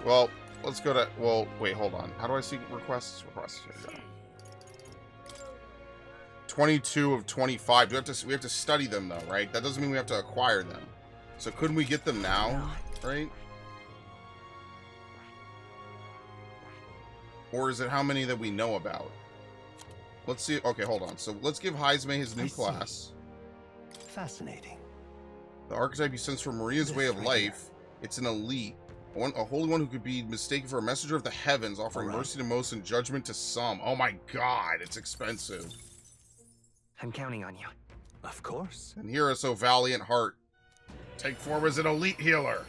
Well, let's go to... Well, wait, hold on. How do I see requests? Requests. Here we go. 22 of 25. We have to study them, though, right? That doesn't mean we have to acquire them. So couldn't we get them now, right? Or is it how many that we know about? Let's see. Okay, hold on. So let's give Heisme his new class. Fascinating. The archetype he sends from Maria's way of life. It's an elite. A holy one who could be mistaken for a messenger of the heavens, offering mercy to most and judgment to some. Oh my god, it's expensive. I'm counting on you. Of course. And here is so valiant heart. Take form as an elite healer.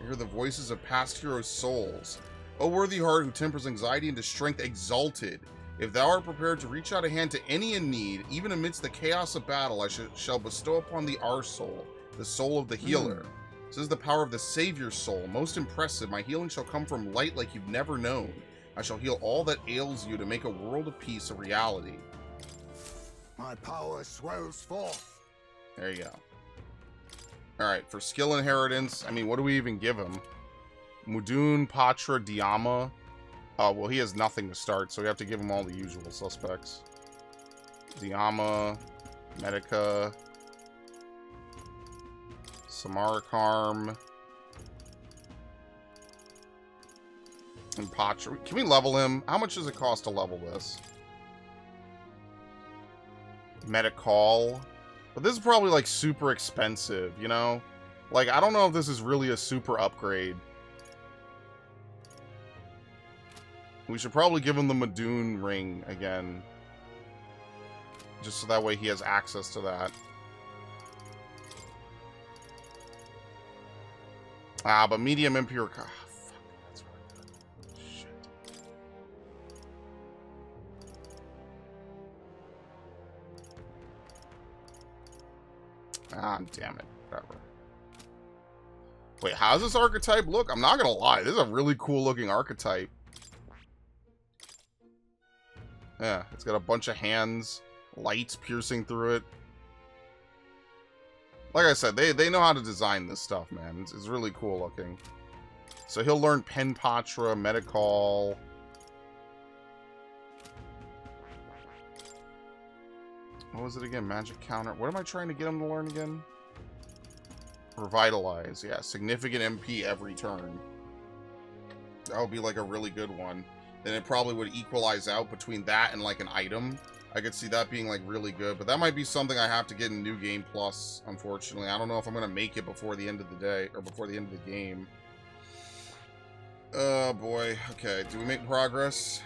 Hear the voices of past heroes' souls. O worthy heart who tempers anxiety into strength exalted. If thou art prepared to reach out a hand to any in need, even amidst the chaos of battle, I shall bestow upon thee our soul, the soul of the healer. This is the power of the Savior's soul. Most impressive, my healing shall come from light like you've never known. I shall heal all that ails you to make a world of peace a reality. My power swells forth. There you go. Alright, for skill inheritance, I mean, what do we even give him? Mudun, Patra, Diama. Oh, well, he has nothing to start, so we have to give him all the usual suspects. Diama, Medica, Samarkarm, and Patra. Can we level him? How much does it cost to level this? Medical. But this is probably, like, super expensive, you know? Like, I don't know if this is really a super upgrade. We should probably give him the Madoon ring again. Just so that way he has access to that. Ah, but medium impure... Ah, fuck, that's right. Shit. Ah, damn it. Whatever. Wait, how does this archetype look? I'm not gonna lie, this is a really cool looking archetype. Yeah, it's got a bunch of hands, lights piercing through it. Like I said, they know how to design this stuff, man. It's really cool looking. So he'll learn Pen Patra, Medical. What was it again? Magic counter. What am I trying to get him to learn again? Revitalize. Yeah, significant MP every turn. That would be like a really good one. Then it probably would equalize out between that and like an item. I could see that being like really good, but that might be something I have to get in New Game Plus, unfortunately. I don't know if I'm going to make it before the end of the day, or before the end of the game. Oh boy. Okay, do we make progress?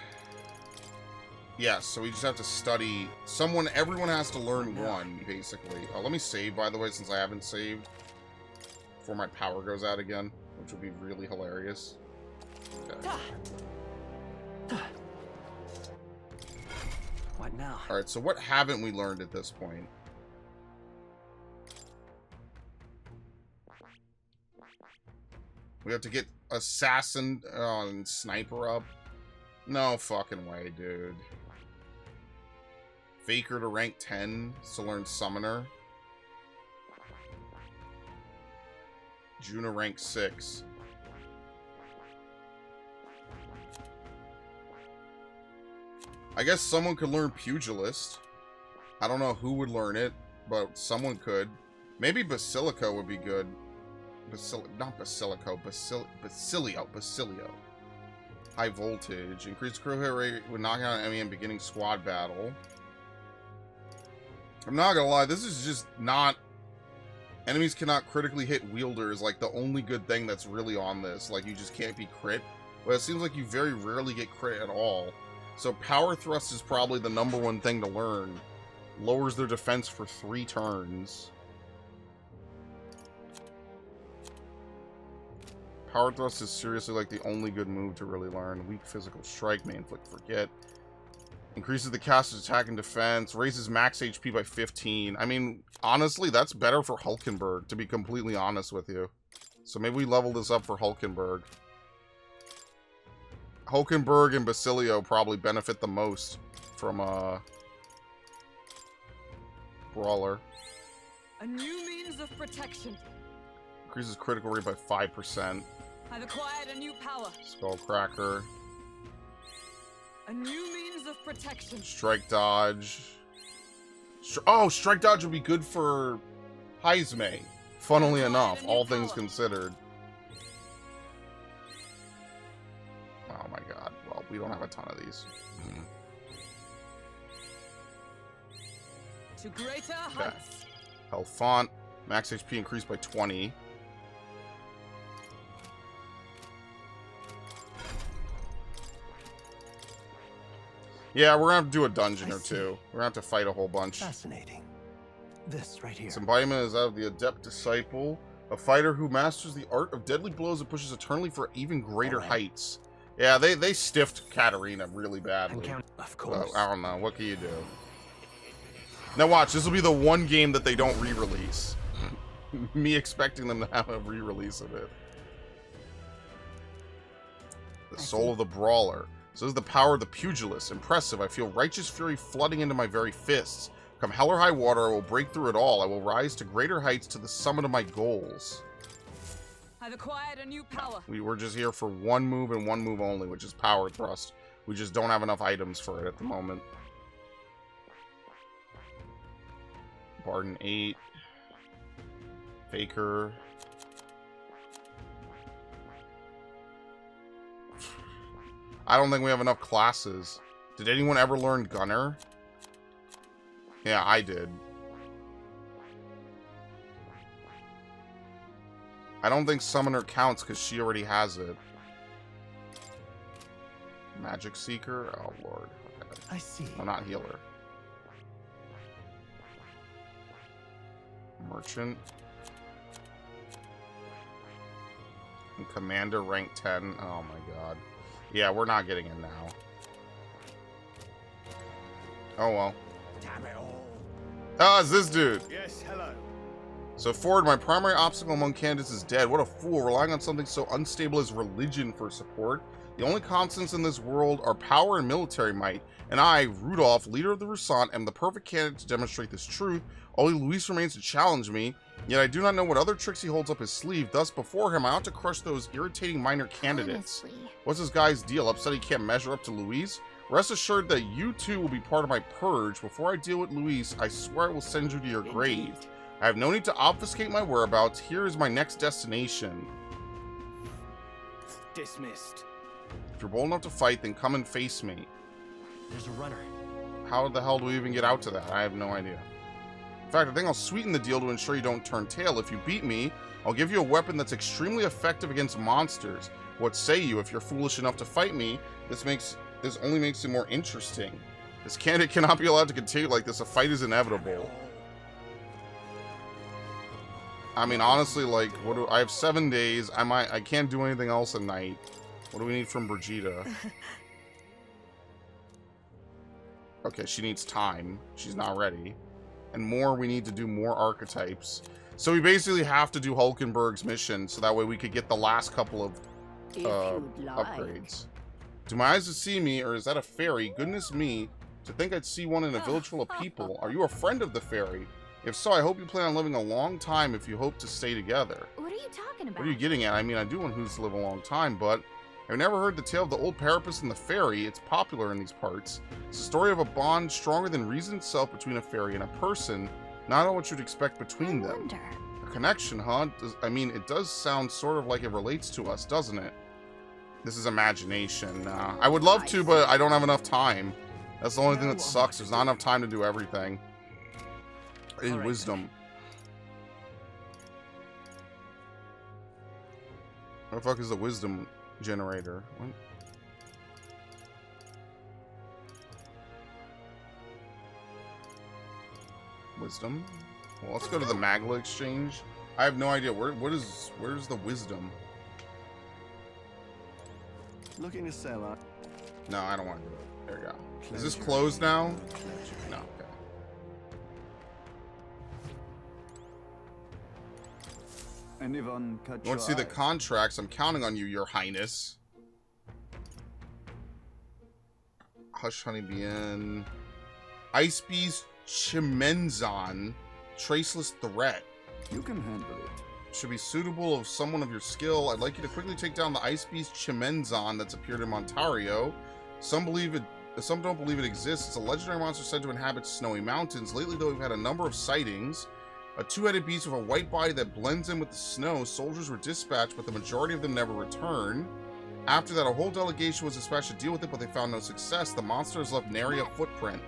Yes, so we just have to study. Everyone has to learn one, basically. Oh, let me save, by the way, since I haven't saved. Before my power goes out again, which would be really hilarious. Okay. What now? Alright, so what haven't we learned at this point? We have to get Assassin and Sniper up? No fucking way, dude. Faker to rank 10 to learn Summoner. Juna rank 6. I guess someone could learn Pugilist. I don't know who would learn it, but someone could. Maybe Basilico would be good. Not Basilico, Basilio. High voltage. Increased crew hit rate when knocking out an enemy in beginning squad battle. I'm not gonna lie, this is just not... Enemies cannot critically hit wielders, like the only good thing that's really on this. Like, you just can't be crit. But it seems like you very rarely get crit at all. So power thrust is probably the #1 thing to learn. Lowers their defense for 3 turns. Power thrust is seriously like the only good move to really learn. Weak physical strike may inflict forget. Increases the caster's attack and defense. Raises max HP by 15. I mean, honestly, that's better for Hulkenberg, to be completely honest with you. So maybe we level this up for Hulkenberg. Hulkenberg and Basilio probably benefit the most from Brawler. A new means of protection. Increases critical rate by 5%. I've acquired a new power. Skullcracker. A new means of protection. Strike dodge. Oh, strike dodge would be good for Heisme. Funnily enough, all things considered. Oh my god. Well, we don't have a ton of these. To greater heights. Health font. Max HP increased by 20. Yeah, we're gonna have to do a dungeon or two. We're gonna have to fight a whole bunch. Fascinating. This right here. Its embodiment is that of the Adept Disciple, a fighter who masters the art of deadly blows and pushes eternally for even greater heights. Yeah, they stiffed Katarina really badly. Of course. I don't know. What can you do? Now watch, this will be the one game that they don't re-release. Me expecting them to have a re-release of it. The Soul of the Brawler. So this is the power of the pugilist. Impressive. I feel righteous fury flooding into my very fists. Come hell or high water, I will break through it all. I will rise to greater heights to the summit of my goals. I've acquired a new power. We were just here for one move and one move only, which is power thrust. We just don't have enough items for it at the moment. Barden 8. Faker. I don't think we have enough classes. Did anyone ever learn Gunner? Yeah, I did. I don't think Summoner counts because she already has it. Magic Seeker? Oh, Lord. Okay. I see. Oh, not Healer. Merchant. And Commander rank 10. Oh, my God. Yeah, we're not getting in now. Oh, well. Damn it all. Ah, it's this dude. Yes, hello. So Ford, my primary obstacle among candidates is dead. What a fool, relying on something so unstable as religion for support. The only constants in this world are power and military might, and I, Rudolph, leader of the Rusant, am the perfect candidate to demonstrate this truth. Only Luis remains to challenge me, yet I do not know what other tricks he holds up his sleeve. Thus, before him, I ought to crush those irritating minor candidates. Honestly. What's this guy's deal? Upset he can't measure up to Luis? Rest assured that you too will be part of my purge. Before I deal with Luis, I swear I will send you to your grave. I have no need to obfuscate my whereabouts. Here is my next destination. Dismissed. If you're bold enough to fight, then come and face me. There's a runner. How the hell do we even get out to that? I have no idea. In fact, I think I'll sweeten the deal to ensure you don't turn tail. If you beat me, I'll give you a weapon that's extremely effective against monsters. What say you? If you're foolish enough to fight me, this only makes it more interesting. This candidate cannot be allowed to continue like this. A fight is inevitable. I mean, honestly, like, I have 7 days. I can't do anything else at night. What do we need from Brigida? Okay, she needs time. She's not ready. And more, we need to do more archetypes. So we basically have to do Hulkenberg's mission, so that way we could get the last couple of upgrades. Do my eyes see me, or is that a fairy? Goodness me, to think I'd see one in a village full of people. Are you a friend of the fairy? If so, I hope you plan on living a long time if you hope to stay together. What are you talking about? What are you getting at? I mean, I do want who's to live a long time, but I've never heard the tale of the old Parapus and the fairy. It's popular in these parts. It's a story of a bond stronger than reason itself between a fairy and a person. Not all what you'd expect between them. A connection, huh? I mean, it does sound sort of like it relates to us, doesn't it? This is imagination. I would love to, but I don't have enough time. That's the only thing that sucks. There's not enough time to do everything. Right. Wisdom. What the fuck is the wisdom generator? What? Wisdom? Well, let's go to the Magla exchange. I have no idea. Where's the wisdom? Looking to sell out. No, I don't want to do it. There we go. Is this closed now? No, okay. Anyone cut You want to see the contracts? I'm counting on you, Your Highness. Hush Honeybee Inn. Ice Beast Chimenzon. traceless threat. You can handle it. Should be suitable of someone of your skill. I'd like you to quickly take down the ice beast Chimenzon that's appeared in Montario. Some don't believe it exists. It's a legendary monster said to inhabit snowy mountains. Lately, though, we've had a number of sightings. A two-headed beast with a white body that blends in with the snow. Soldiers were dispatched, but the majority of them never returned. After that, a whole delegation was dispatched to deal with it, but they found no success. The monster has left nary a footprint.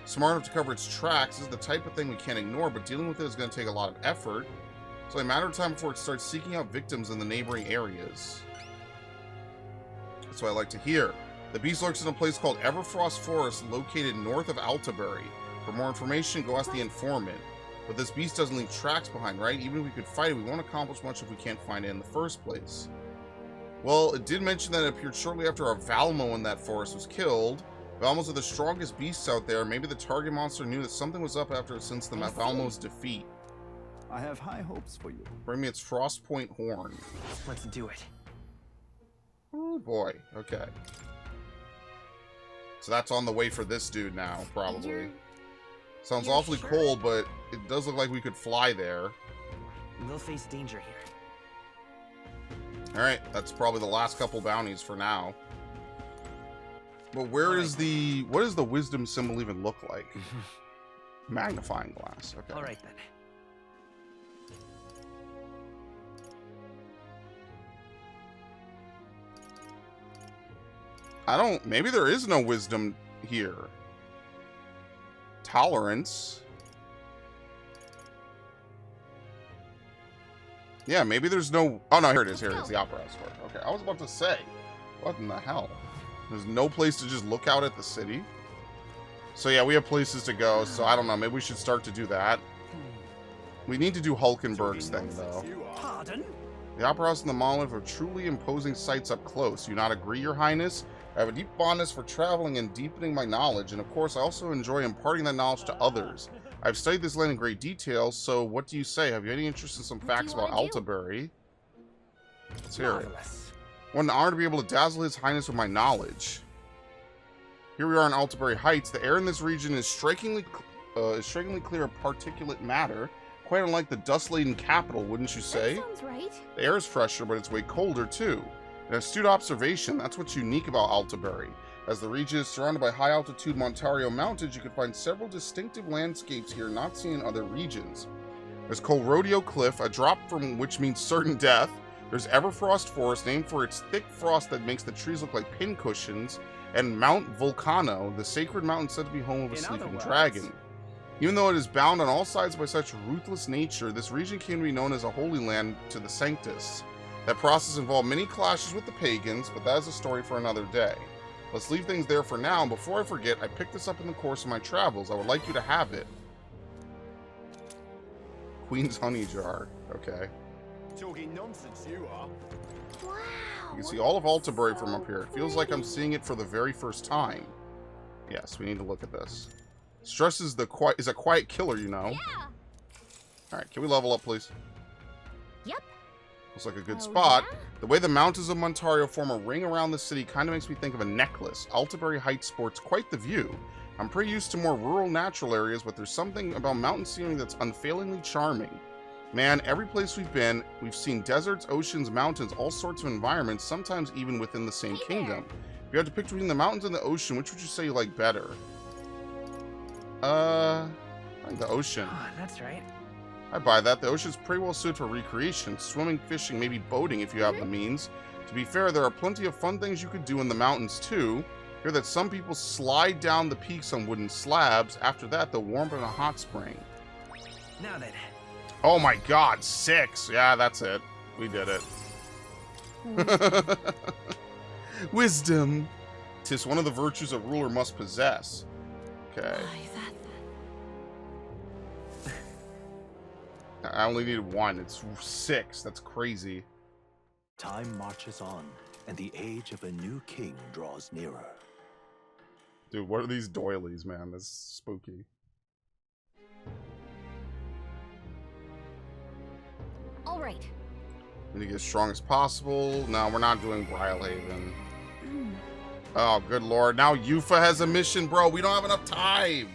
Smart enough to cover its tracks. This is the type of thing we can't ignore, but dealing with it is going to take a lot of effort. It's only a matter of time before it starts seeking out victims in the neighboring areas. That's what I like to hear. The beast lurks in a place called Everfrost Forest, located north of Altabury. For more information, go ask the informant. But this beast doesn't leave tracks behind, right? Even if we could fight it, we won't accomplish much if we can't find it in the first place. Well, it did mention that it appeared shortly after our Valmo in that forest was killed. Valmos are the strongest beasts out there. Maybe the target monster knew that something was up after since the Valmo's defeat. I have high hopes for you. Bring me its Frostpoint horn. Let's do it. Oh boy. Okay. So that's on the way for this dude now, probably. Sounds You're awfully sure? cold, but it does look like we could fly there. We'll face danger here. Alright, that's probably the last couple bounties for now. But where is the... what does the wisdom symbol even look like? Magnifying glass. Okay. All right then. I don't... maybe there is no wisdom here. Tolerance. Yeah, maybe there's no... oh, no, here it is. Here it is. The opera house store. Okay, I was about to say. What in the hell? There's no place to just look out at the city? So, yeah, we have places to go. So, I don't know. Maybe we should start to do that. We need to do Hulkenberg's thing, though. Pardon? The Opera House and the Monolith are truly imposing sights up close. You not agree, Your Highness? I have a deep fondness for traveling and deepening my knowledge, and of course I also enjoy imparting that knowledge to others. I've studied this land in great detail, so what do you say? Have you any interest in some facts about Altabury? Let's hear it. What an honor to be able to dazzle His Highness with my knowledge. Here we are in Altabury Heights. The air in this region is strikingly clear of particulate matter, quite unlike the dust-laden capital, wouldn't you say? That sounds right. The air is fresher, but it's way colder, too. An astute observation, that's what's unique about Altabury. As the region is surrounded by high-altitude Montario mountains, you can find several distinctive landscapes here not seen in other regions. There's Colrodeo Cliff, a drop from which means certain death. There's Everfrost Forest, named for its thick frost that makes the trees look like pincushions. And Mount Vulcano, the sacred mountain said to be home of a sleeping dragon. Even though it is bound on all sides by such ruthless nature, this region came to be known as a holy land to the Sanctus. That process involved many clashes with the pagans, but that is a story for another day. Let's leave things there for now, and before I forget, I picked this up in the course of my travels. I would like you to have it. Queen's Honey Jar. Okay. Talking nonsense, you are. Wow. You can see all of Altabury from up here. It feels like I'm seeing it for the very first time. Yes, we need to look at this. Stress is a quiet killer, you know. Yeah. Alright, can we level up, please? Yep. Looks like a good Oh, spot. yeah? The way the mountains of Montario form a ring around the city kind of makes me think of a necklace. Altabury Heights sports quite the view. I'm pretty used to more rural natural areas, but there's something about mountain scenery that's unfailingly charming. Man, every place we've been, we've seen deserts, oceans, mountains, all sorts of environments, sometimes even within the same kingdom. If you had to pick between the mountains and the ocean, which would you say you like better? I think the ocean. Oh, that's right. I buy that. The ocean's pretty well suited for recreation. Swimming, fishing, maybe boating if you have the means. To be fair, there are plenty of fun things you could do in the mountains too. Hear that some people slide down the peaks on wooden slabs. After that, they'll warm up in a hot spring. Now then. Oh my god, 6! Yeah, that's it. We did it. Wisdom. 'Tis one of the virtues a ruler must possess. Okay. I only needed 1. It's 6. That's crazy. Time marches on, and the age of a new king draws nearer. Dude, what are these doilies, man? That's spooky. All right. We need to get as strong as possible. No, we're not doing Brylehaven. Oh, good lord. Now Yufa has a mission, bro. We don't have enough time.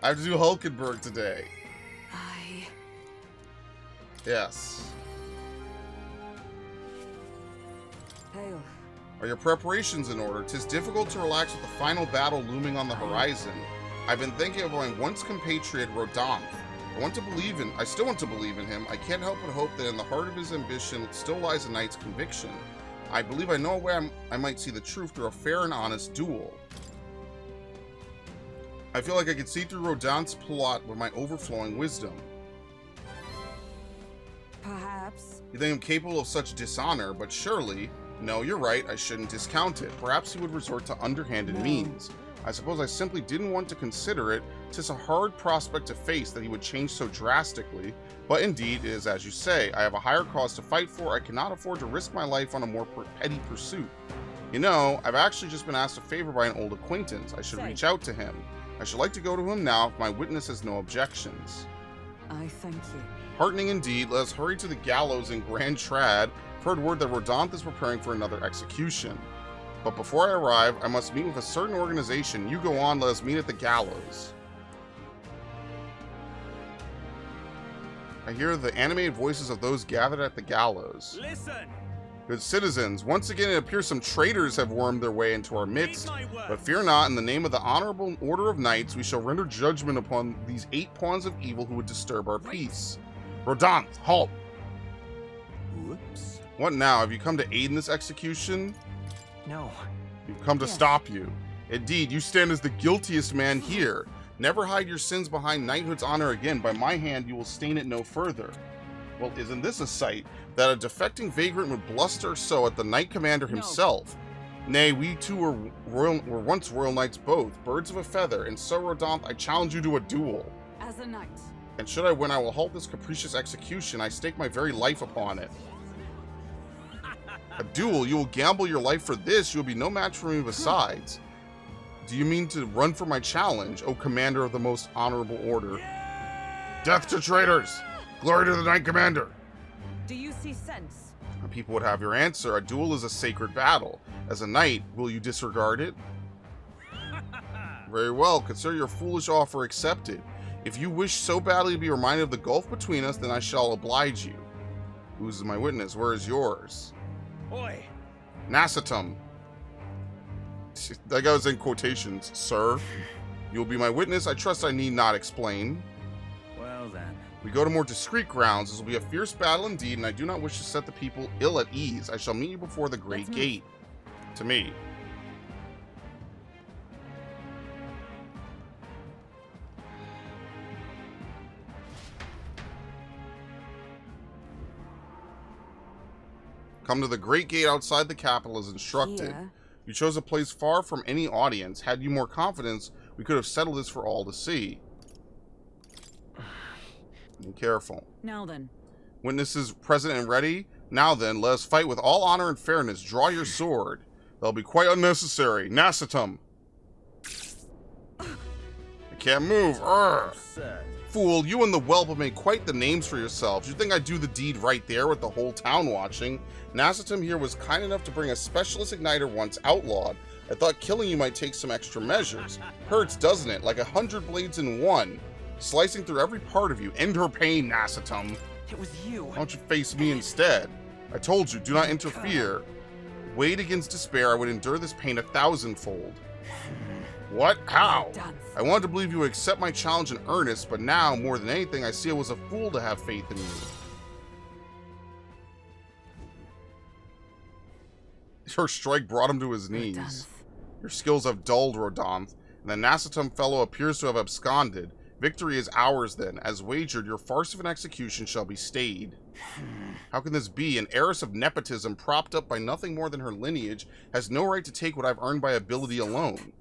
I have to do Hulkenberg today. Yes. Hail. Are your preparations in order? 'Tis difficult to relax with the final battle looming on the horizon. I've been thinking of my once compatriot Rodonth. I still want to believe in him. I can't help but hope that in the heart of his ambition still lies a knight's conviction. I believe I know a way I might see the truth through a fair and honest duel. I feel like I could see through Rodonth's plot with my overflowing wisdom. Perhaps. You think I'm capable of such dishonor, but surely... No, you're right, I shouldn't discount it. Perhaps he would resort to underhanded means. I suppose I simply didn't want to consider it. 'Tis a hard prospect to face that he would change so drastically. But indeed, it is as you say. I have a higher cause to fight for. I cannot afford to risk my life on a more petty pursuit. You know, I've actually just been asked a favor by an old acquaintance. I should reach out to him. I should like to go to him now if my witness has no objections. I thank you. Heartening indeed. Let us hurry to the gallows in Grand Trad. I've heard word that Rodonth is preparing for another execution. But before I arrive, I must meet with a certain organization. You go on, let us meet at the gallows. I hear the animated voices of those gathered at the gallows. Listen! Good citizens, once again it appears some traitors have wormed their way into our midst. But fear not, in the name of the honorable order of knights, we shall render judgment upon these 8 pawns of evil who would disturb our peace. Rodonth, halt! Whoops. What now? Have you come to aid in this execution? No. We've come to stop you. Indeed, you stand as the guiltiest man here. Never hide your sins behind knighthood's honor again. By my hand, you will stain it no further. Well, isn't this a sight? That a defecting vagrant would bluster so at the knight commander himself. Nay, we two were once royal knights both, birds of a feather, and so, Rodonth, I challenge you to a duel. As a knight. And should I win, I will halt this capricious execution. I stake my very life upon it. A duel? You will gamble your life for this? You will be no match for me besides. Do you mean to run for my challenge, O commander of the most honorable order? Death to traitors! Glory to the knight commander! Do you see sense? People would have your answer. A duel is a sacred battle. As a knight, will you disregard it? Very well. Consider your foolish offer accepted. If you wish so badly to be reminded of the gulf between us, then I shall oblige you. Who's my witness? Where is yours? Oi! Nassatum. That guy was in quotations, sir. You will be my witness. I trust I need not explain. Well then. We go to more discreet grounds. This will be a fierce battle indeed, and I do not wish to set the people ill at ease. I shall meet you before the great gate. To me. Come to the great gate outside the capital as instructed. Here. You chose a place far from any audience. Had you more confidence, we could have settled this for all to see. Be careful. Now then. Witnesses present and ready? Now then, let us fight with all honor and fairness. Draw your sword. That'll be quite unnecessary. Nassatum. I can't move. Urgh. Fool, you and the whelp have made quite the names for yourselves. You think I'd do the deed right there with the whole town watching? Nassatum here was kind enough to bring a specialist igniter once outlawed. I thought killing you might take some extra measures. Hurts, doesn't it? Like 100 blades in one. Slicing through every part of you. End her pain, Nassatum. It was you. Why don't you face me instead? I told you, do not interfere. Weighed against despair, I would endure this pain 1,000-fold. What? How? I wanted to believe you would accept my challenge in earnest, but now, more than anything, I see I was a fool to have faith in you. Her strike brought him to his knees. Rodonth. Your skills have dulled, Rodonth, and the Nassatum fellow appears to have absconded. Victory is ours then. As wagered, your farce of an execution shall be stayed. How can this be? An heiress of nepotism, propped up by nothing more than her lineage, has no right to take what I've earned by ability alone.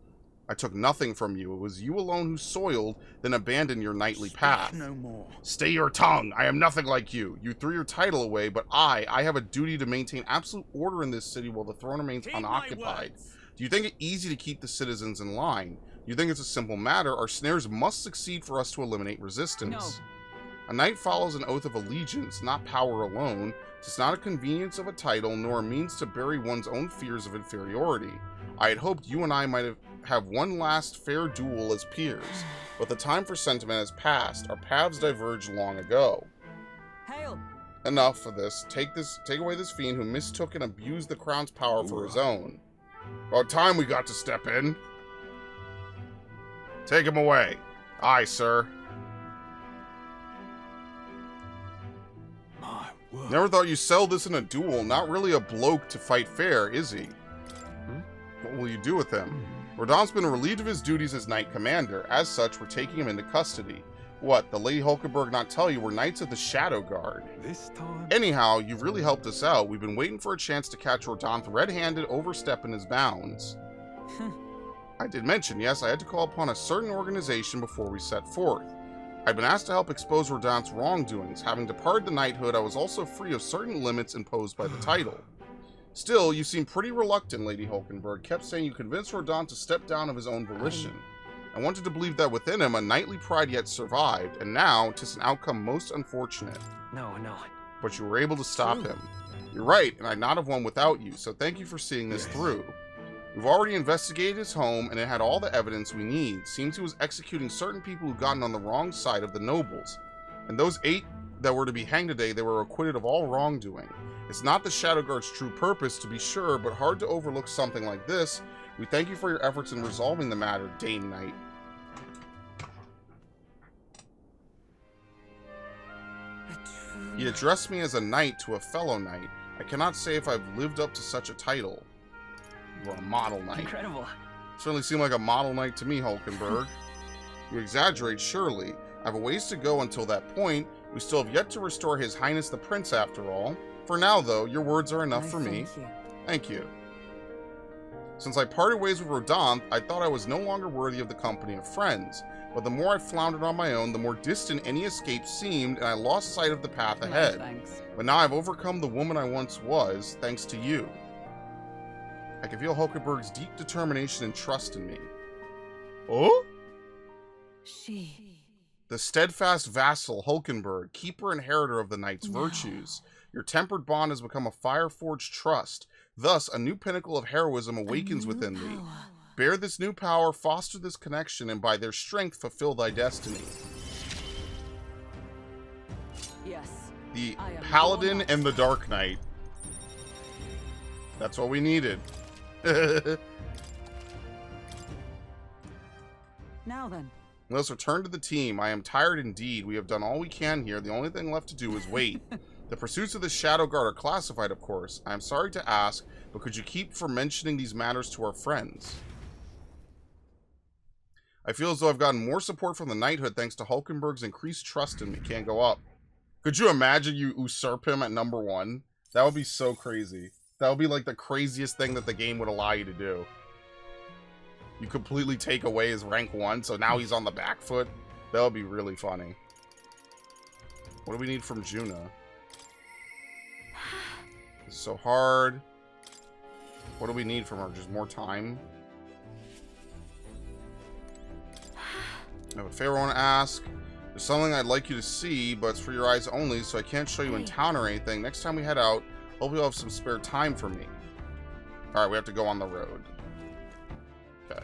I took nothing from you. It was you alone who soiled, then abandoned your knightly path. No more. Stay your tongue. I am nothing like you. You threw your title away, but I have a duty to maintain absolute order in this city while the throne remains unoccupied. Do you think it easy to keep the citizens in line? You think it's a simple matter? Our snares must succeed for us to eliminate resistance. No. A knight follows an oath of allegiance, not power alone. It's not a convenience of a title, nor a means to bury one's own fears of inferiority. I had hoped you and I might have one last fair duel as peers, but the time for sentiment has passed. Our paths diverged long ago. Hail. Enough of this. Take away this fiend who mistook and abused the crown's power for his own. About time we got to step in. Take him away. Aye, sir. My word. Never thought you sell this in a duel. Not really a bloke to fight fair, is he? What will you do with him? Rodon's been relieved of his duties as Knight Commander. As such, we're taking him into custody. What, the Lady Hulkenberg not tell you we're Knights of the Shadow Guard? This time. Anyhow, you've really helped us out. We've been waiting for a chance to catch Rodon red-handed overstepping his bounds. I did mention, yes, I had to call upon a certain organization before we set forth. I'd been asked to help expose Rodon's wrongdoings. Having departed the knighthood, I was also free of certain limits imposed by the title. Still, you seem pretty reluctant, Lady Hulkenberg. Kept saying you convinced Rodon to step down of his own volition. I wanted to believe that within him a knightly pride yet survived, and now 'tis an outcome most unfortunate. No. But you were able to stop him. You're right, and I'd not have won without you, so thank you for seeing this through. We've already investigated his home, and it had all the evidence we need. Seems he was executing certain people who'd gotten on the wrong side of the nobles. And those 8 that were to be hanged today, they were acquitted of all wrongdoing. It's not the Shadow Guard's true purpose, to be sure, but hard to overlook something like this. We thank you for your efforts in resolving the matter, Dame Knight. He addressed me as a knight to a fellow knight. I cannot say if I've lived up to such a title. You are a model knight. Incredible. Certainly seem like a model knight to me, Hulkenberg. You exaggerate, surely. I have a ways to go until that point. We still have yet to restore His Highness the Prince, after all. For now, though, your words are enough for me. Thank you. Since I parted ways with Rodon, I thought I was no longer worthy of the company of friends. But the more I floundered on my own, the more distant any escape seemed, and I lost sight of the path ahead. But now I've overcome the woman I once was, thanks to you. I can feel Hulkenberg's deep determination and trust in me. Oh? The steadfast vassal, Hulkenberg, keeper and inheritor of the knight's virtues. Your tempered bond has become a fire-forged trust. Thus, a new pinnacle of heroism awakens within thee. Bear this new power, foster this connection, and by their strength fulfill thy destiny. Yes. The Paladin and the Dark Knight. That's what we needed. Now then. Let's return to the team. I am tired indeed. We have done all we can here. The only thing left to do is wait. The pursuits of the Shadow Guard are classified, of course. I am sorry to ask, but could you keep from mentioning these matters to our friends? I feel as though I've gotten more support from the knighthood thanks to Hulkenberg's increased trust in me. Can't go up. Could you imagine you usurp him at number 1? That would be so crazy. That would be like the craziest thing that the game would allow you to do. You completely take away his rank 1, so now he's on the back foot. That would be really funny. What do we need from Juna? This is so hard. What do we need from her? Just more time? I have a favor I want to ask. There's something I'd like you to see, but it's for your eyes only, so I can't show you in town or anything. Next time we head out, hope you'll have some spare time for me. Alright, we have to go on the road. Okay.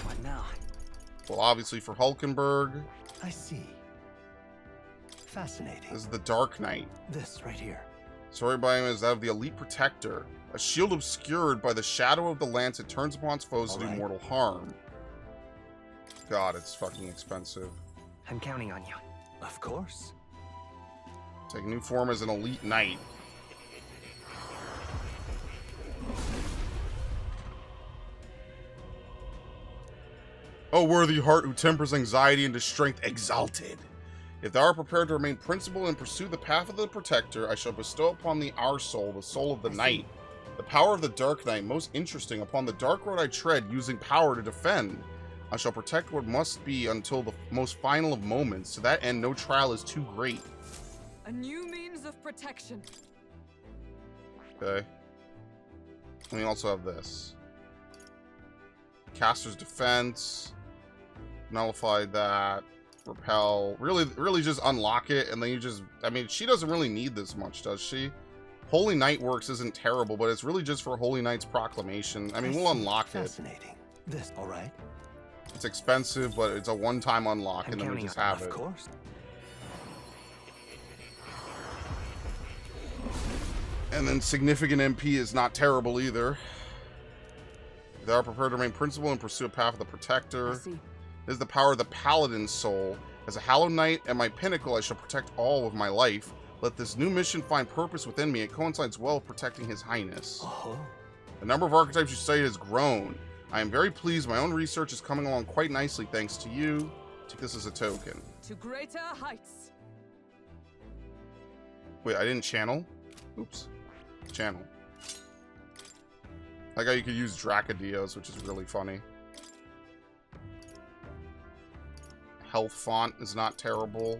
What now? Well, obviously for Hulkenberg. I see. Fascinating. This is the Dark Knight. This right here. Story by him is that of the Elite Protector. A shield obscured by the shadow of the lance, it turns upon its foes to do mortal harm. God, it's fucking expensive. I'm counting on you. Of course. Take new form as an Elite Knight. O worthy heart who tempers anxiety into strength exalted. If thou art prepared to remain principled and pursue the path of the Protector, I shall bestow upon thee our soul, the soul of the Knight. The power of the Dark Knight, most interesting. Upon the dark road I tread, using power to defend. I shall protect what must be until the most final of moments. To that end, no trial is too great. A new means of protection. Okay. And we also have this. Caster's Defense. Nullify that. Repel. Really just unlock it, and then you just... I mean, she doesn't really need this much, does she? Holy Knight Works isn't terrible, but it's really just for Holy Knight's Proclamation. I mean, we'll unlock it. Fascinating. This, all right? It's expensive, but it's a one-time unlock, and then we just have it. Of course. And then significant MP is not terrible either. They are prepared to remain principled and pursue a path of the I protector. see. This is the power of the paladin's soul. As a hallowed knight at my pinnacle, I shall protect all of my life. Let this new mission find purpose within me. It coincides well with protecting His Highness. Oh, The number of archetypes you study has grown. I am very pleased. My own research is coming along quite nicely thanks to you. Take this as a token. To greater heights. Wait, I didn't channel? Oops. Channel. Like how you could use Dracodios, which is really funny. Health font is not terrible.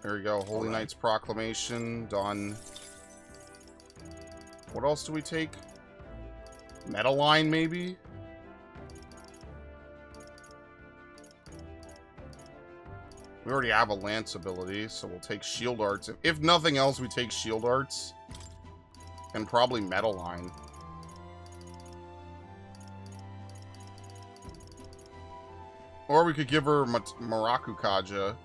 There we go. Holy Knight's Proclamation. Done. What else do we take? Meta line, maybe? We already have a lance ability, so we'll take shield arts. If nothing else, we take shield arts. And probably meta line. Or we could give her Maraku Kaja.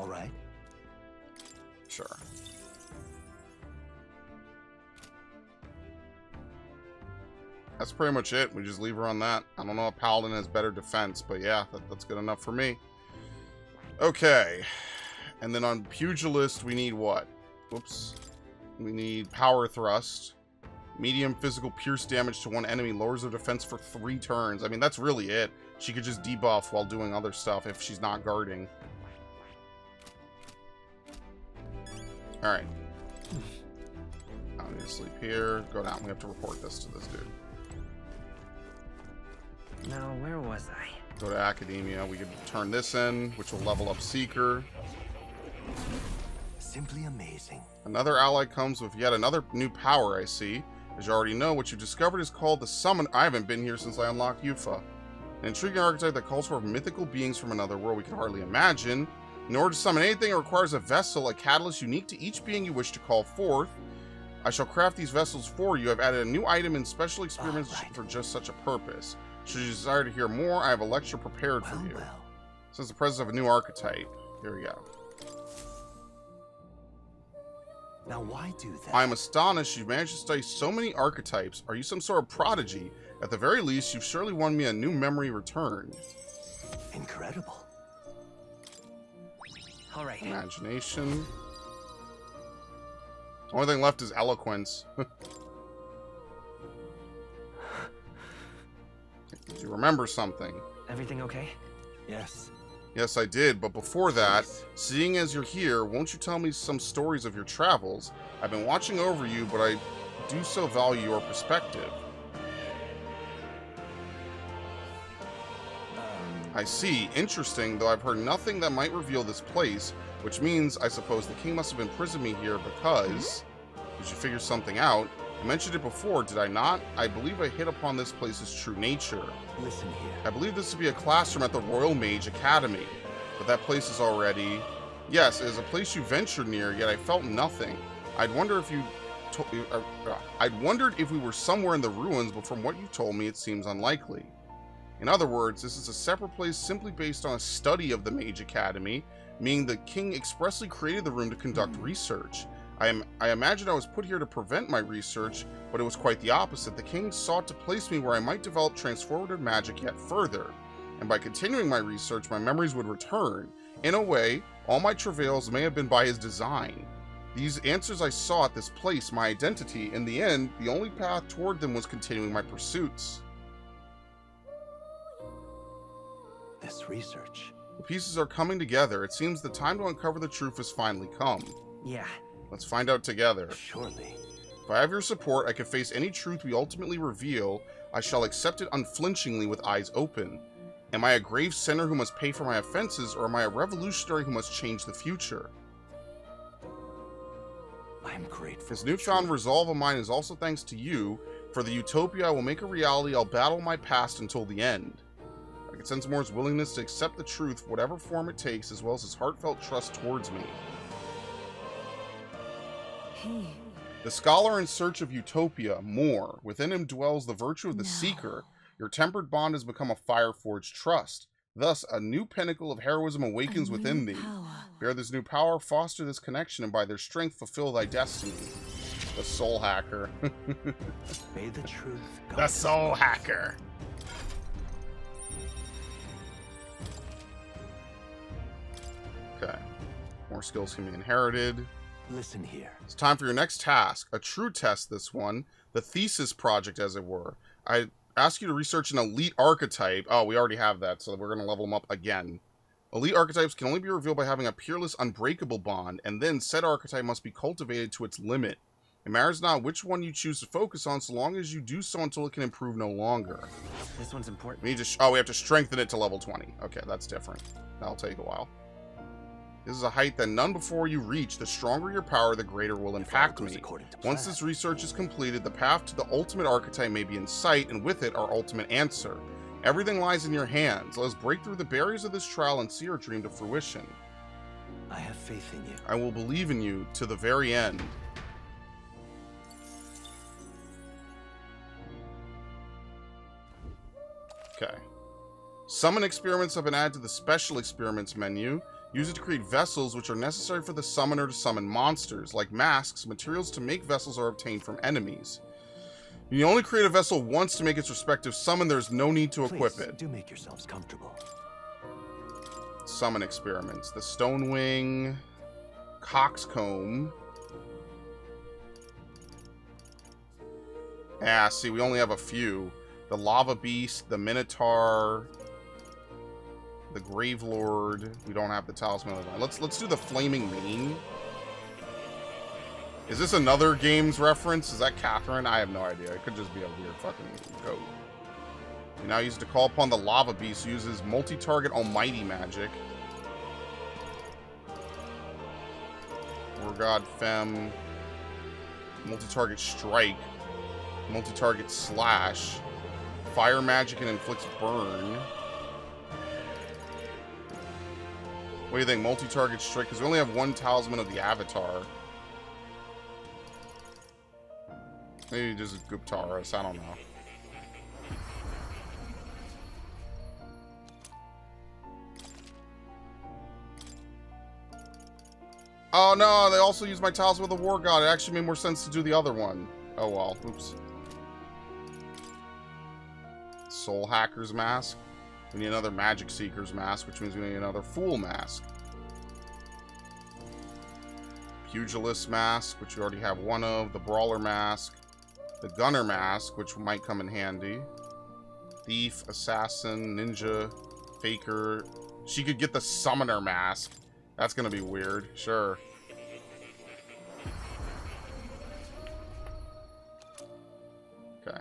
all right. Sure. That's pretty much it. We just leave her on that. I don't know if Paladin has better defense, but yeah, that's good enough for me. Okay. And then on Pugilist, we need what? Whoops. We need Power Thrust. Medium physical pierce damage to one enemy. Lowers their defense for 3 turns. I mean, that's really it. She could just debuff while doing other stuff if she's not guarding. Alright. I need to sleep here. Go down. We have to report this to this dude. Now, where was I? Go to Academia. We could turn this in, which will level up Seeker. Simply amazing. Another ally comes with yet another new power, I see. As you already know, what you've discovered is called the Summon... I haven't been here since I unlocked Yufa. An intriguing archetype that calls for mythical beings from another world we can hardly imagine. In order to summon anything, it requires a vessel, a catalyst unique to each being you wish to call forth. I shall craft these vessels for you. I've added a new item and special experiments for just such a purpose. Should you desire to hear more, I have a lecture prepared for you. Well. Since the presence of a new archetype. Here we go. Now, why do that? I'm astonished you've managed to study so many archetypes. Are you some sort of prodigy? At the very least, you've surely won me a new memory returned. Incredible. All right. Imagination. Only thing left is eloquence. Did you remember something? Everything okay? Yes. Yes, I did, but before that, seeing as you're here, won't you tell me some stories of your travels? I've been watching over you, but I do so value your perspective. I see. Interesting, though I've heard nothing that might reveal this place, which means, I suppose, the king must have imprisoned me here because... Did you figure something out? I mentioned it before, did I not? I believe I hit upon this place's true nature. Listen here. I believe this to be a classroom at the Royal Mage Academy, but that place is already... Yes, it is a place you ventured near, yet I felt nothing. I'd wonder if you... I'd wondered if we were somewhere in the ruins, but from what you told me, it seems unlikely. In other words, this is a separate place simply based on a study of the Mage Academy, meaning the king expressly created the room to conduct research. I imagine I was put here to prevent my research, but it was quite the opposite. The king sought to place me where I might develop transformative magic yet further, and by continuing my research, my memories would return. In a way, all my travails may have been by his design. These answers I saw at this place, my identity, in the end, the only path toward them was continuing my pursuits. This research. The pieces are coming together. It seems the time to uncover the truth has finally come. Yeah. Let's find out together. Surely. If I have your support, I can face any truth we ultimately reveal. I shall accept it unflinchingly with eyes open. Am I a grave sinner who must pay for my offenses, or am I a revolutionary who must change the future? I am grateful. This newfound resolve of mine is also thanks to you. For the utopia I will make a reality, I'll battle my past until the end. I can sense Moore's willingness to accept the truth, whatever form it takes, as well as his heartfelt trust towards me. Hey, The scholar in search of utopia, more. Within him dwells the virtue of the seeker. Your tempered bond has become a fire-forged trust. Thus, a new pinnacle of heroism awakens within thee. Bear this new power, foster this connection, and by their strength fulfill thy destiny. The soul hacker. May the truth guide The us soul both. hacker. Okay. More skills can be inherited. Listen here. It's time for your next task. A true test, this one. The thesis project, as it were. I ask you to research an elite archetype. Oh, we already have that, so we're going to level them up again. Elite archetypes can only be revealed by having a peerless, unbreakable bond, and then said archetype must be cultivated to its limit. It matters not which one you choose to focus on, so long as you do so until it can improve no longer. This one's important. We need to we have to strengthen it to level 20. Okay, that's different. That'll take a while. This is a height that none before you reach. The stronger your power, the greater will impact goes me. according to Once plan. this research is completed, the path to the ultimate archetype may be in sight, and with it, our ultimate answer. Everything lies in your hands. Let us break through the barriers of this trial and see our dream to fruition. I have faith in you. I will believe in you to the very end. Okay. Summon experiments have been added to the special experiments menu. Use it to create vessels which are necessary for the summoner to summon monsters. Like masks, materials to make vessels are obtained from enemies. You only create a vessel once to make its respective summon. There's no need to equip Please, it. do make yourselves comfortable. Summon experiments. The Stonewing, Coxcomb. Ah, see, we only have a few. The Lava Beast, the Minotaur, the Gravelord. We don't have the Talisman of the Vine. Let's do the Flaming Mane. Is this another game's reference? Is that Catherine? I have no idea. It could just be a weird fucking goat. You now use it to call upon the Lava Beast. Uses multi-target almighty magic. War God Fem. Multi-target strike. Multi-target slash. Fire magic and inflicts burn. What do you think? Multi-target strike? Because we only have one talisman of the Avatar. Maybe just Guptaris. I don't know. Oh no, they also used my talisman of the War God. It actually made more sense to do the other one. Oh well. Oops. Soul Hacker's Mask. We need another Magic Seeker's Mask, which means we need another Fool Mask. Pugilist Mask, which we already have one of. The Brawler Mask. The Gunner Mask, which might come in handy. Thief, Assassin, Ninja, Faker. She could get the Summoner Mask. That's gonna be weird. Sure. Okay.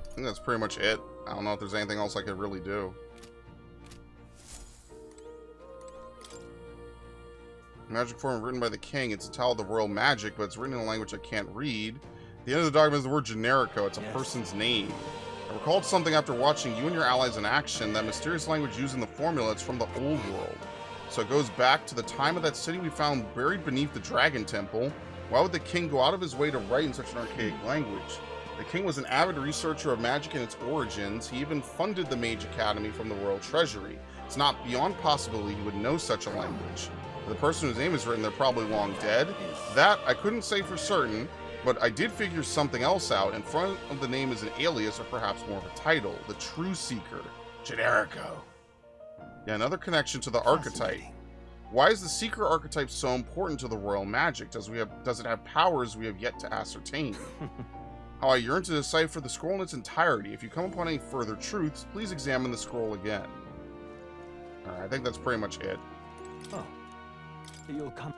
I think that's pretty much it. I don't know if there's anything else I could really do. Magic form written by the king. It's a tale of the royal magic, but it's written in a language I can't read. At the end of the document is the word generico. It's a person's name. I recalled something after watching you and your allies in action. That mysterious language used in the formula, it's from the old world. So it goes back to the time of that city we found buried beneath the Dragon Temple. Why would the king go out of his way to write in such an archaic language? The king was an avid researcher of magic and its origins. He even funded the Mage Academy from the royal treasury. It's not beyond possibility he would know such a language. The person whose name is written, they're probably long dead. That, I couldn't say for certain, but I did figure something else out. In front of the name is an alias, or perhaps more of a title. The True Seeker. Generico. Yeah, another connection to the archetype. Why is the Seeker archetype so important to the royal magic? Does it have powers we have yet to ascertain? How I yearn to decipher the scroll in its entirety. If you come upon any further truths, please examine the scroll again. Alright, I think that's pretty much it. Oh. You'll come.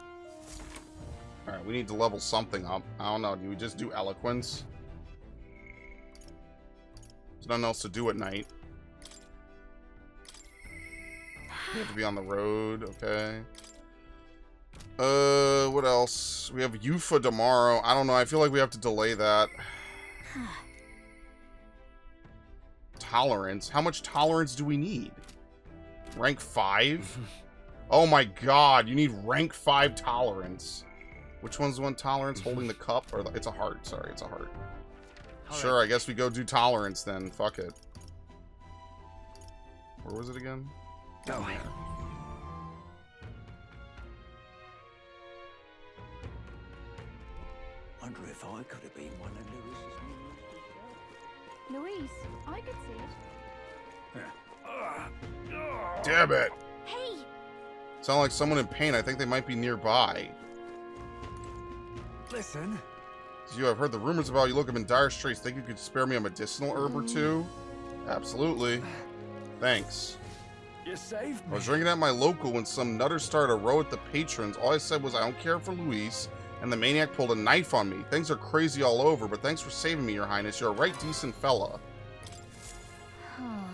Alright, we need to level something up. I don't know, do we just do eloquence? There's nothing else to do at night. We have to be on the road, okay. What else? We have Yufa tomorrow. I don't know, I feel like we have to delay that. Tolerance? How much tolerance do we need? Rank 5? Oh my god, you need rank 5 tolerance. Which one's the one tolerance? Holding the cup? Or it's a heart. Sorry, it's a heart. Sure, I guess we go do tolerance then. Fuck it. Where was it again? Oh. Wonder if I could have been one of Louis's Luis, I could see it. Damn it! Hey! Sound like someone in pain. I think they might be nearby. Listen. You, I've heard the rumors about you. Look, I'm in dire straits. Think you could spare me a medicinal herb or two? Absolutely. Thanks. You saved I me. was drinking at my local when some nutter started a row at the patrons. All I said was I don't care for Luis, and the maniac pulled a knife on me. Things are crazy all over, but thanks for saving me, Your Highness. You're a right decent fella.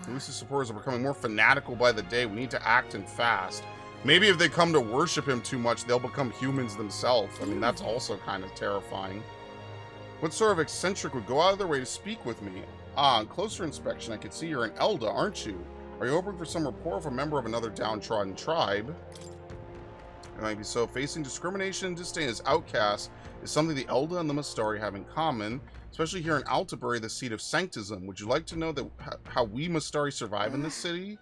Luis's supporters are becoming more fanatical by the day. We need to act and fast. Maybe if they come to worship him too much, they'll become humans themselves. I mean, that's also kind of terrifying. What sort of eccentric would go out of their way to speak with me? Ah, on closer inspection, I can see you're an Elda, aren't you? Are you hoping for some rapport of a member of another downtrodden tribe? It might be so. Facing discrimination and disdain as outcasts is something the Elda and the Mastari have in common, especially here in Altabury, the seat of Sanctism. Would you like to know that how we Mastari survive in this city?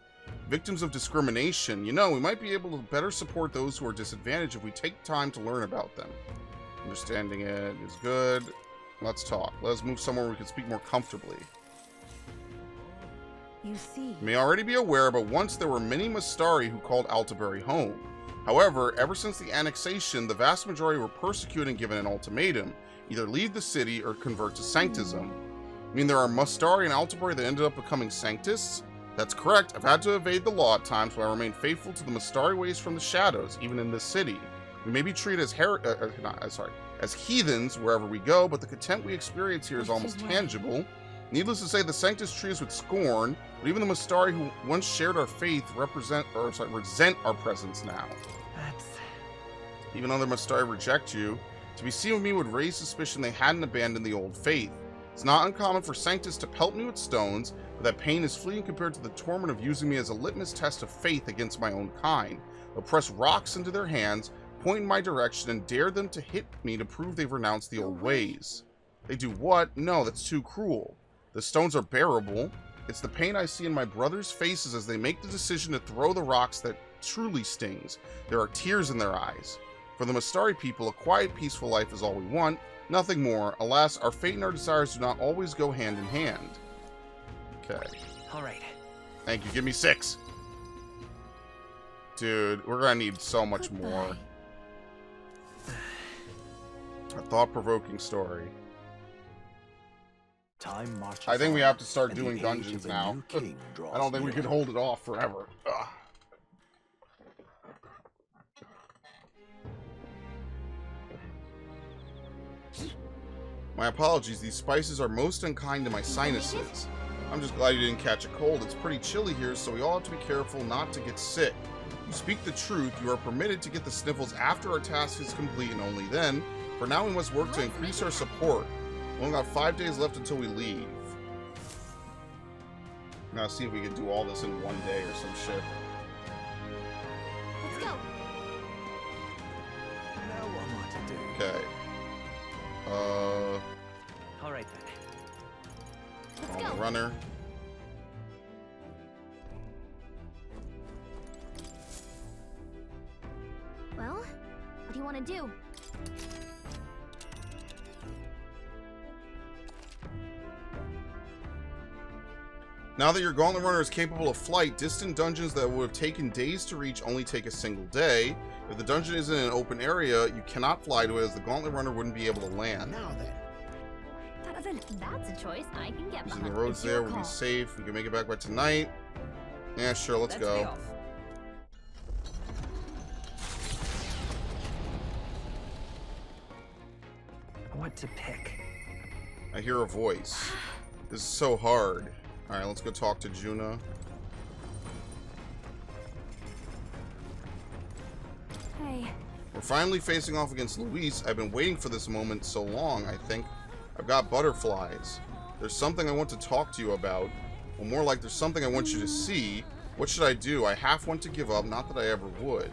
Victims of discrimination. You know, we might be able to better support those who are disadvantaged if we take time to learn about them. Understanding it is good. Let's talk. Let's move somewhere where we can speak more comfortably. You see. You may already be aware, but once there were many Mastari who called Altabury home. However, ever since the annexation, the vast majority were persecuted and given an ultimatum. Either leave the city or convert to Sanctism. I mean, there are Mastari in Altabury that ended up becoming Sanctists? That's correct. I've had to evade the law at times, but I remain faithful to the Mastari ways from the shadows, even in this city. We may be treated as as heathens wherever we go, but the contempt we experience here is almost tangible. Needless to say, the Sanctus treat us with scorn, but even the Mastari who once shared our faith resent our presence now. That's... Even other Mastari reject you. To be seen with me would raise suspicion they hadn't abandoned the old faith. It's not uncommon for Sanctus to pelt me with stones, but that pain is fleeting compared to the torment of using me as a litmus test of faith against my own kind. They'll press rocks into their hands, point in my direction, and dare them to hit me to prove they've renounced the old ways. They do what? No, that's too cruel. The stones are bearable. It's the pain I see in my brothers' faces as they make the decision to throw the rocks that truly stings. There are tears in their eyes. For the Mastari people, a quiet, peaceful life is all we want, nothing more. Alas, our fate and our desires do not always go hand in hand. Okay. All right. Thank you. Give me 6. Dude, we're gonna need so much more. A thought-provoking story. Time marches I think we have to start and the doing age dungeons of a now. new king draws I don't think we near. can hold it off forever. Ugh. My apologies, these spices are most unkind to my sinuses. I'm just glad you didn't catch a cold. It's pretty chilly here, so we all have to be careful not to get sick. You speak the truth. You are permitted to get the sniffles after our task is complete and only then. For now, we must work to increase our support. We only got 5 days left until we leave. Now see if we can do all this in one day or some shit. Let's go. Now what am I to do? Okay. All right then. Let's On go. the runner. Well, what do you want to do? Now that your Gauntlet Runner is capable of flight, distant dungeons that would have taken days to reach only take a single day. If the dungeon isn't in an open area, you cannot fly to it as the Gauntlet Runner wouldn't be able to land. Now then. That's a choice I can get Using behind. the roads It's your there, we'll be call. safe. We can make it back by tonight. Yeah, sure, let's Be go. off. What to pick? I hear a voice. This is so hard. Alright, let's go talk to Juna. Hey, We're finally facing off against Luis. I've been waiting for this moment so long, I think. I've got butterflies. There's something I want to talk to you about. Or more like there's something I want you to see. What should I do? I half want to give up, not that I ever would.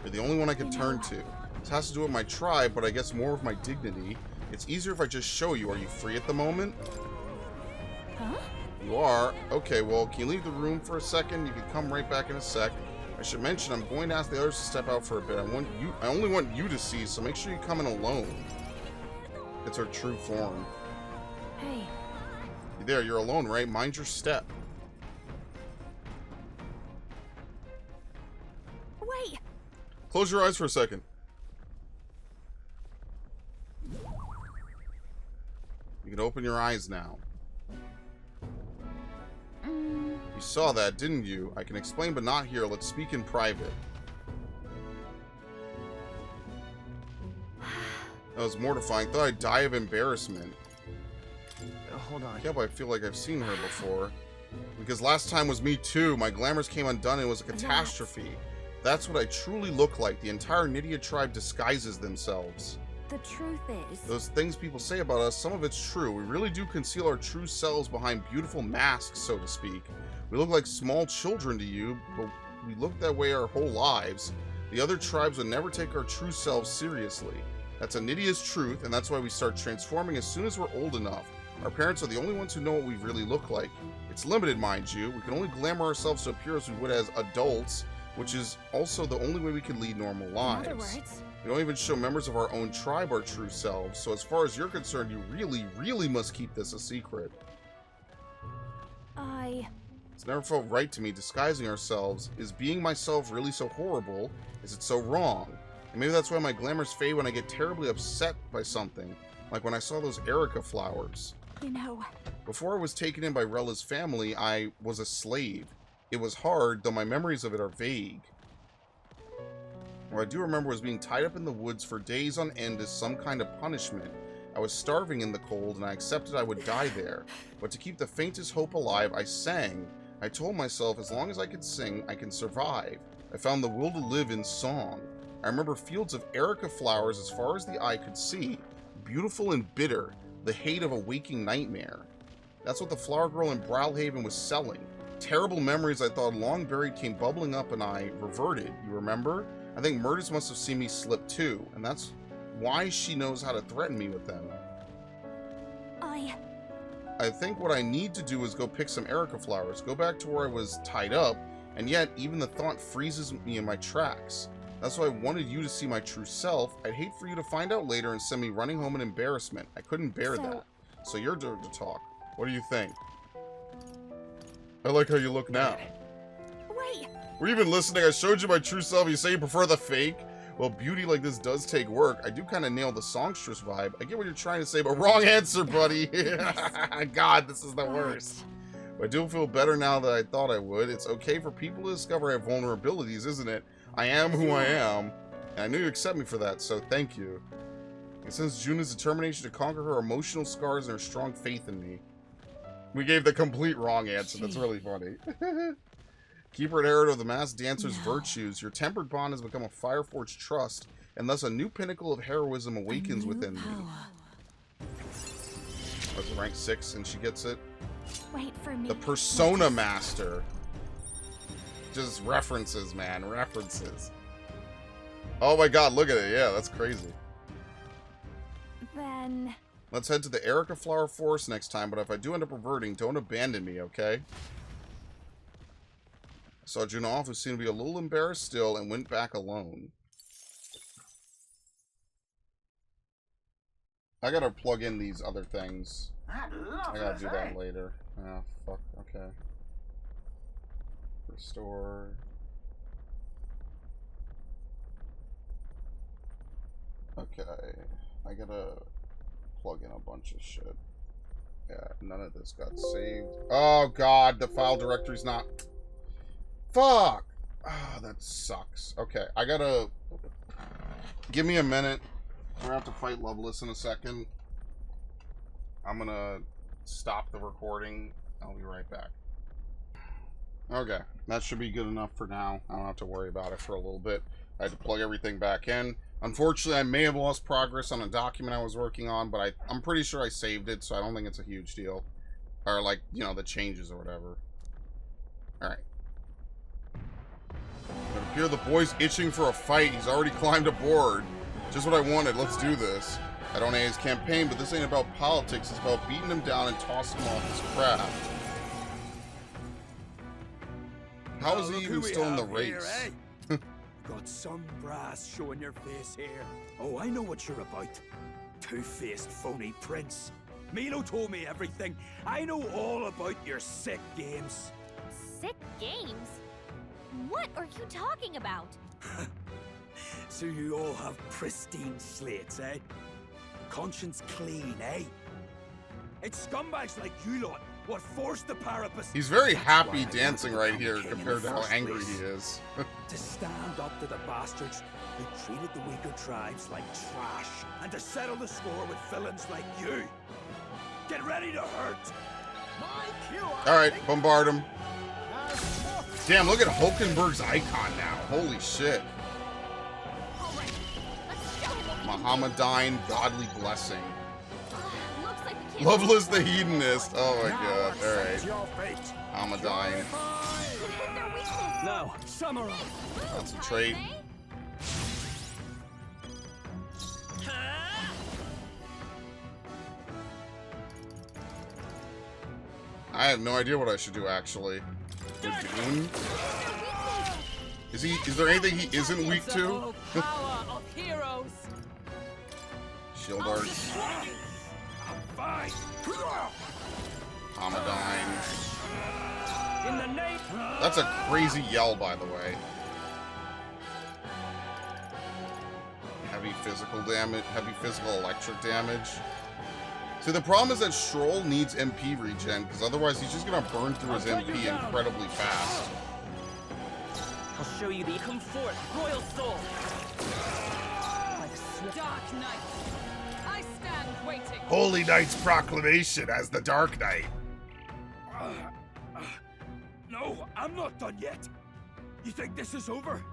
You're the only one I can turn to. This has to do with my tribe, but I guess more with my dignity. It's easier if I just show you. Are you free at the moment? Huh? You are? Okay, well, can you leave the room for a second? You can come right back in a sec. I should mention, I'm going to ask the others to step out for a bit. I only want you to see, so make sure you come in alone. It's her true form. Hey. There, you're alone, right? Mind your step. Wait. Close your eyes for a second. You can open your eyes now. You saw that, didn't you? I can explain, but not here. Let's speak in private. That was mortifying. Thought I'd die of embarrassment. Hold on. Yeah, but I feel like I've seen her before. Because last time was me too. My glamours came undone and it was a catastrophe. That's what I truly look like. The entire Nydia tribe disguises themselves. The truth is... Those things people say about us, some of it's true. We really do conceal our true selves behind beautiful masks, so to speak. We look like small children to you, but we look that way our whole lives. The other tribes would never take our true selves seriously. That's a Nydia's truth, and that's why we start transforming as soon as we're old enough. Our parents are the only ones who know what we really look like. It's limited, mind you. We can only glamour ourselves to appear as we would as adults, which is also the only way we can lead normal lives. In other words... We don't even show members of our own tribe our true selves, so as far as you're concerned, you really, really must keep this a secret. It's never felt right to me disguising ourselves. Is being myself really so horrible? Is it so wrong? And maybe that's why my glamours fade when I get terribly upset by something, like when I saw those Erica flowers. You know... Before I was taken in by Rella's family, I was a slave. It was hard, though my memories of it are vague. What I do remember was being tied up in the woods for days on end as some kind of punishment. I was starving in the cold, and I accepted I would die there. But to keep the faintest hope alive, I sang. I told myself, as long as I could sing, I can survive. I found the will to live in song. I remember fields of Erica flowers as far as the eye could see, beautiful and bitter, the hate of a waking nightmare. That's what the flower girl in Browhaven was selling. Terrible memories I thought long buried came bubbling up, and I reverted. You remember? I think Murtis must have seen me slip too, and that's why she knows how to threaten me with them. I think what I need to do is go pick some Erica flowers, go back to where I was tied up, and yet even the thought freezes me in my tracks. That's why I wanted you to see my true self. I'd hate for you to find out later and send me running home in embarrassment. I couldn't bear that. So you're to talk. What do you think? I like how you look now. Wait! Were you even listening? I showed you my true self. You say you prefer the fake? Well, beauty like this does take work. I do kind of nail the songstress vibe. I get what you're trying to say, but wrong answer, buddy. God, this is the worst. But I do feel better now than I thought I would. It's okay for people to discover I have vulnerabilities, isn't it? I am who I am, and I knew you accept me for that, so thank you. And since Juna's determination to conquer her emotional scars and her strong faith in me. We gave the complete wrong answer. That's really funny. Keeper and Herald of the Masked Dancer's virtues. Your tempered bond has become a fire-forged trust, and thus a new pinnacle of heroism awakens within me. That's rank 6, and she gets it. Wait for me. The Persona Master. Just references, man. References. Oh my god, look at it. Yeah, that's crazy. Then... Let's head to the Erica Flower Forest next time, but if I do end up reverting, don't abandon me, okay? I saw Juna off, who seemed to be a little embarrassed still, and went back alone. I gotta plug in these other things. I gotta do that later. Oh, fuck. Okay. Restore. Okay. I gotta plug in a bunch of shit. Yeah, none of this got saved. Oh, God. The file directory's not... Fuck! Oh, that sucks. Okay, I gotta... Give me a minute. We're gonna have to fight Loveless in a second. I'm gonna stop the recording. I'll be right back. Okay, that should be good enough for now. I don't have to worry about it for a little bit. I had to plug everything back in. Unfortunately, I may have lost progress on a document I was working on, but I'm pretty sure I saved it, so I don't think it's a huge deal. Or, like, you know, the changes or whatever. Alright. It appears the boy's itching for a fight. He's already climbed aboard. Just what I wanted. Let's do this. I don't hate his campaign, but this ain't about politics. It's about beating him down and tossing him off his craft. How is he even still in the race? Here, eh? Got some brass showing your face here. Oh, I know what you're about. Two-faced phony prince. Milo told me everything. I know all about your sick games. Sick games? What are you talking about? So you all have pristine slates, eh? Conscience clean, eh? It's scumbags like you lot what forced the Parapus. He's very happy dancing right here compared to how angry he is. To stand up to the bastards who treated the weaker tribes like trash, and to settle the score with villains like you. Get ready to hurt. Alright, bombard him. Damn, look at Hulkenberg's icon now. Holy shit. Mohammedan godly blessing. Looks like we can't. Loveless the hedonist. Oh my god. Alright. Mohammedan. Now, samurai. Concentrate. I have no idea what I should do actually. Dune? Is there anything he isn't weak to? Power of heroes. Shield arts. Mohammedan. In the name. That's a crazy yell, by the way. Heavy physical damage, heavy physical electric damage. See, the problem is that Stroll needs MP regen, because otherwise he's just gonna burn through his MP incredibly fast. I'll show you the comfort, royal soul. Dark Knight. I stand waiting. Holy Knight's proclamation as the Dark Knight. No, I'm not done yet. You think this is over?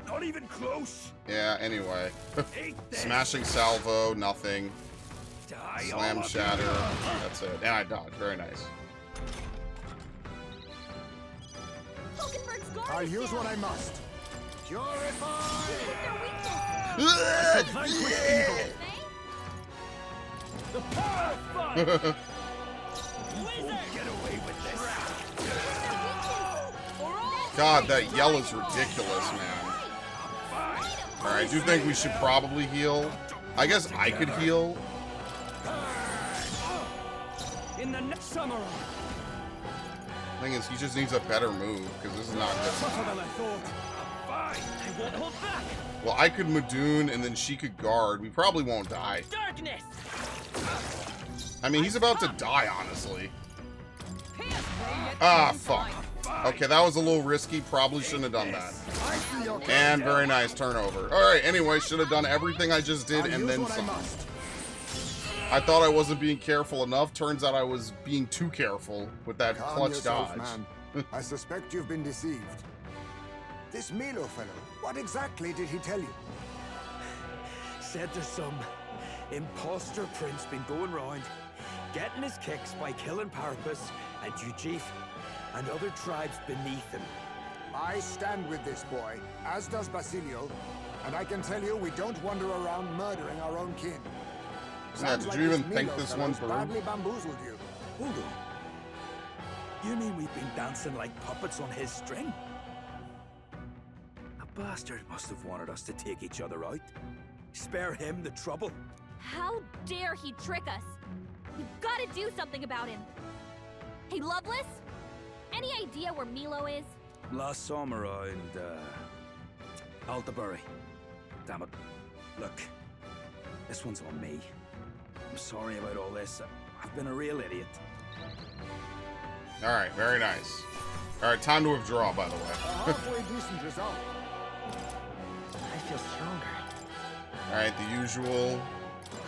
Not even close. Yeah, anyway. Take this. Smashing salvo, nothing. Die, Slam all of shatter, you. that's it. And I dodged, very nice. Hulkenberg's guard I'll is use down. what I must. Purify! Their weakness. Vanquish evil. The power of fun. Won't get away with this. God, that yell is ridiculous, man. Alright, I do think we should probably heal. I guess I could heal. In the next samurai. Thing is, he just needs a better move, because this is not Tougher good. than I thought. Fine. I won't hold back. Well, I could Madoon, and then she could guard. We probably won't die. Darkness. I mean, he's about to die, honestly. Pierce me, yet Ah, don't fuck. fight. Okay, that was a little risky. Probably shouldn't have done that. And very nice turnover. Alright, anyway, should have done everything I just did and then some. I thought I wasn't being careful enough. Turns out I was being too careful with that Calm clutch yourself, dodge. man. I suspect you've been deceived. This Milo fellow, what exactly did he tell you? Said there's some imposter prince been going round, getting his kicks by killing Parapus and Ujif and other tribes beneath him. I stand with this boy, as does Basilio, and I can tell you we don't wander around murdering our own kin. Yeah, Sounds did like you even this think Milo this one fellow's through? badly bamboozled you. Hold on. You mean we've been dancing like puppets on his string? The bastard must have wanted us to take each other out. Spare him the trouble. How dare he trick us? We've got to do something about him. Hey, Loveless? Any idea where Milo is? Last summer around, Altabury. Damn it. Look, this one's on me. I'm sorry about all this. I've been a real idiot. Alright, very nice. Alright, time to withdraw, by the A way. halfway decent result. I feel stronger. Alright, the usual.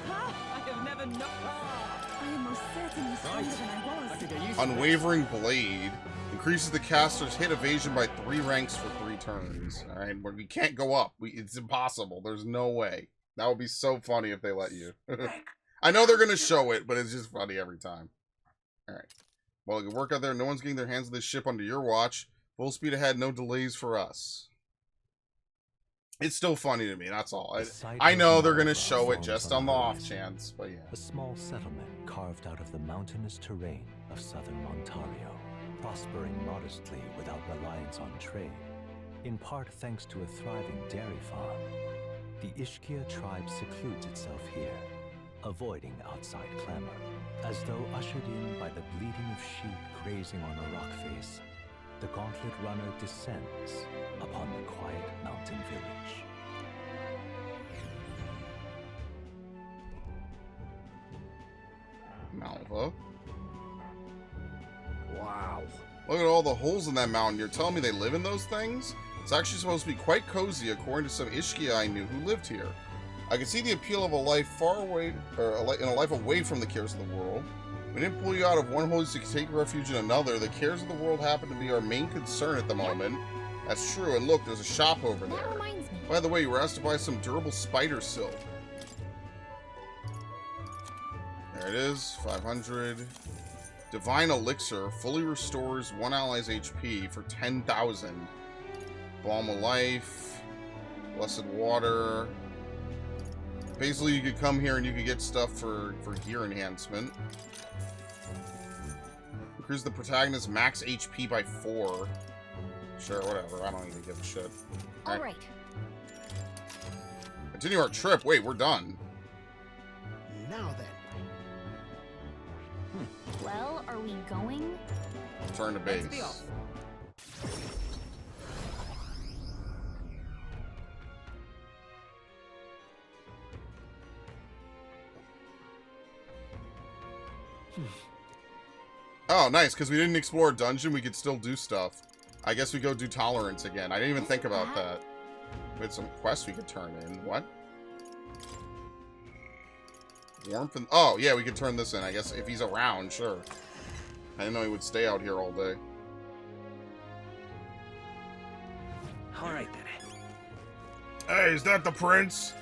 I have never known. I am most certainly stronger than I was. Unwavering Blade. Increases the caster's hit evasion by 3 ranks for 3 turns. Alright, we can't go up. It's impossible. There's no way. That would be so funny if they let you. I know they're going to show it, but it's just funny every time. Alright. Well, good work out there. No one's getting their hands on this ship under your watch. Full speed ahead, no delays for us. It's still funny to me, that's all. I know they're going to show it just on the off chance, but yeah. A small settlement carved out of the mountainous terrain of southern Ontario, prospering modestly without reliance on trade, in part thanks to a thriving dairy farm. The Ishkia tribe secludes itself here, avoiding outside clamor, as though ushered in by the bleating of sheep grazing on a rock face. The gauntlet runner descends upon the quiet mountain village. Malva. Wow. Look at all the holes in that mountain. You're telling me they live in those things? It's actually supposed to be quite cozy, according to some Ishkia I knew who lived here. I can see the appeal of a life far away, or in a life away from the cares of the world. We didn't pull you out of one hole so you could take refuge in another. The cares of the world happen to be our main concern at the moment. That's true, and look, there's a shop over there. That reminds me. By the way, you were asked to buy some durable spider silk. There it is, 500. Divine Elixir fully restores one ally's HP for 10,000. Balm of Life, Blessed Water. Basically, you could come here and you could get stuff for gear enhancement. Increase the protagonist's max HP by 4. Sure, whatever. I don't even give a shit. All right. Continue our trip. Wait, we're done. Now then. Well, are we going? Return to base. Let's be off. Oh, nice, because we didn't explore a dungeon, we could still do stuff. I guess we go do Tolerance again. I didn't even think about that. We had some quests we could turn in. What? Warmth and... Oh, yeah, we could turn this in. I guess if he's around, sure. I didn't know he would stay out here all day. All right, then. Hey, is that the prince?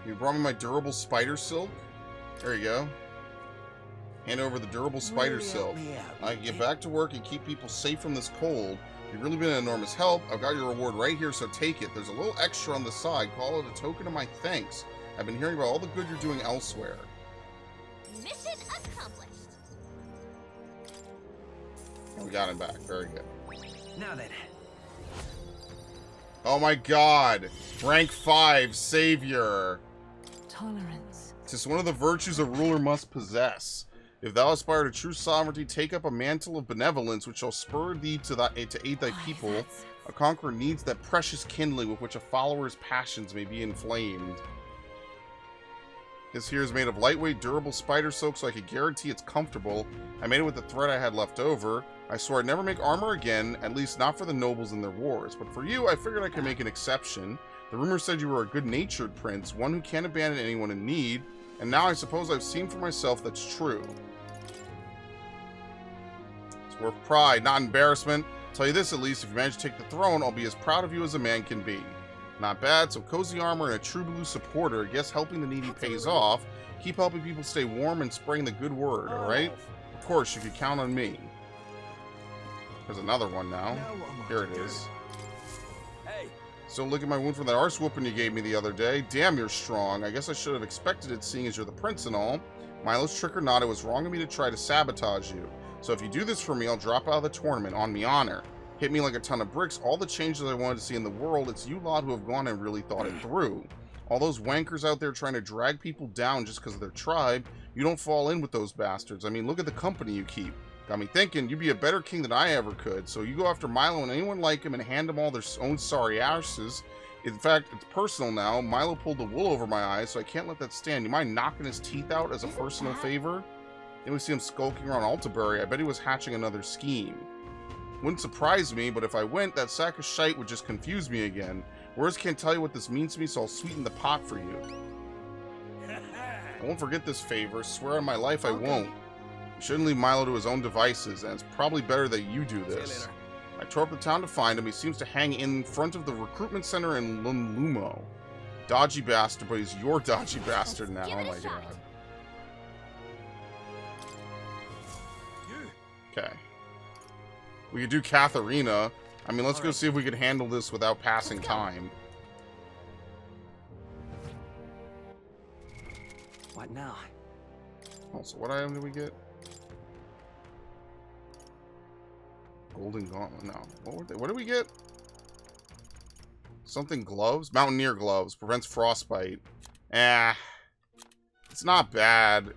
You brought me my durable spider silk? There you go. Hand over the durable spider silk. I can get back to work and keep people safe from this cold. You've really been an enormous help. I've got your reward right here, so take it. There's a little extra on the side. Call it a token of my thanks. I've been hearing about all the good you're doing elsewhere. Mission accomplished. And we got him back. Very good. Now then. Oh my god. Rank 5, Savior. Tolerance. 'Tis one of the virtues a ruler must possess. If thou aspire to true sovereignty, take up a mantle of benevolence, which shall spur thee to aid thy people. A conqueror needs that precious kindling with which a follower's passions may be inflamed. This here is made of lightweight, durable spider silk, so I could guarantee it's comfortable. I made it with the thread I had left over. I swore I'd never make armor again, at least not for the nobles in their wars. But for you, I figured I could make an exception. The rumor said you were a good-natured prince, one who can't abandon anyone in need. And now I suppose I've seen for myself that's true. It's worth pride, not embarrassment. I'll tell you this at least, if you manage to take the throne, I'll be as proud of you as a man can be. Not bad, so cozy armor and a true blue supporter. I guess helping the needy pays off. Keep helping people stay warm and spreading the good word, alright? Of course, you could count on me. There's another one now. Here it is. Hey. Still licking my wound from that arse whooping you gave me the other day. Damn, you're strong. I guess I should have expected it, seeing as you're the prince and all. Milo's trick or not, it was wrong of me to try to sabotage you. So if you do this for me, I'll drop out of the tournament, on me honor. Hit me like a ton of bricks. All the changes I wanted to see in the world, it's you lot who have gone and really thought it through. All those wankers out there trying to drag people down just because of their tribe, you don't fall in with those bastards. I mean, look at the company you keep. Got me thinking, you'd be a better king than I ever could. So you go after Milo and anyone like him and hand them all their own sorry asses. In fact, it's personal now. Milo pulled the wool over my eyes, so I can't let that stand. You mind knocking his teeth out as a personal favor? Then we see him skulking around Altabury. I bet he was hatching another scheme. Wouldn't surprise me, but if I went, that sack of shite would just confuse me again. Words can't tell you what this means to me, so I'll sweeten the pot for you. I won't forget this favor. Swear on my life I won't. You shouldn't leave Milo to his own devices, and it's probably better that you do this. I tore up the town to find him. He seems to hang in front of the recruitment center in Lunlumo. Dodgy bastard, but he's your dodgy bastard now. Oh my god. Okay. We could do Katharina. I mean, let's go see if we can handle this without passing time. What now? Also, what item did we get? Golden Gauntlet. No. What were they? What did we get? Something gloves? Mountaineer gloves. Prevents frostbite. It's not bad.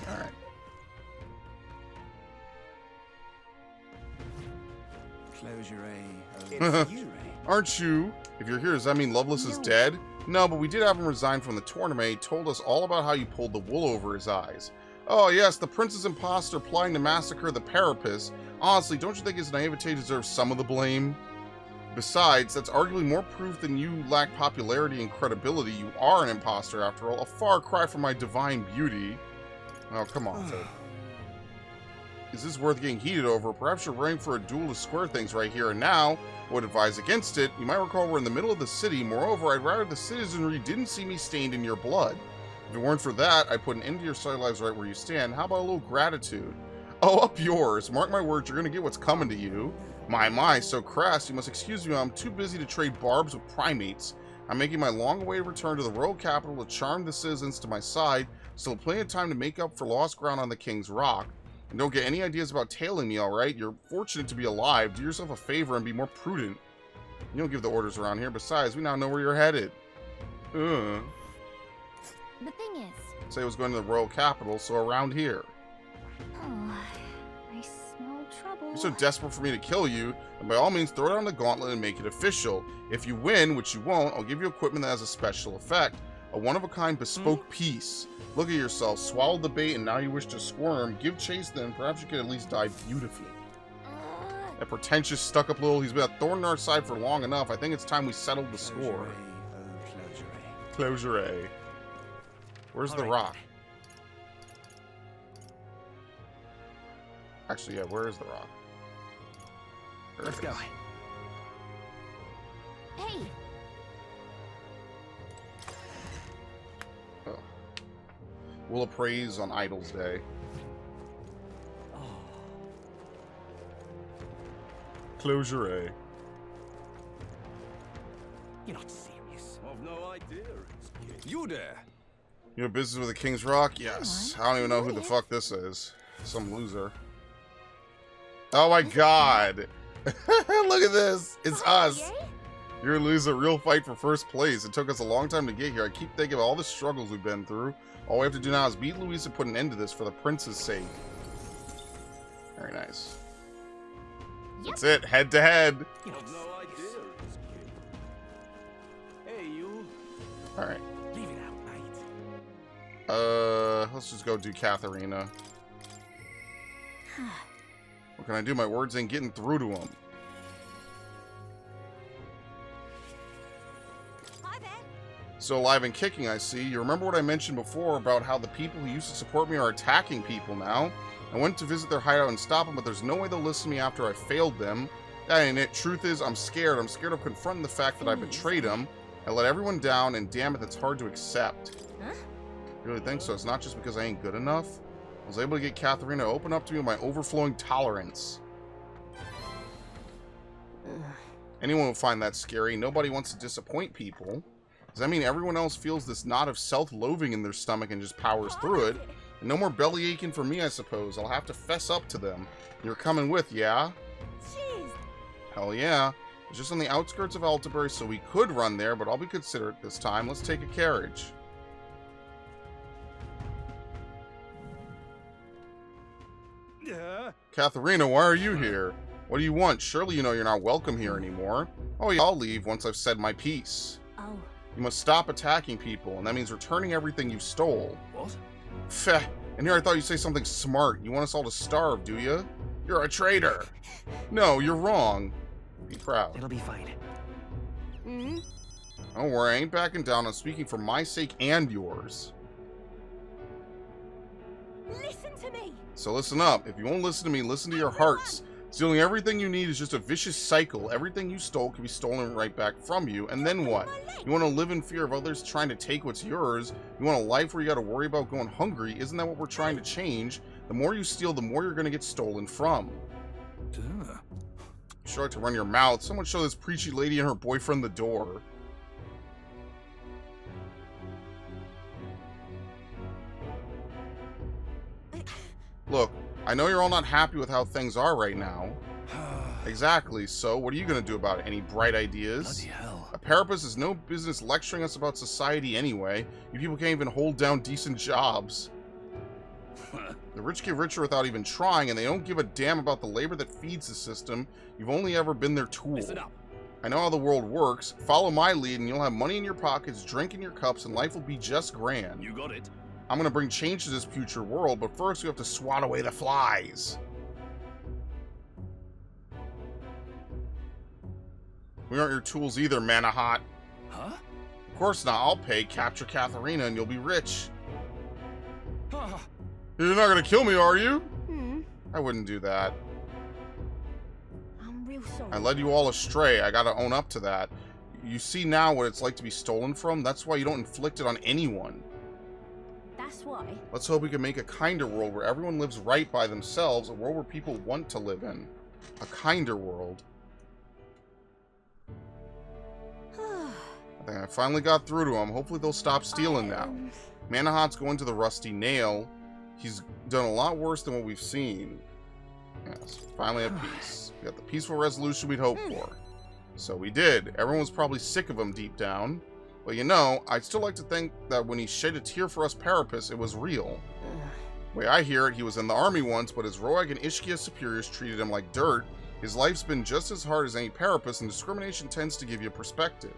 Alright. Closure, It's you, Ray. Aren't you? If you're here, does that mean Lovelace is dead? No, but we did have him resign from the tournament. He told us all about how you pulled the wool over his eyes. Oh, yes, the prince's imposter plotting to massacre the Parapus. Honestly, don't you think his naivete deserves some of the blame? Besides, that's arguably more proof than you lack popularity and credibility. You are an imposter, after all. A far cry from my divine beauty. Oh, come on, Ted. Is this worth getting heated over? Perhaps you're running for a duel to square things right here and now. I would advise against it. You might recall we're in the middle of the city. Moreover, I'd rather the citizenry didn't see me stained in your blood. If it weren't for that, I'd put an end to your silly lives right where you stand. How about a little gratitude? Oh, up yours. Mark my words, you're going to get what's coming to you. My, so crass. You must excuse me, I'm too busy to trade barbs with primates. I'm making my long-awaited return to the royal capital to charm the citizens to my side. Still plenty of time to make up for lost ground on the King's Rock. And don't get any ideas about tailing me, alright? You're fortunate to be alive. Do yourself a favor and be more prudent. You don't give the orders around here. Besides, we now know where you're headed. The thing is... Say I was going to the royal capital, so around here. Oh, I smell trouble. You're so desperate for me to kill you, then by all means throw down the gauntlet and make it official. If you win, which you won't, I'll give you equipment that has a special effect. A one-of-a-kind bespoke piece. Look at yourself, swallowed the bait and now you wish to squirm. Give chase then, perhaps you could at least die beautifully. That pretentious, stuck-up little, he's been a thorn in our side for long enough. I think it's time we settled the score. Closure. Where's the rock? Actually, yeah, where is the rock? Let's go. Hey! Oh. We'll appraise on Idol's Day. Oh. Closure. You're not serious. I've no idea. You there? You have business with the King's Rock? Yes. I don't even know who the fuck this is. Some loser. Oh my god! Look at this! It's us! You're a loser. Real fight for first place. It took us a long time to get here. I keep thinking of all the struggles we've been through. All we have to do now is beat Luis and put an end to this for the prince's sake. Very nice. That's it. Head to head. You have no idea. Hey, you. Alright. Leave it out, mate. Let's just go do Katharina. What can I do? My words ain't getting through to him. Hi there. Still alive and kicking, I see. You remember what I mentioned before about how the people who used to support me are attacking people now? I went to visit their hideout and stop them, but there's no way they'll listen to me after I failed them. That ain't it. Truth is, I'm scared. I'm scared of confronting the fact that I betrayed them. I let everyone down, and damn it, that's hard to accept. Huh? You really think so? It's not just because I ain't good enough? I was able to get Katharina to open up to me with my overflowing tolerance. Anyone would find that scary. Nobody wants to disappoint people. Does that mean everyone else feels this knot of self-loathing in their stomach and just powers through it? And no more belly aching for me, I suppose. I'll have to fess up to them. You're coming with, yeah? Jeez. Hell yeah. It's just on the outskirts of Altabury, so we could run there, but I'll be considerate this time. Let's take a carriage. Katharina, why are you here? What do you want? Surely you know you're not welcome here anymore. Oh yeah, I'll leave once I've said my piece. Oh. You must stop attacking people, and that means returning everything you stole. What? Feh. And here I thought you'd say something smart. You want us all to starve, do you? You're a traitor. No, you're wrong. Be proud. It'll be fine. Hmm? Don't worry, I ain't backing down. I'm speaking for my sake and yours. Listen to me. So listen up. If you won't listen to me, listen to your hearts. Stealing everything you need is just a vicious cycle. Everything you stole can be stolen right back from you. And then what? You want to live in fear of others trying to take what's yours? You want a life where you got to worry about going hungry? Isn't that what we're trying to change? The more you steal, the more you're going to get stolen from. Duh. Sure like to run your mouth. Someone show this preachy lady and her boyfriend the door. Look, I know you're all not happy with how things are right now. Exactly, so what are you going to do about it? Any bright ideas? Bloody hell. A parapus has no business lecturing us about society anyway. You people can't even hold down decent jobs. The rich get richer without even trying, and they don't give a damn about the labor that feeds the system. You've only ever been their tool. Listen up. I know how the world works. Follow my lead, and you'll have money in your pockets, drink in your cups, and life will be just grand. You got it. I'm gonna bring change to this future world, but first we have to swat away the flies. We aren't your tools either, Manahot. Huh? Of course not. I'll pay. Capture Katharina and you'll be rich. Ah, You're not gonna kill me, are you? Hmm. I wouldn't do that. I'm real sorry. I led you all astray. I gotta own up to that. You see now what it's like to be stolen from? That's why you don't inflict it on anyone. That's why. Let's hope we can make a kinder world where everyone lives right by themselves, a world where people want to live in. A kinder world. I think I finally got through to them. Hopefully they'll stop stealing now. Manahot's going to the Rusty Nail. He's done a lot worse than what we've seen. Yes, finally at peace. We got the peaceful resolution we'd hoped for. So we did. Everyone was probably sick of him deep down. But you know, I'd still like to think that when he shed a tear for us Parapus, it was real. The way I hear it, he was in the army once, but his Roag and Ishkia superiors treated him like dirt. His life's been just as hard as any Parapus, and discrimination tends to give you perspective.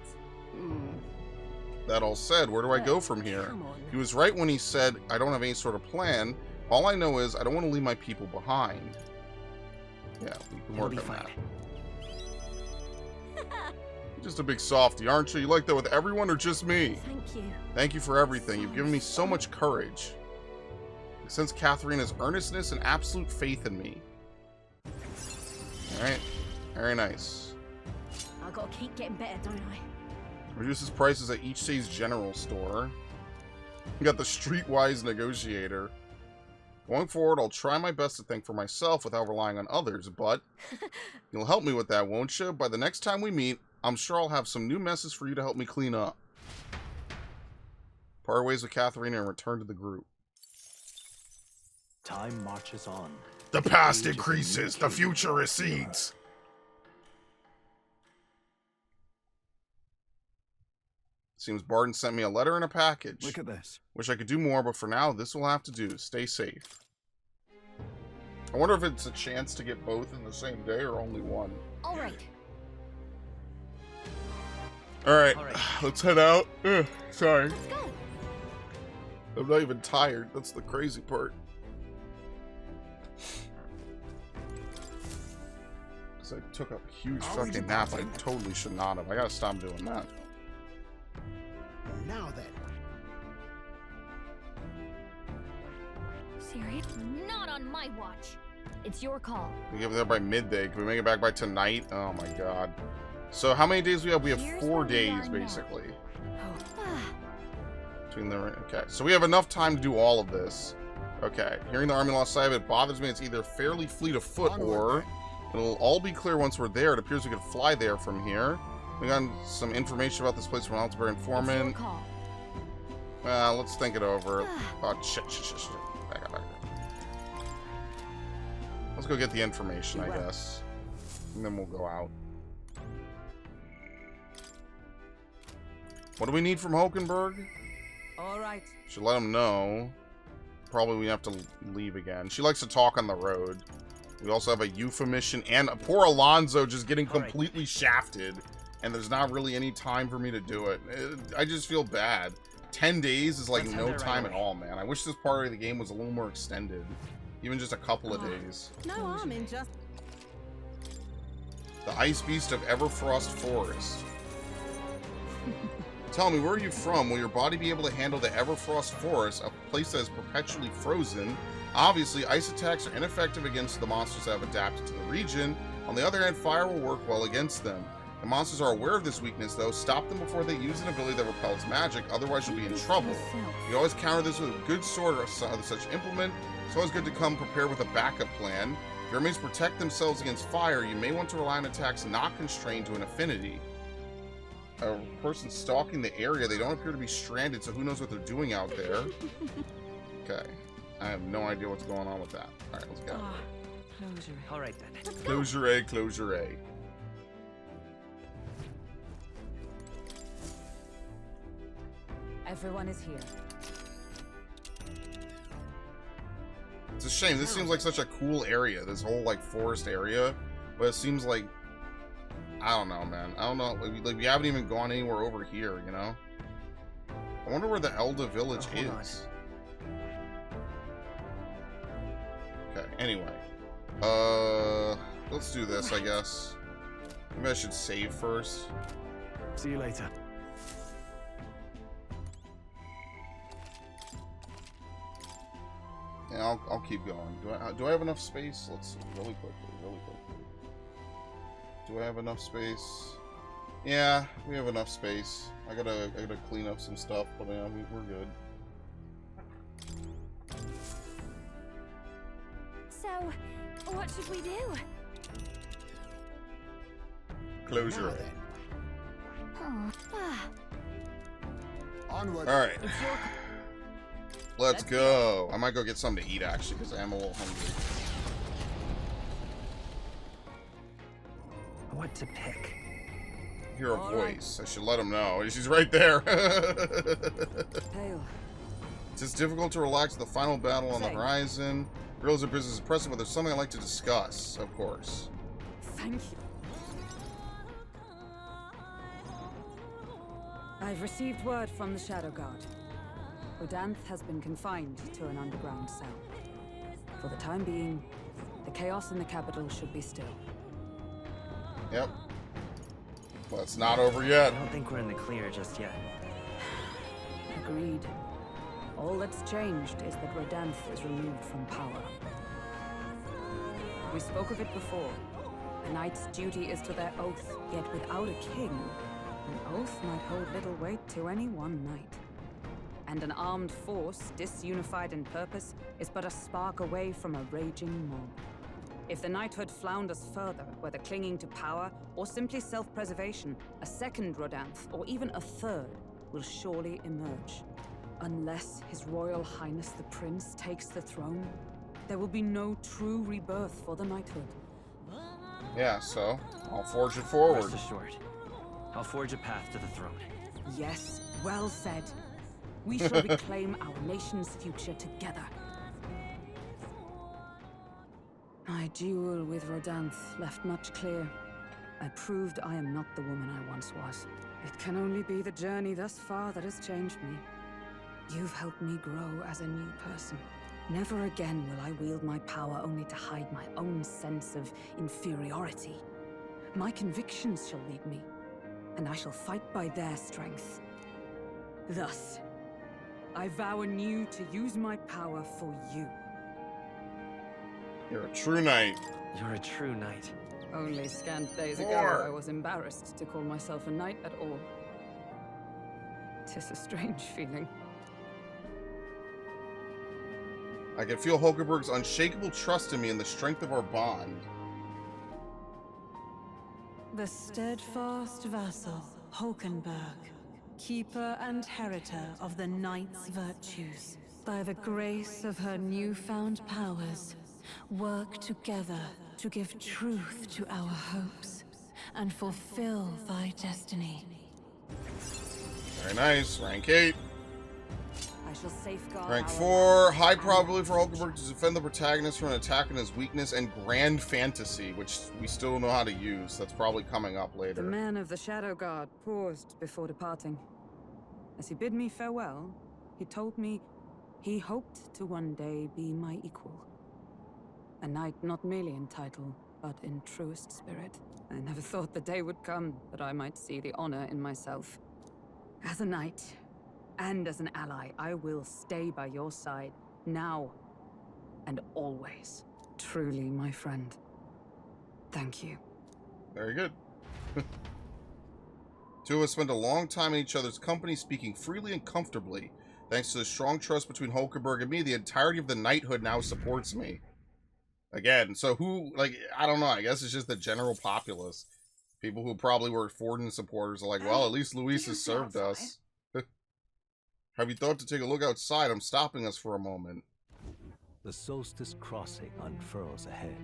That all said, where do I go from here? Come on. He was right when he said, I don't have any sort of plan. All I know is I don't want to leave my people behind. Yeah, we can It'll work be on fine. that. You're just a big softy, aren't you? You like that with everyone or just me? Thank you. Thank you for everything. You've given me so much courage. I sense Katharina's earnestness and absolute faith in me. Alright, very nice. I gotta keep getting better, don't I? Reduces prices at each day's general store. You got the streetwise negotiator. Going forward, I'll try my best to think for myself without relying on others, but you'll help me with that, won't you? By the next time we meet, I'm sure I'll have some new messes for you to help me clean up. Part ways with Katharina and return to the group. Time marches on. The past increases, the future recedes. Seems Barton sent me a letter and a package. look at this. Wish I could do more, but for now, this will have to do. Stay safe. I wonder if it's a chance to get both in the same day or only one. All right. Alright, All right. let's head out. Ugh, sorry. Let's go. I'm not even tired. That's the crazy part. Because I took a huge Are we fucking nap. I departing? totally should not have. I gotta stop doing that. Now then. Serious? Not on my watch. It's your call. We get there by midday. Can we make it back by tonight? Oh my god. So how many days we have? We have Here's 4 where we days, are now. basically. Ah, Between the... Okay, so we have enough time to do all of this. Okay, hearing the army lost sight of it bothers me. It's either fairly fleet of foot or it'll all be clear once we're there. It appears we could fly there from here. We got some information about this place from an Altair it's your informant. call. Let's think it over. Oh, shit. Back up. Let's go get the information, I guess. And then we'll go out. What do we need from Hulkenberg? All right. Should let him know. Probably we have to leave again. She likes to talk on the road. We also have a UFA mission and poor Alonzo just getting All right. completely shafted. And there's not really any time for me to do it. I just feel bad. 10 days is like Let's head no there right time at away. all, man. I wish this part of the game was a little more extended. Even just a couple of days. No harm in just. The Ice Beast of Everfrost Forest. Tell me, where are you from? Will your body be able to handle the Everfrost Forest, a place that is perpetually frozen? Obviously, ice attacks are ineffective against the monsters that have adapted to the region. On the other hand, fire will work well against them. The monsters are aware of this weakness, though. Stop them before they use an ability that repels magic, otherwise you'll be in trouble. You always counter this with a good sword or such implement. It's always good to come prepared with a backup plan. If your enemies protect themselves against fire, you may want to rely on attacks not constrained to an affinity. A person stalking the area, they don't appear to be stranded, so who knows what they're doing out there. Okay. I have no idea what's going on with that. Alright, let's go. Closure. All right then. Closure A, closure A. Everyone is here. It's a shame. This seems like such a cool area, this whole like forest area, but it seems like, I don't know, man. I don't know. Like we haven't even gone anywhere over here, you know? I wonder where the Elda village is. Okay, anyway. Let's do this, I guess. Maybe I should save first. See you later. Yeah, I'll keep going. Do I have enough space? Let's see, really quickly. Do I have enough space? Yeah, we have enough space. I gotta clean up some stuff, but yeah, we're good. So, what should we do? Closure. Onward. All right. Let's go. I might go get something to eat, actually, because I am a little hungry. What to pick? Hear a voice. I should let him know. She's right there. Pale. It's just difficult to relax with the final battle on the horizon. Girls are business impressive, but there's something I'd like to discuss, of course. Thank you. I've received word from the Shadow Guard. Rodanth has been confined to an underground cell. For the time being, the chaos in the capital should be still. Yep. Well, it's not over yet. I don't think we're in the clear just yet. Agreed. All that's changed is that Rodanth is removed from power. We spoke of it before. A knight's duty is to their oath, yet without a king, an oath might hold little weight to any one knight. And an armed force, disunified in purpose, is but a spark away from a raging mob. If the knighthood flounders further, whether clinging to power or simply self-preservation, a second Rodanth, or even a third, will surely emerge. Unless His Royal Highness the Prince takes the throne, there will be no true rebirth for the knighthood. Yeah, so I'll forge it forward. Rest assured, I'll forge a path to the throne. Yes, well said. We shall reclaim our nation's future together. My duel with Rodanth left much clear. I proved I am not the woman I once was. It can only be the journey thus far that has changed me. You've helped me grow as a new person. Never again will I wield my power only to hide my own sense of inferiority. My convictions shall lead me, and I shall fight by their strength. Thus, I vow anew to use my power for you. You're a true knight. You're a true knight. Only scant days ago, I was embarrassed to call myself a knight at all. 'Tis a strange feeling. I can feel Hulkenberg's unshakable trust in me and the strength of our bond. The steadfast vassal, Hulkenberg, keeper and heritor of the knight's virtues. By the grace of her newfound powers, work together to give truth to our hopes and fulfill thy destiny. Very nice. Rank 8. I shall safeguard Rank our 4. High probability for Hulkenberg to defend the protagonist from an attack in his weakness, and Grand Fantasy, which we still don't know how to use. That's probably coming up The later. man of the Shadow Guard paused before departing. As he bid me farewell, he told me he hoped to one day be my equal. A knight not merely in title, but in truest spirit. I never thought the day would come that I might see the honor in myself. As a knight, and as an ally, I will stay by your side, now and always. Truly, my friend. Thank you. Very good. Two of us spent a long time in each other's company, speaking freely and comfortably. Thanks to the strong trust between Hulkenberg and me, the entirety of the knighthood now supports me. Again, so who, like, I don't know, I guess it's just the general populace. People who probably were Forden supporters are like, well, at least Luis has served us. Have you thought to take a look outside? I'm stopping us for a moment. The solstice crossing unfurls ahead.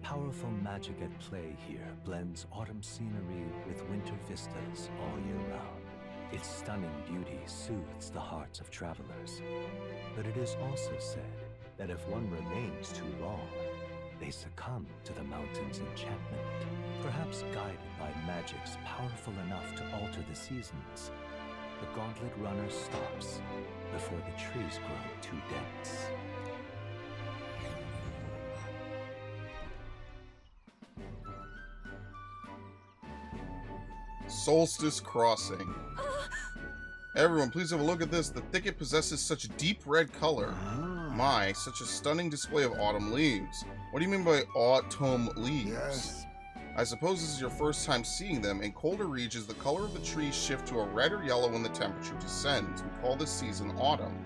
Powerful magic at play here blends autumn scenery with winter vistas all year round. Its stunning beauty soothes the hearts of travelers. But it is also said that if one remains too long, they succumb to the mountain's enchantment. Perhaps guided by magics powerful enough to alter the seasons, the gauntlet runner stops before the trees grow too dense. Solstice Crossing. Everyone, please have a look at this. The thicket possesses such deep red color. My, such a stunning display of autumn leaves. What do you mean by autumn leaves? Yes. I suppose this is your first time seeing them. In colder regions, the color of the trees shift to a red or yellow when the temperature descends. We call this season autumn.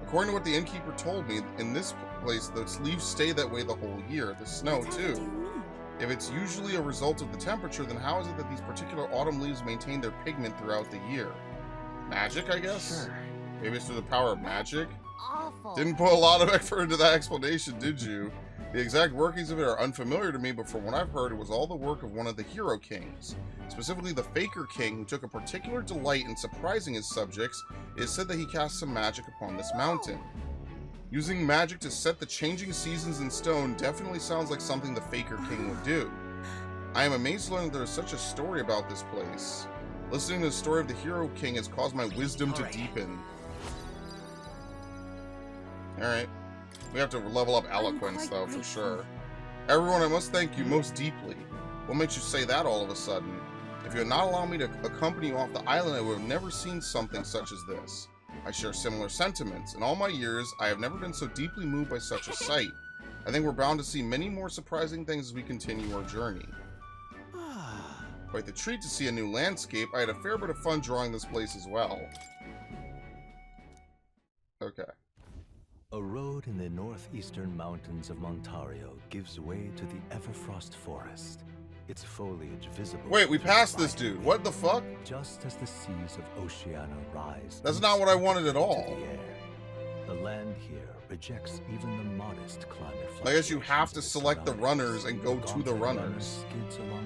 According to what the innkeeper told me, in this place, the leaves stay that way the whole year. The snow, too. If it's usually a result of the temperature, then how is it that these particular autumn leaves maintain their pigment throughout the year? Magic, I guess? Sure. Maybe it's through the power of magic? Awful. Didn't put a lot of effort into that explanation, did you? The exact workings of it are unfamiliar to me, but from what I've heard, it was all the work of one of the hero kings. Specifically the Faker King, who took a particular delight in surprising his subjects. It is said that he cast some magic upon this mountain. Using magic to set the changing seasons in stone definitely sounds like something the Faker King would do. I am amazed to learn that there is such a story about this place. Listening to the story of the Hero King has caused my wisdom to deepen. Alright. We have to level up eloquence, though, for sure. Everyone, I must thank you most deeply. What makes you say that all of a sudden? If you had not allowed me to accompany you off the island, I would have never seen something such as this. I share similar sentiments. In all my years, I have never been so deeply moved by such a sight. I think we're bound to see many more surprising things as we continue our journey. Quite the treat to see a new landscape. I had a fair bit of fun drawing this place as well. Okay. A road in the northeastern mountains of Montario gives way to the Everfrost Forest. Its foliage visible. Wait, we passed this dude. What the fuck? Just as the seas of Oceania rise. That's not what I wanted at all. To the air. The land here rejects even the modest climate. I guess you have to select the runners and go to the runners.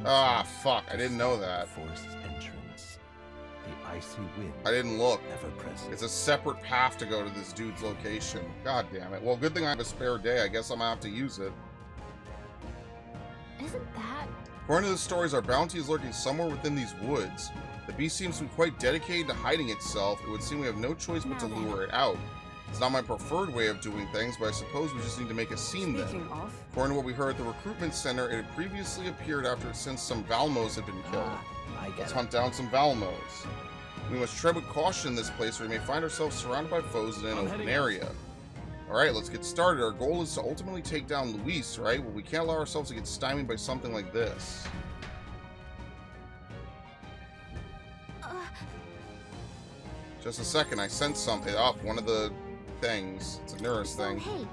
Ah, fuck. I didn't know that. Forest's entrance. The icy wind. I didn't look. Ever present. It's a separate path to go to this dude's location. God damn it. Well, good thing I have a spare day. I guess I'm gonna have to use it. Isn't that... According to the stories, our bounty is lurking somewhere within these woods. The beast seems to be quite dedicated to hiding itself. It would seem we have no choice but to lure it out. It's not my preferred way of doing things, but I suppose we just need to make a scene then. According to what we heard at the recruitment center, it had previously appeared after since some Valmos had been killed. Let's hunt down some Valmos. We must tread with caution in this place, or we may find ourselves surrounded by foes in an open area. Alright, let's get started. Our goal is to ultimately take down Luis, right? Well, we can't allow ourselves to get stymied by something like this. Just a second, I sent something up. One of the things. It's a Neuros thing. Hey.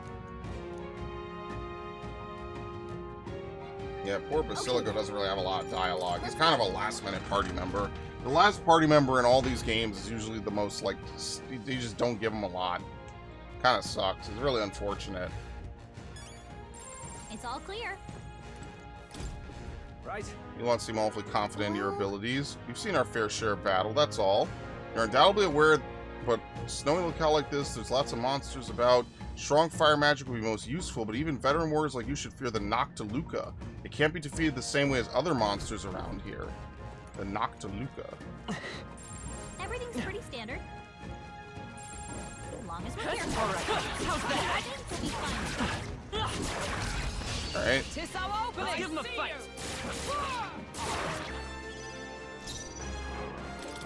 Yeah, poor Basilico doesn't really have a lot of dialogue. He's kind of a last-minute party member. The last party member in all these games is usually the most, like, you just don't give him a lot. Kind of sucks. It's really unfortunate. It's all clear. Right. You want to seem awfully confident in your abilities. You've seen our fair share of battle, that's all. You're undoubtedly aware, but snowy locale like this, there's lots of monsters about. Strong fire magic would be most useful, but even veteran warriors like you should fear the Noctiluca. It can't be defeated the same way as other monsters around here. The Noctiluca. Everything's pretty standard. As long as we're here. How's that? We'll be fine. Alright. Tis our opening. Let's give him a fight.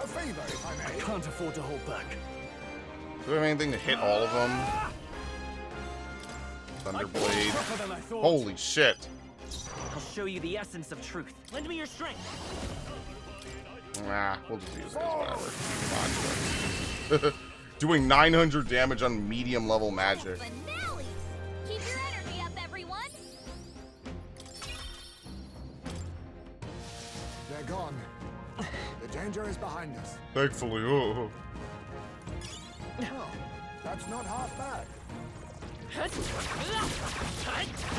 A favor, if I may. Can't afford to hold back. Do we have anything to hit all of them? Thunderblade. Tougher than I thought. Holy shit. I'll show you the essence of truth. Lend me your strength. Nah, we'll just use it as whatever. Doing 900 damage on medium level magic. Finale! Keep your energy up, everyone! They're gone. The danger is behind us. Thankfully, oh. Oh, that's not half bad.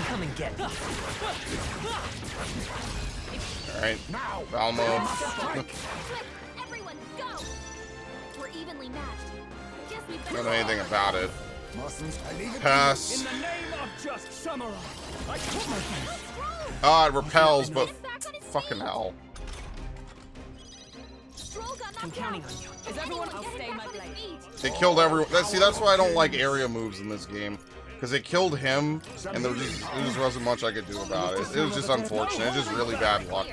Come and get me. Alright, Now, Valmo. Quick, everyone, go! We're evenly matched. Guess we better. Don't know anything about it. Mustn't I leave it to Pass. In the name of just samurai, I put my hand. Ah, it repels, but Get back on his fucking feet. hell. Stroll got I'm knocked counting out. on you. Is everyone- I'll I'll stay my on his blade. feet. They killed everyone. See, that's why I don't like area moves in this game. Because they killed him, and there just wasn't much I could do about it. It was just unfortunate. It's just really bad luck.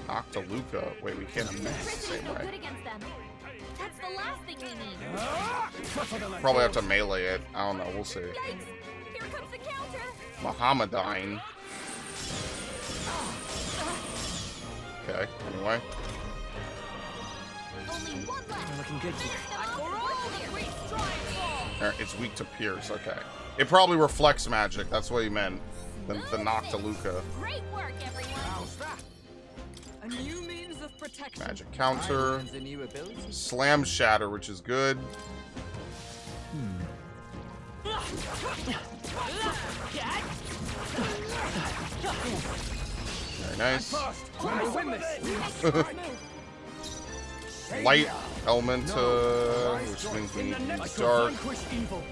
Octoluca. Wait, we can't miss the Chris is same no way. good against them. That's the last thing we need. Tougher than I Probably have thought. to melee it. I don't know. We'll see. Yikes! Here comes the counter. Mohammedine. Okay, anyway. Only one left. You're looking good here. Alright, it's weak to pierce. Okay. It probably reflects magic. That's what he meant. The Noctiluca. Great work, everyone. A new means of protection. Magic counter. A new ability. Slam Shatter, which is good. Very nice. When we win this, Light Elemental, which means we in need the to name use to Dark, vanquish evil.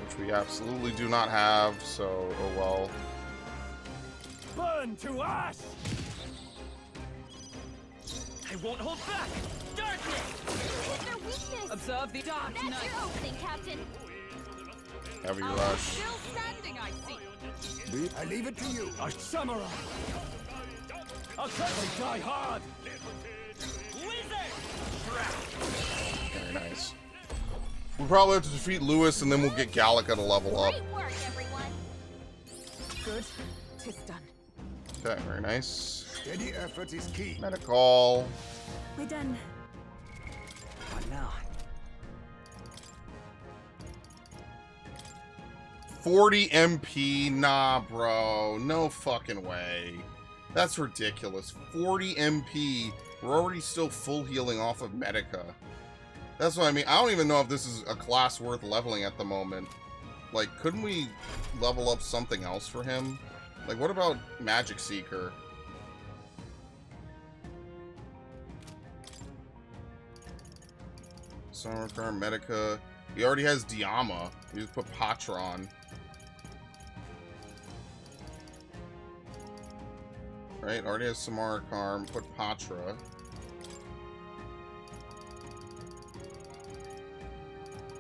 which we absolutely do not have, so oh well. Burn to ash. I won't hold back. Darkness. Hit their weakness. Observe the dark That's night. your opening, Captain. Heavy Rush. Still standing, I see. I leave it to you. A samurai. I'll certainly die hard. Very nice. We probably have to defeat Lewis, and then we'll get Gallica to level up. Great work, everyone. Good. Tis done. Okay, very nice. Steady effort is key. Medical. We're done. What now? 40 MP? Nah, bro. No fucking way. That's ridiculous. 40 MP. We're already still full healing off of Medica. That's what I mean. I don't even know if this is a class worth leveling at the moment. Like, couldn't we level up something else for him? Like, what about Magic Seeker? Samarkar, Medica. He already has Diama. We just put Patra on. Right, already has Samarkar. Put Patra.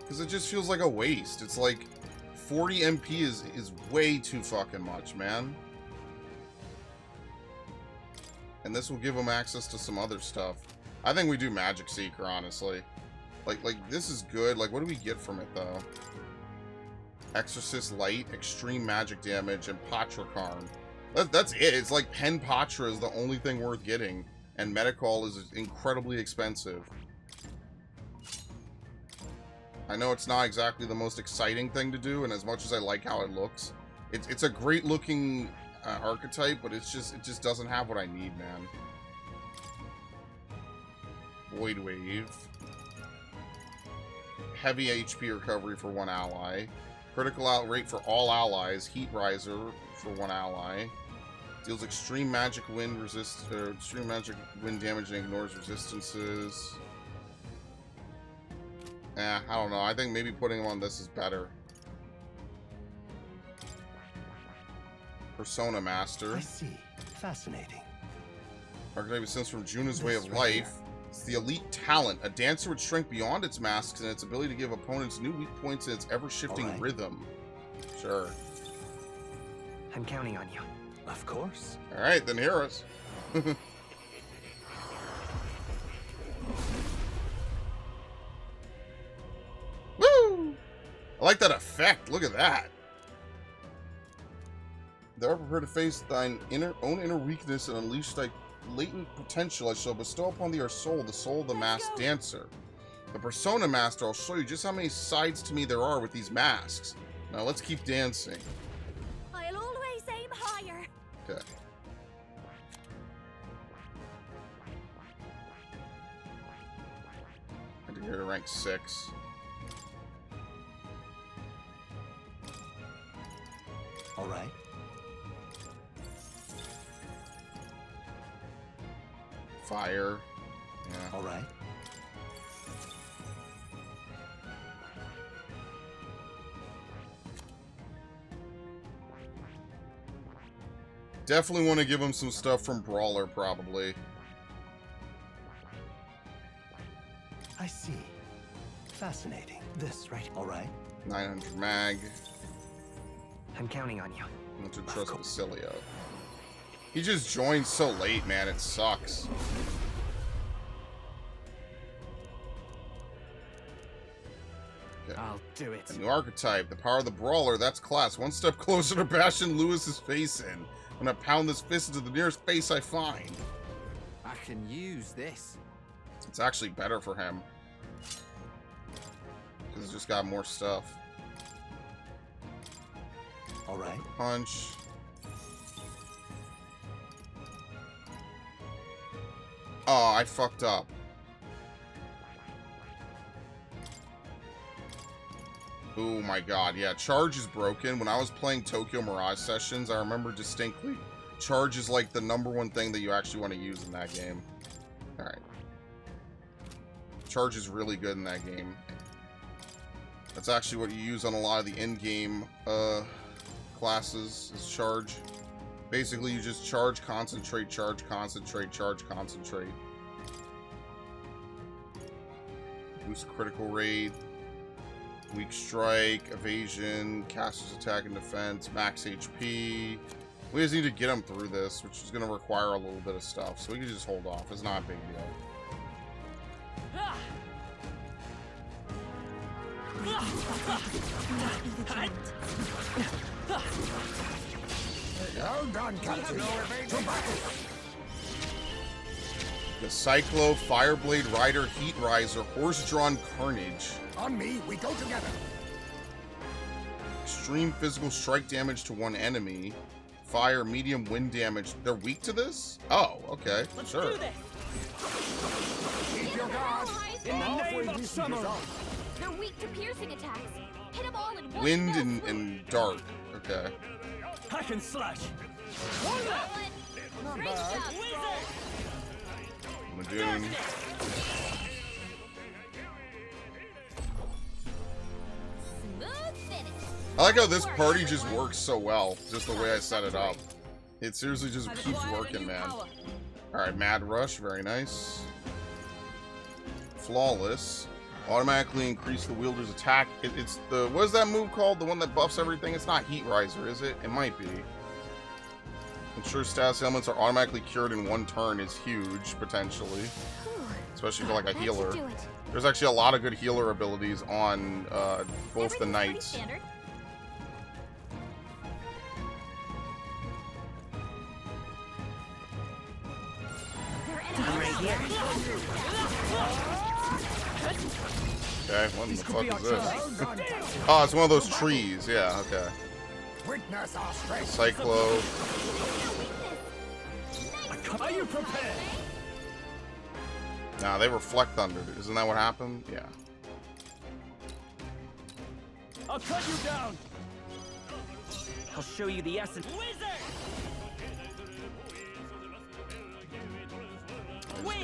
Because it just feels like a waste. It's like 40 MP is way too fucking much, man. And this will give him access to some other stuff. I think we do Magic Seeker, honestly. Like this is good. Like, what do we get from it, though? Exorcist Light, Extreme Magic Damage, and Patra Karn. That's it. It's like Pen Patra is the only thing worth getting. And Medical is incredibly expensive. I know it's not exactly the most exciting thing to do, and as much as I like how it looks, it's a great looking archetype, but it just doesn't have what I need, man. Void Wave. Heavy HP recovery for one ally. Critical out rate for all allies. Heat Riser for one ally. Deals extreme magic wind extreme magic wind damage and ignores resistances. I don't know. I think maybe putting him on this is better. Persona Master. I see. Fascinating. Archetype is sensed from Juna's Way of Life. It's the elite talent. A dancer with strength beyond its masks and its ability to give opponents new weak points in its ever-shifting Alright. rhythm. Sure. I'm counting on you. Of course. Alright, then hear us. Woo! I like that effect. Look at that. Thou art prepared to face thine own inner weakness and unleash thy latent potential. I shall bestow upon thee our soul, the soul of the masked dancer. The persona master, I'll show you just how many sides to me there are with these masks. Now let's keep dancing. I'll always aim higher. Okay. I had to get to rank 6. All right. Fire. Yeah. All right. Definitely want to give him some stuff from Brawler, probably. I see. Fascinating. This, right? All right. 900 mag. I'm counting on you. Not to trust Basilio. He just joined so late, man. It sucks. Okay. I'll do it. A new archetype, the power of the Brawler. That's class. One step closer to bashing Lewis's face in. I'm gonna pound this fist into the nearest face I find. I can use this. It's actually better for him. Because it's just got more stuff. All right. Punch. Oh, I fucked up. Oh my god, yeah, charge is broken. When I was playing Tokyo Mirage Sessions, I remember distinctly, charge is like the #1 thing that you actually want to use in that game. Alright. Charge is really good in that game. That's actually what you use on a lot of the in-game classes, is charge. Basically, you just charge, concentrate, charge, concentrate, charge, concentrate. Boost critical rate. Weak strike, evasion, caster's attack and defense, max HP. We just need to get him through this, which is going to require a little bit of stuff. So we can just hold off. It's not a big deal. Well done, Captain. To battle. The Cyclo, Fireblade Rider, Heat Riser, Horse-Drawn Carnage. On me, we go together. Extreme physical strike damage to one enemy. Fire, medium wind damage. They're weak to this? Oh, okay. Let's sure. do this. Keep your guard. In the name of summer. They're weak to piercing attacks. Hit them all in one Wind fell and dark. Okay. Hack and slash. swoop. Great job. Madoon. Smooth finish. I like how this party just works so well. Just the way I set it up. It seriously just keeps working, man. Alright, Mad Rush. Very nice. Flawless. Automatically increase the wielder's attack. It's the... What is that move called? The one that buffs everything? It's not Heat Riser, is it? It might be. Ensure status elements are automatically cured in one turn is huge, potentially. Especially for like a healer. There's actually a lot of good healer abilities on both the knights. Okay, what the fuck is this? Oh, it's one of those trees. Yeah, okay. Witness our strength. Cyclo. Are you prepared? Nah, they reflect thunder. Isn't that what happened? Yeah. I'll cut you down. I'll show you the essence. Wizard! Win!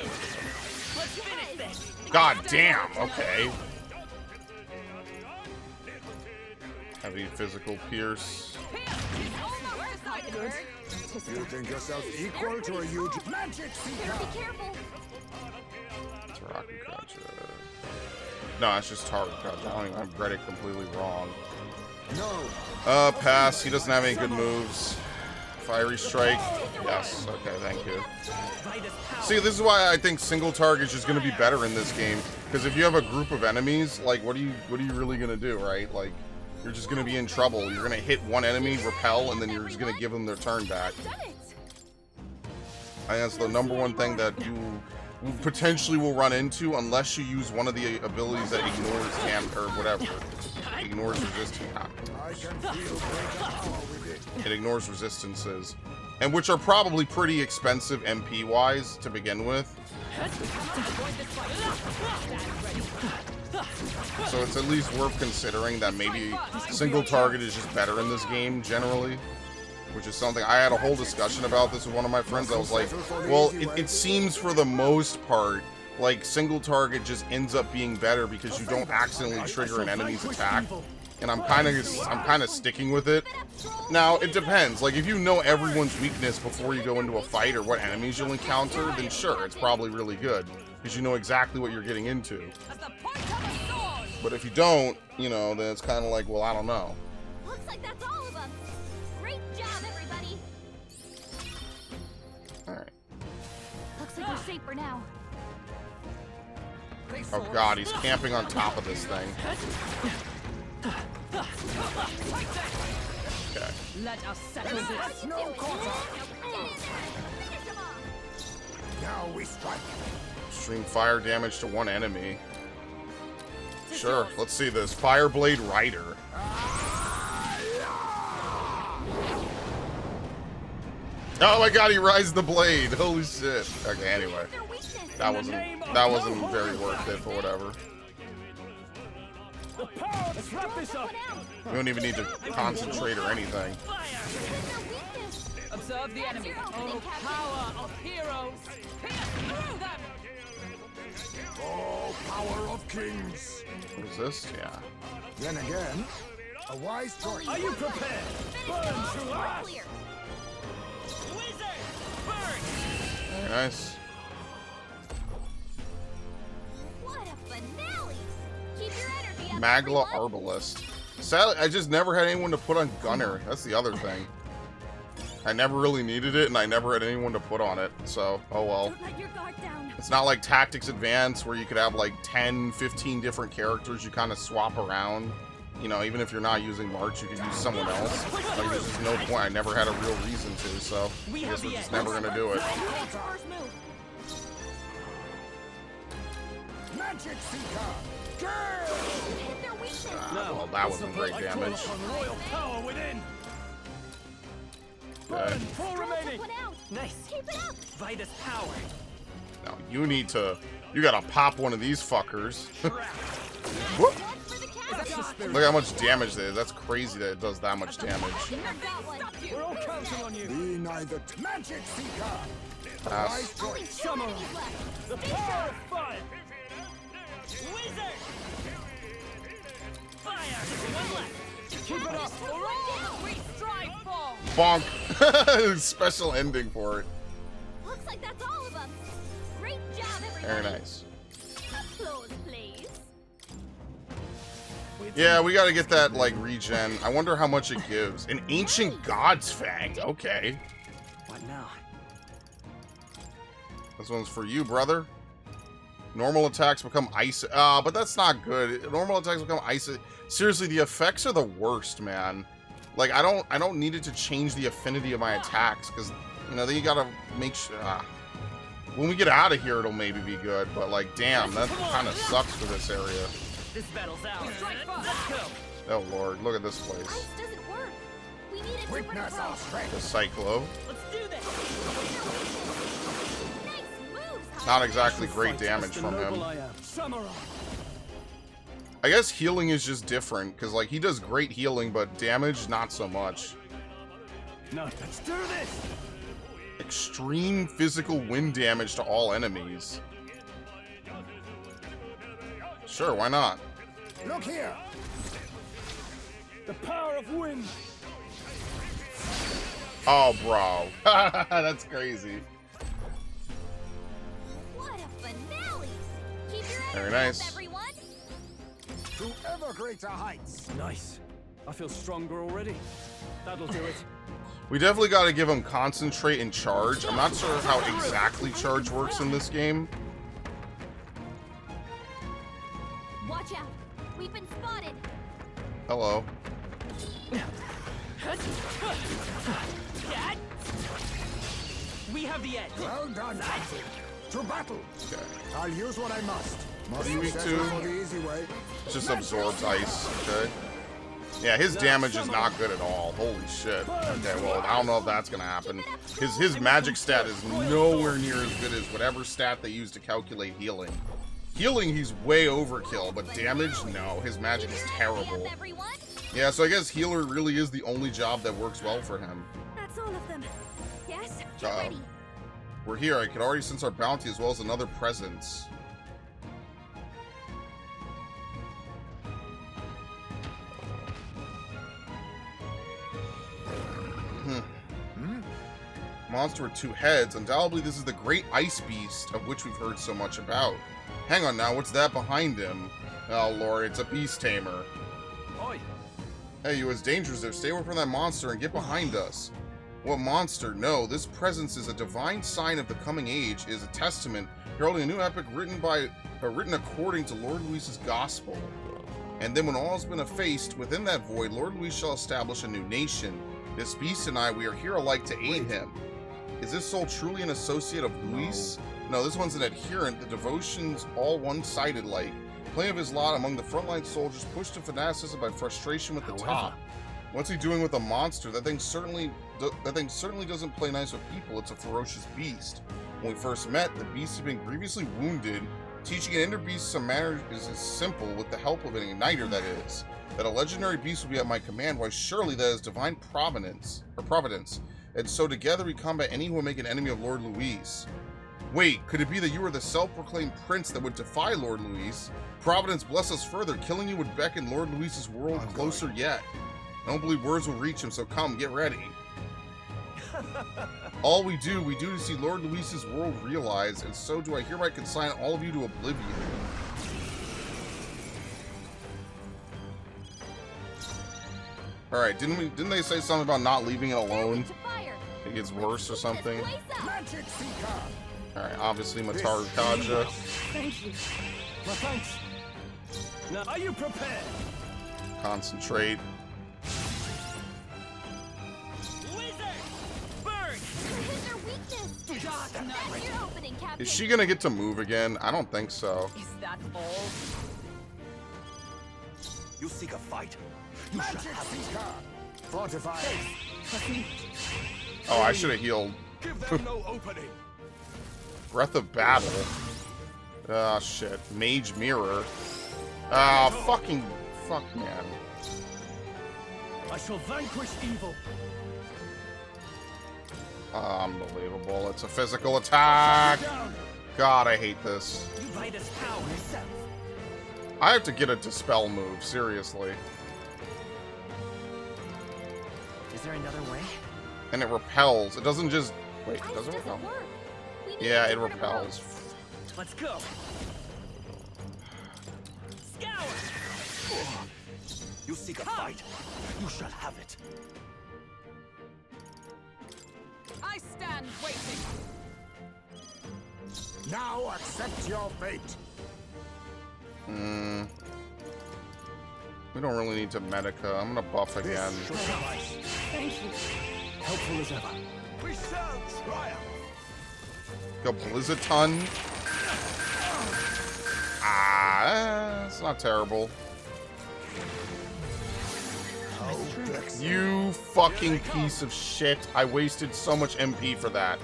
Let's finish this! God damn. Okay. Heavy physical pierce. You think yourself equal to a huge magic seeker? Be careful. It's a rocket crunch. No, it's just target crunch. I've read it completely wrong. No. Pass. He doesn't have any good moves. Fiery strike. Yes. Okay, thank you. See, this is why I think single target is just going to be better in this game. Because if you have a group of enemies, like, what are you really going to do, right? Like, you're just going to be in trouble. You're going to hit one enemy, repel, and then you're just going to give them their turn back. I think that's the number one thing that you potentially will run into unless you use one of the abilities that ignores or whatever. Ignores resistance. It ignores resistances. And which are probably pretty expensive MP-wise to begin with. So it's at least worth considering that maybe single target is just better in this game generally. Which is something I had a whole discussion about this with one of my friends. I was like, well, it seems for the most part like single target just ends up being better because you don't accidentally trigger an enemy's attack. And I'm kind of sticking with it. Now, it depends. Like, if you know everyone's weakness before you go into a fight or what enemies you'll encounter, then sure, it's probably really good. Because you know exactly what you're getting into. But if you don't, you know, then it's kind of like, well, I don't know. Looks like that's all of them. Great job, everybody. Alright. Looks like we're safe for now. Oh god, he's camping on top of this thing. Okay. Let us settle this. No quarter. Now we strike. Extreme fire damage to one enemy. Sure, let's see this. Fireblade Rider. Oh my god, he rides the blade. Holy shit. Okay, anyway. That wasn't very worth it, but whatever. Let's wrap this up. You don't even need to concentrate or anything. Observe the enemy. Oh, power of heroes. Pierce through them. Oh, power of kings. What is this? Yeah. Then again, a wise choice. Are you prepared? Burn through us. Wizard, burn. Very nice. What a finale! Keep your energy up, Magla everyone. Arbalist. Sadly, I just never had anyone to put on Gunner. That's the other thing. I never really needed it, and I never had anyone to put on it. So, oh well. Don't let your guard down. It's not like Tactics Advance where you could have like 10, 15 different characters you kind of swap around. You know, even if you're not using March, you could use someone else. Like, there's just no point. I never had a real reason to, so I guess we're just never gonna do it. First move. Magic Seeker. Hit their weakness. Well, that wasn't great damage. Royal power within. Okay. Full remaining. One out. Nice. Keep it up. Vitus power. Now, you gotta pop one of these fuckers. Whoop. One for the captain. Look how much damage that is. That's crazy that it does that much damage. We're all counting on you. Be neither Magic Seeker. Pass. Wise choice. Some enemies left. The power of fire. Wizard. Fire. One left. Keep it up. For all we strive for. Bonk. Special ending for it. Looks like that's all of them. Great job, everybody. Very nice. Applause, please. Yeah, we gotta get that, like, regen. I wonder how much it gives. An Ancient God's Fang. Okay. What now? This one's for you, brother. Normal attacks become ice. But that's not good. Normal attacks become ice. Seriously, the effects are the worst, man. Like, I don't need it to change the affinity of my attacks, because, you know, then you gotta make sure. When we get out of here, it'll maybe be good, but, like, damn, that kind of sucks for this area. This battle's ours. Let's go. Oh, Lord, look at this place. Ice doesn't work. We need a different Witness our approach. strength. The Cyclo. Let's do this. Nice moves, Not exactly great damage from him. Samurai. I guess healing is just different, because, like, he does great healing, but damage, not so much. No, let's do this. Extreme physical wind damage to all enemies. Sure, why not? Look here. The power of wind. Oh, bro. That's crazy. What a finale! Keep your Very energy nice. up, everyone. To ever greater heights. Nice. I feel stronger already. That'll do it. We definitely got to give him concentrate and charge. I'm not sure how exactly charge works in this game. Watch out. We've been spotted. Hello. We have the edge. Well done, Captain. To battle. Okay. I'll use what I must. What are you weak Must to? settle for the easy way. Just absorbs ice. Okay. Yeah, his damage is not good at all. Holy shit. Okay, well, I don't know if that's gonna happen. His magic stat is nowhere near as good as whatever stat they use to calculate healing. Healing, he's way overkill, but damage, no. His magic is terrible. Yeah, so I guess healer really is the only job that works well for him. That's all of them. Yes? Get ready. We're here. I could already sense our bounty as well as another presence. Monster with two heads. Undoubtedly, this is the great ice beast of which we've heard so much about. Hang on now, what's that behind him? Oh lord, it's a beast tamer. Oi. Hey, you, it's dangerous there. Stay away from that monster and get behind us. What monster? No, this presence is a divine sign of the coming age. It is a testament heralding a new epic written according to Lord Luis's gospel. And then when all has been effaced within that void, Lord Luis shall establish a new nation. This beast and I, we are here alike to aid him. Is this soul truly an associate of Luis? No, this one's an adherent. The devotion's all one-sided like. Playing of his lot among the frontline soldiers pushed to fanaticism by frustration with the top. What's he doing with a monster? That thing certainly doesn't play nice with people. It's a ferocious beast. When we first met, the beast had been grievously wounded. Teaching an inner beast some manners is simple, with the help of an igniter, that is. That a legendary beast will be at my command, why surely that is divine providence. And so together we combat any who will make an enemy of Lord Luis. Wait, could it be that you are the self-proclaimed prince that would defy Lord Luis? Providence bless us further. Killing you would beckon Lord Luis's world closer yet. I don't believe words will reach him, so come, get ready. All we do to see Lord Luis's world realized, and so do I hereby consign all of you to oblivion. Alright, didn't they say something about not leaving it alone? It gets worse or something? Alright, obviously Mataru Kaja. Thank you. Well, thanks. Now, are you prepared? Concentrate. Is she gonna get to move again? I don't think so. Is that all? You seek a fight? Magic Seeker! Fortify. Oh, I should have healed. Give them no opening. Breath of Battle. Ah, shit. Mage Mirror. Ah, fuck, man. I shall vanquish evil. Unbelievable. It's a physical attack. God, I hate this. You light as power itself. I have to get a Dispel move, seriously. Is there another way? And it repels. It doesn't just... Wait, does it repel? Yeah, it repels. Let's go. Scour! You seek a fight? You shall have it. I stand waiting. Now accept your fate. We don't really need to Medica. I'm gonna buff again. Thank you. Helpful as ever. We shall triumph. Go Blizzaton. Ah, it's not terrible. You fucking piece of shit. I wasted so much MP for that.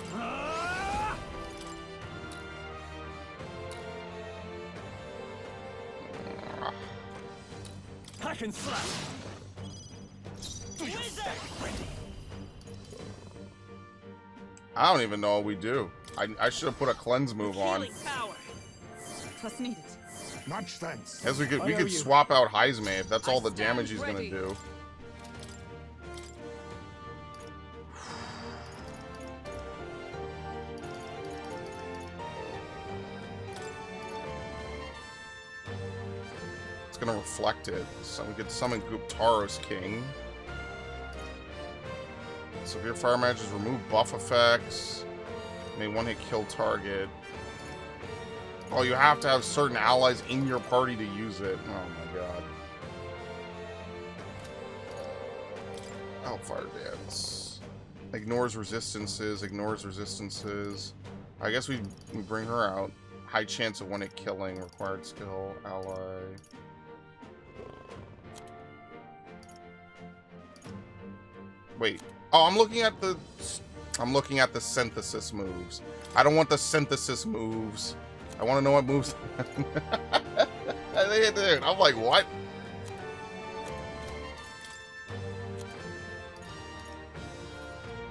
Hack and slap. I don't even know what we do. I should have put a cleanse move on. Twas needed. Much thanks. As we could swap out Heizme if that's all the damage he's gonna do. It's gonna reflect it, so we could summon Guptaros King. Severe fire matches remove buff effects. May one-hit kill target. Oh, you have to have certain allies in your party to use it. Oh my god. Oh, Hellfire Dance. Ignores resistances, ignores resistances. I guess we bring her out. High chance of one hit killing, required skill, ally. Wait. Oh, I'm looking at the synthesis moves. I don't want the synthesis moves. I want to know what moves. Dude, I'm like, what?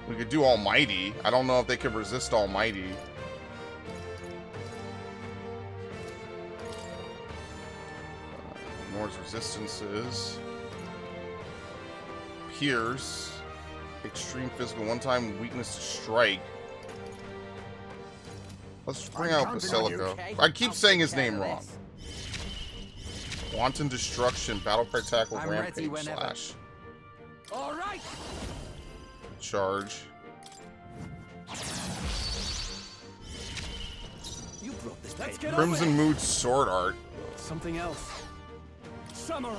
We could do Almighty. I don't know if they could resist Almighty. Ignores resistances. Pierce. Extreme physical. One-time weakness to strike. Let's bring out Basilico. I keep saying his name wrong. Wanton Destruction. Battle Cry Tackle. Rampage Slash. All right. Charge. You brought this. Let's get Crimson over Mood Sword Art. something else. Samurai.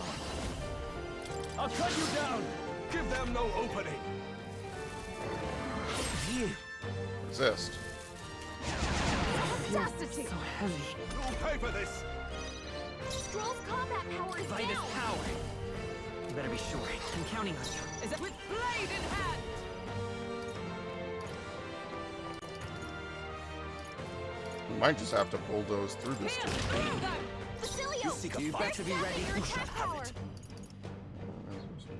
I'll cut you down. Give them no opening. Resist. Audacity! So heavy. You'll pay for this. Stroll's combat power is Fight is down. power. You better be sure. I'm counting on you. Is it with blade in hand? We might just have to bulldoze through this. Pierce through them! Basilio! You better be ready. Your attack power.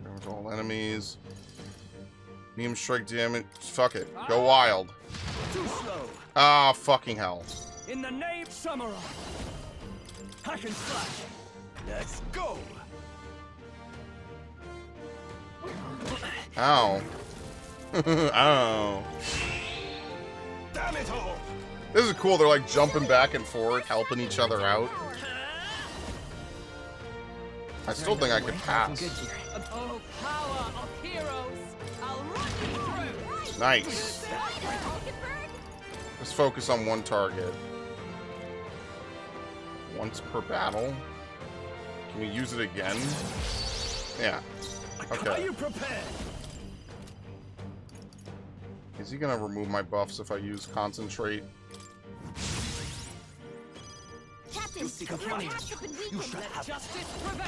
Damage all enemies. Medium strike damage. Fuck it. Go wild. Too slow. Ah, fucking hell. In the name Samurai. Hack and slash. Let's go. Ow. Ow. Damn it all. This is cool. They're like jumping back and forth, helping each other out. I still think I could pass. Oh, power of heroes! I'll run you through! Nice. Let's focus on one target. Once per battle. Can we use it again? Yeah. Are Okay. you prepared? Is he gonna remove my buffs if I use concentrate? Captain, your attacks have been weakened. Let justice prevail!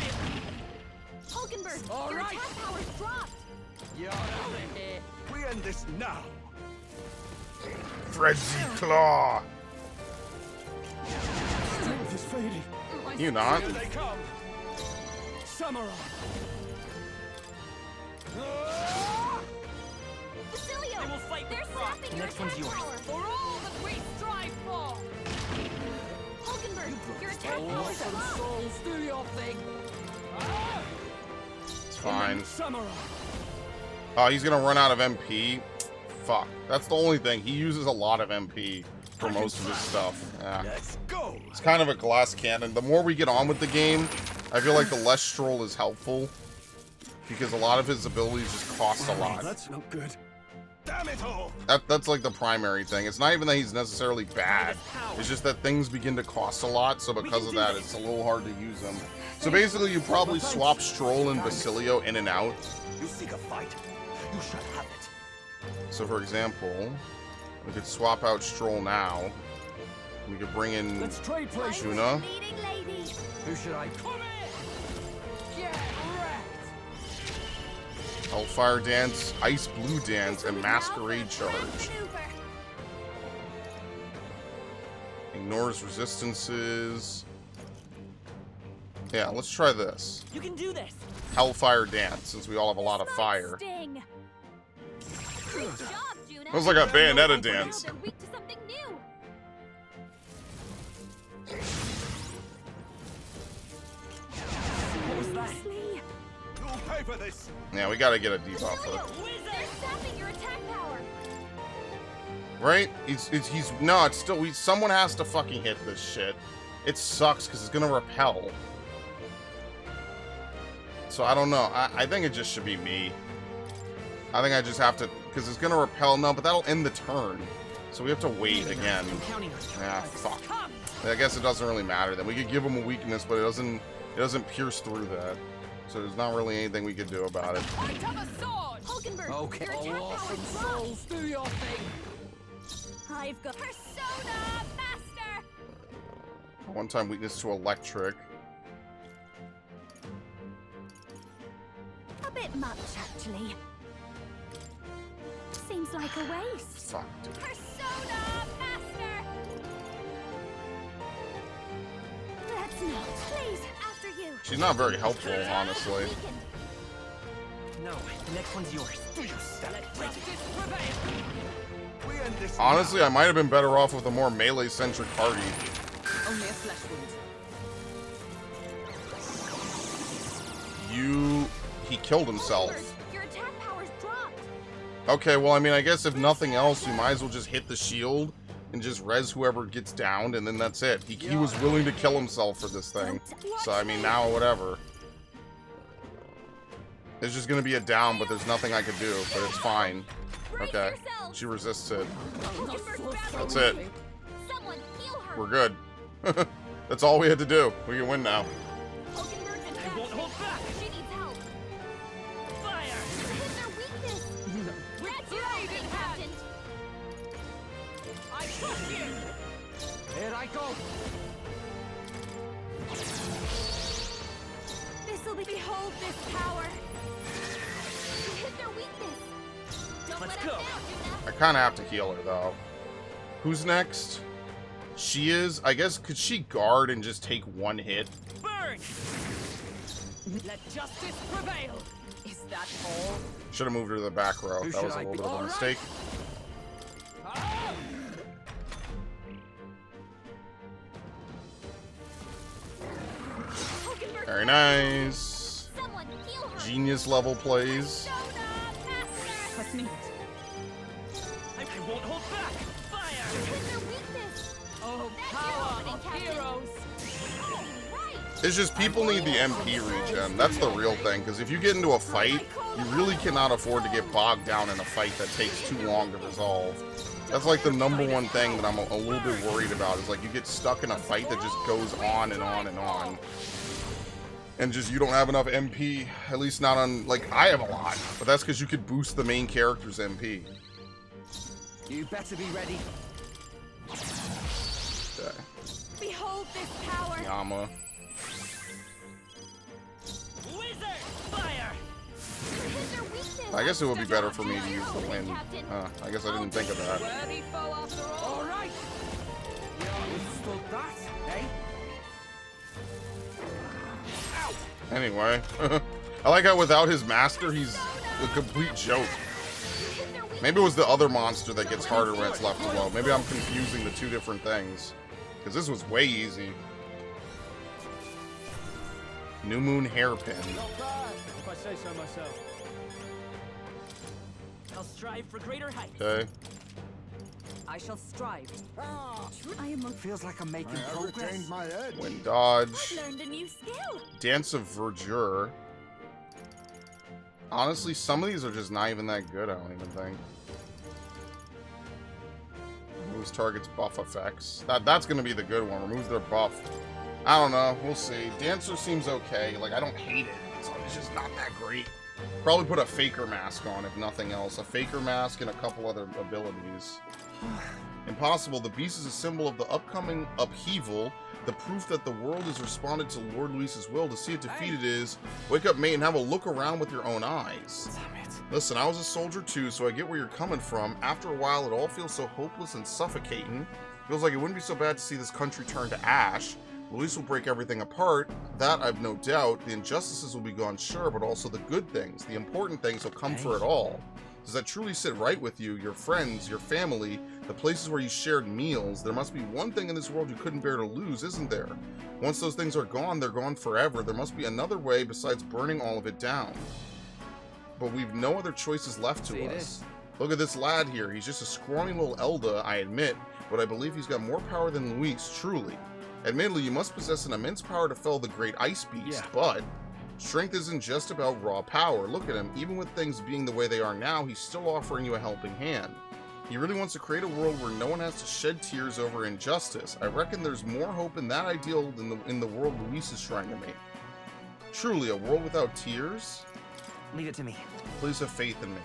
Hulkenberg, All your right. attack power's dropped. You're out of here. We end this now. Frenzy Claw! Strength is fading. You not? Here they come. Samurai. Basilio, I will fight they're with pride. sapping The your next one's attack yours. power. For all that we strive for! Hulkenberg, your attack Oh, power's some dropped. souls, do your thing! It's fine. Samurai. Oh, he's gonna run out of MP? Fuck. That's the only thing. He uses a lot of MP for most of his stuff. Yeah. Let's go. It's kind of a glass cannon. The more we get on with the game, I feel like the less Stroll is helpful. Because a lot of his abilities just cost a lot. That's not good. Damn it all. That's like the primary thing. It's not even that he's necessarily bad. It's just that things begin to cost a lot, so because of that, it's a little hard to use them. So basically, you probably swap Stroll and Basilio in and out. You seek a fight. You shall have it. So for example, we could swap out Stroll now. We could bring in Let's trade places. Shuna. Leading lady. Who should I? Come in! Get wrecked! Hellfire Dance, Ice Blue Dance, and Masquerade Charge. Maneuver. Ignores resistances. Yeah, let's try this. You can do this. Hellfire Dance, since we all have a lot of fire. Sting. Good job, Juna. That was like a Bayonetta dance. They're weak to something new. What was that? Seriously? You'll pay for this. Yeah, we gotta get a debuffer. They're sapping your attack power. Right? It's no, it's still, someone has to fucking hit this shit. It sucks, because it's gonna repel. So I don't know. I think it just should be me. I think I just have to, because it's gonna repel. No, but that'll end the turn. So we have to wait again. I'm counting on you. Yeah, fuck. I guess it doesn't really matter then. We could give him a weakness, but it doesn't pierce through that. so there's not really anything we could do about it. Point of a sword! Hulkenberg, Okay. your attack power is dropped. Souls, do your thing! I've got Persona Master! One-time weakness to electric. A bit much, actually. Seems like a waste. Fuck, dude. Persona Master! Let's not. Please, after you. She's not very helpful, honestly. No, the next one's yours. Let justice prevail! We end this Honestly, I might have been better off with a more melee-centric party. Only a flesh wound. He killed himself. Hulkenberg, your attack power's dropped. Okay, well, I mean, I guess if nothing else, we might as well just hit the shield and just res whoever gets downed, and then that's it. He was willing to kill himself for this thing. So, I mean, now, whatever. There's just gonna be a down, but there's nothing I could do, but it's fine. Okay. She resists it. That's it. Someone heal her. We're good. That's all we had to do. We can win now. Hulkenberg's in bad won't hold shape. back. She needs help. Fire! Hit their weakness. That's your blade thing, in Captain. I trust you! Here I go. This'll be. Behold this power. Hit their weakness. Don't Let's let go. us down, Yuna. I kind of have to heal her, though. Who's next? She is. I guess, could she guard and just take one hit? Burn! Let justice prevail! Is that all? Should have moved her to the back row. Who That was a should I little be? bit of a All mistake. Ah! Hulkenberg, Very nice. someone heal her. Genius level plays. Persona Master. Let's meet. I won't hold back. Fire! Hit their weakness. Oh, That's your power opening, of Captain. heroes! All right. It's just people need the MP regen. That's the real thing. Because if you get into a fight, you really cannot afford to get bogged down in a fight that takes too long to resolve. That's like the number one thing that I'm a little bit worried about. Is like you get stuck in a fight that just goes on and on and on. And just you don't have enough MP. At least not on, like, I have a lot. But that's because you could boost the main character's MP. You better be ready. Okay. Behold this power. Yama. Wizard! Fire! Hit their weakness. I guess it would be better for me to use the wind. I guess I didn't think of that. Worthy foe after all! All right. You withstood that, eh? Anyway. I like how without his master, he's a complete joke. Maybe it was the other monster that gets harder when it's left alone. Maybe I'm confusing the two different things. Because this was way easy. New Moon Hairpin. Not bad, if I say so myself. I'll strive for greater heights. Okay. I shall strive. Ah, I am a Feels like I'm making I have progress. retained my edge. Wind Dodge. Learned a new skill. Dance of Verdure. Honestly, some of these are just not even that good, I don't even think. Removes target's buff effects. That's going to be the good one. Removes their buff. I don't know. We'll see. Dancer seems okay. Like, I don't hate it. It's just not that great. Probably put a Faker Mask on, if nothing else. A Faker Mask and a couple other abilities. Impossible. The beast is a symbol of the upcoming upheaval. The proof that the world has responded to Lord Luis's will. To see it defeated is wake up, mate, and have a look around with your own eyes. Damn it. Listen, I was a soldier too, so I get where you're coming from. After a while, it all feels so hopeless and suffocating. Feels like it wouldn't be so bad to see this country turn to ash. Luis will break everything apart. That, I've no doubt. The injustices will be gone, sure, but also the good things. The important things will come for it all. Does that truly sit right with you, your friends, your family, the places where you shared meals? There must be one thing in this world you couldn't bear to lose, isn't there? Once those things are gone, they're gone forever. There must be another way besides burning all of it down. But we've no other choices left to us. Look at this lad here. He's just a scrawny little Elda, I admit, but I believe he's got more power than Luis, truly. Admittedly, you must possess an immense power to fell the great ice beast, but strength isn't just about raw power. Look at him. Even with things being the way they are now, he's still offering you a helping hand. He really wants to create a world where no one has to shed tears over injustice. I reckon there's more hope in that ideal than in the world Luis is trying to make. Truly, a world without tears? Leave it to me. Please have faith in me.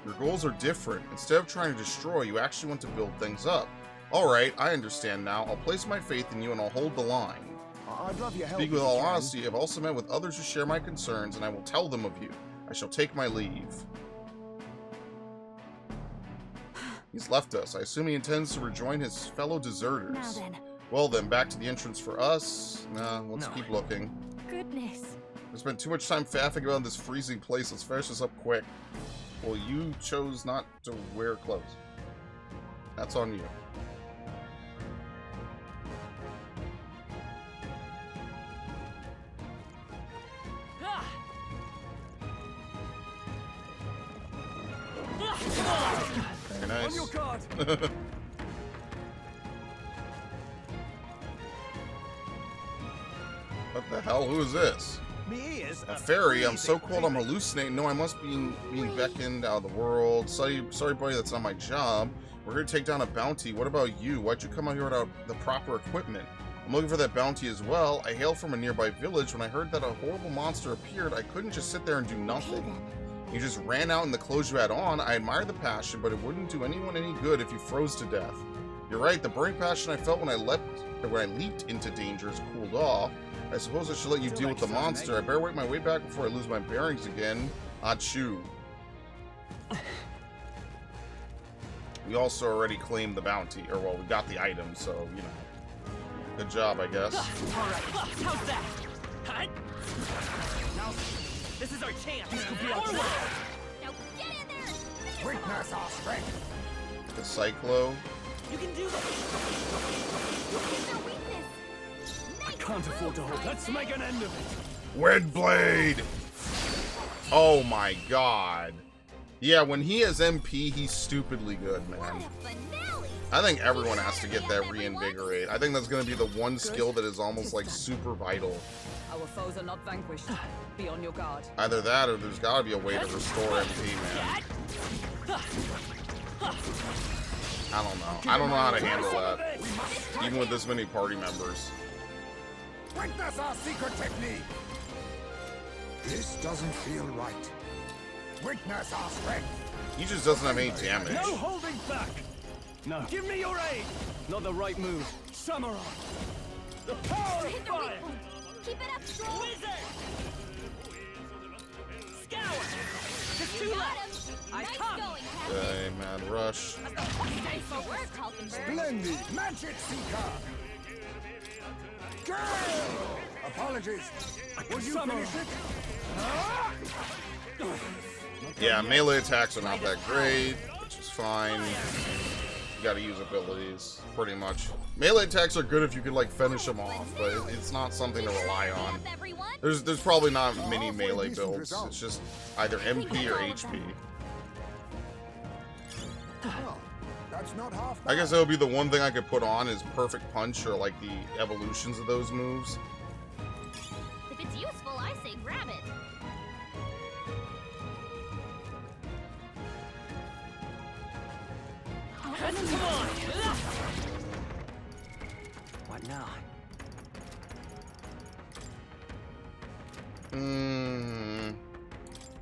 Your goals are different. Instead of trying to destroy, you actually want to build things up. Alright, I understand now. I'll place my faith in you and I'll hold the line. I'd love your help. Speak with all honesty, I've also met with others who share my concerns, and I will tell them of you. I shall take my leave. He's left us. I assume he intends to rejoin his fellow deserters. Now then. Well then, back to the entrance for us. Nah, let's keep looking. Goodness. I spent too much time faffing around this freezing place. Let's finish this up quick. Well, you chose not to wear clothes. That's on you. Very nice. On your guard. What the hell? Who is this? Me ears A fairy? I'm so cold I'm hallucinating. No, I must be being beckoned out of the world. Sorry, buddy, that's not my job. We're here to take down a bounty. What about you? Why'd you come out here without the proper equipment? I'm looking for that bounty as well. I hail from a nearby village. When I heard that a horrible monster appeared, I couldn't just sit there and do nothing. You just ran out in the clothes you had on. I admire the passion, but it wouldn't do anyone any good if you froze to death. You're right, the burning passion I felt when I leaped into danger has cooled off. I suppose I should let you deal with the monster. I better work my way back before I lose my bearings again. Achoo. We also already claimed the bounty, or well, we got the item, so, you know. Good job, I guess. Alright, how's that? Huh? Now, this is our chance. This could be our chance. Now get in there! Witness our strength. The Cyclo. You can do this. No weakness. I can't afford to hold. Let's make an end of it. Windblade! Oh my god. Yeah, when he has MP, he's stupidly good, man. What a finale! I think everyone has to get that reinvigorate. I think that's going to be the one skill that is almost like super vital. Our foes are not vanquished. Be on your guard. Either that or there's got to be a way to restore MP, man. I don't know. I don't know how to handle that. Even with this many party members. Witness our secret technique. This doesn't feel right. Witness our strength. He just doesn't have any damage. No holding back. No. Give me your aid. Not the right move. Samurai. The power of Hit the fire. weak point. Keep it up, Stroll. Wizard. Scour. Just two Got left. him. I Nice come. going, Captain. Okay, Mad Rush. Nice for work, Hulkenberg. Splendid Magic Seeker. Girl! Apologies. Will you Samurai. finish it? Yeah, melee attacks are not that great, which is fine. You gotta use abilities, pretty much. Melee attacks are good if you could, like, finish them off, but it's not something to rely on. Everyone. There's probably not many melee builds. It's just either MP or HP. Well, that's not half I guess that would be the one thing I could put on is Perfect Punch or, like, the evolutions of those moves. If it's useful, I say grab it. Come on. What now?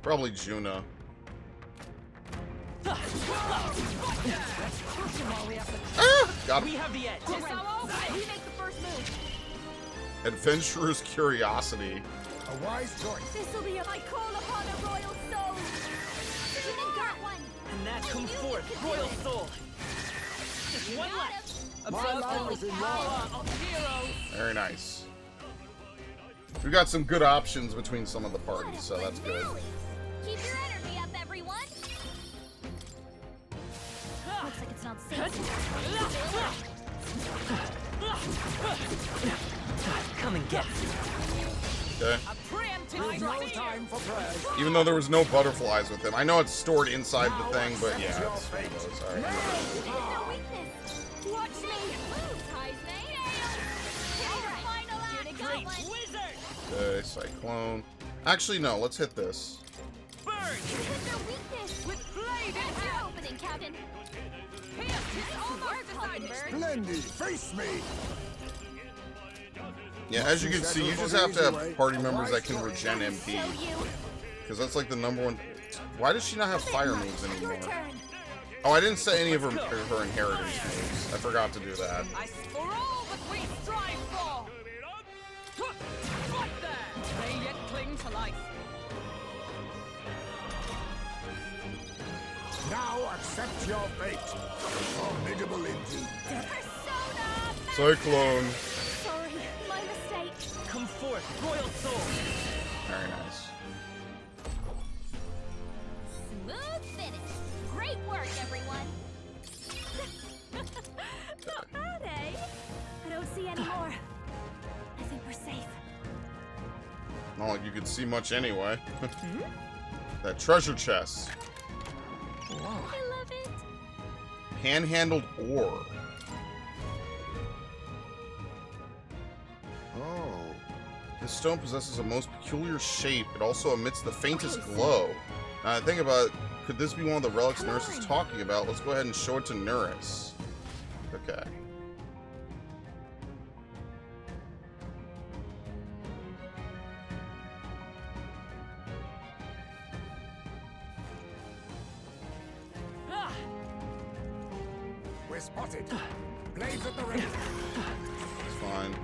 Probably Juna. Got We him. have the edge. We make the first move. Adventurer's Curiosity. A wise choice. This'll be I call upon a royal soul. Even got one. And that come forth, Royal Soul. Just one Got left. him. My life is in Power of heroes. Very nice. We got some good options between some of the parties, so that's good. Keep your energy up, everyone. Looks like it's not safe. Come and get it. Okay. Preemptive No time for prayers. Even though there was no butterflies with him. I know it's stored inside the thing, but yeah, it's one of those. All right. No weakness. Watch me. Move, Heisman. Final act. Got one. wizard. Okay, Cyclone. Actually, no, let's hit this. Burn. Hit their weakness. With blade. That's your opening, Captain. This almost worked, Hulkenberg. Splendid. Face me. Yeah, as you can see, you just have to have party members that can regen MP. Because that's like the number one... Why does she not have fire moves anymore? Oh, I didn't say any of her inheritance moves. I forgot to do that. For all that we strive for! Right there! They yet cling to life. Now accept your fate. Formidable indeed. Persona! Cyclone. Sorry, my mistake. Come forth, royal soul. Very nice. Smooth finish. Great work, everyone. Not bad, eh? I don't see any more. I think we're safe. Not like you could see much anyway. That treasure chest. I love it. Hand-handled ore. Oh. This stone possesses a most peculiar shape. It also emits the faintest glow. Now, I think about, could this be one of the relics Nurse is talking about? Let's go ahead and show it to Nurse. Okay. We're spotted. Blades at the ready. It's fine.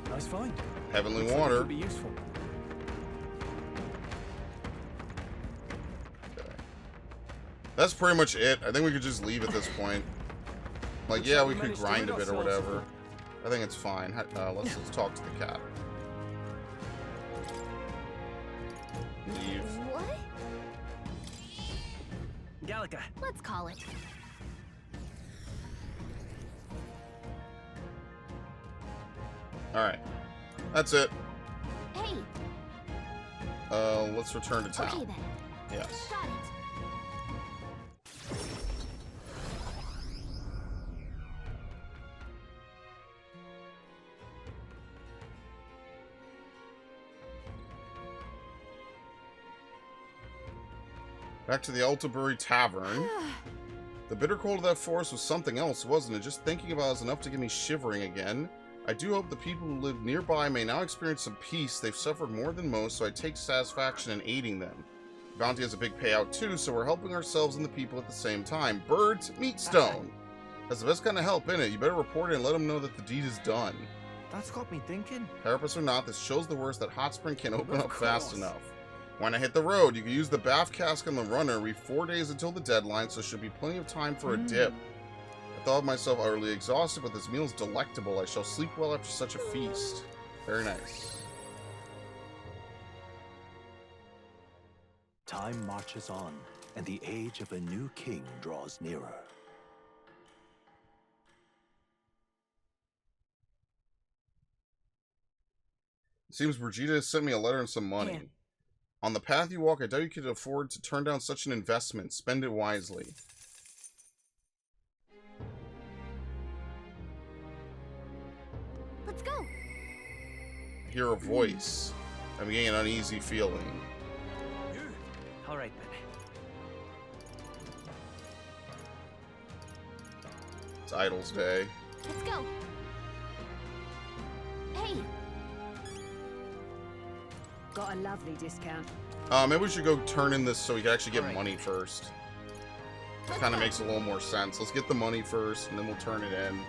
Nice find. Heavenly Looks like it water. could be useful. Okay. That's pretty much it. I think we could just leave at this point. Like, yeah, we could grind a bit or whatever. I think it's fine. Let's talk to the cat. Leave. What? Gallica. Let's call it. Alright. That's it. Hey. Let's return to town. Okay then. Yes. Got it. Back to the Altabury Tavern. The bitter cold of that forest was something else, wasn't it? Just thinking about it was enough to get me shivering again. I do hope the people who live nearby may now experience some peace. They've suffered more than most, so I take satisfaction in aiding them. The bounty has a big payout too, so we're helping ourselves and the people at the same time. Birds, meet stone. That's the best kind of help, innit? You better report it and let them know that the deed is done. That's got me thinking. Carapace or not, this shows the worst that Hot Spring can't open up fast enough. When I hit the road, you can use the bath cask on the runner. We've 4 days until the deadline, so should be plenty of time for a dip. I thought of myself utterly exhausted, but this meal is delectable. I shall sleep well after such a feast. Very nice. Time marches on, and the age of a new king draws nearer. It seems Brigida has sent me a letter and some money. Yeah. On the path you walk, I doubt you could afford to turn down such an investment. Spend it wisely. Let's go. I hear a voice. I'm getting an uneasy feeling. All right then. It's Idol's Day. Let's go. Hey. Got a lovely discount. Maybe we should go turn in this so we can actually get Alright. money first. Kind of makes a little more sense. Let's get the money first, and then we'll turn it in.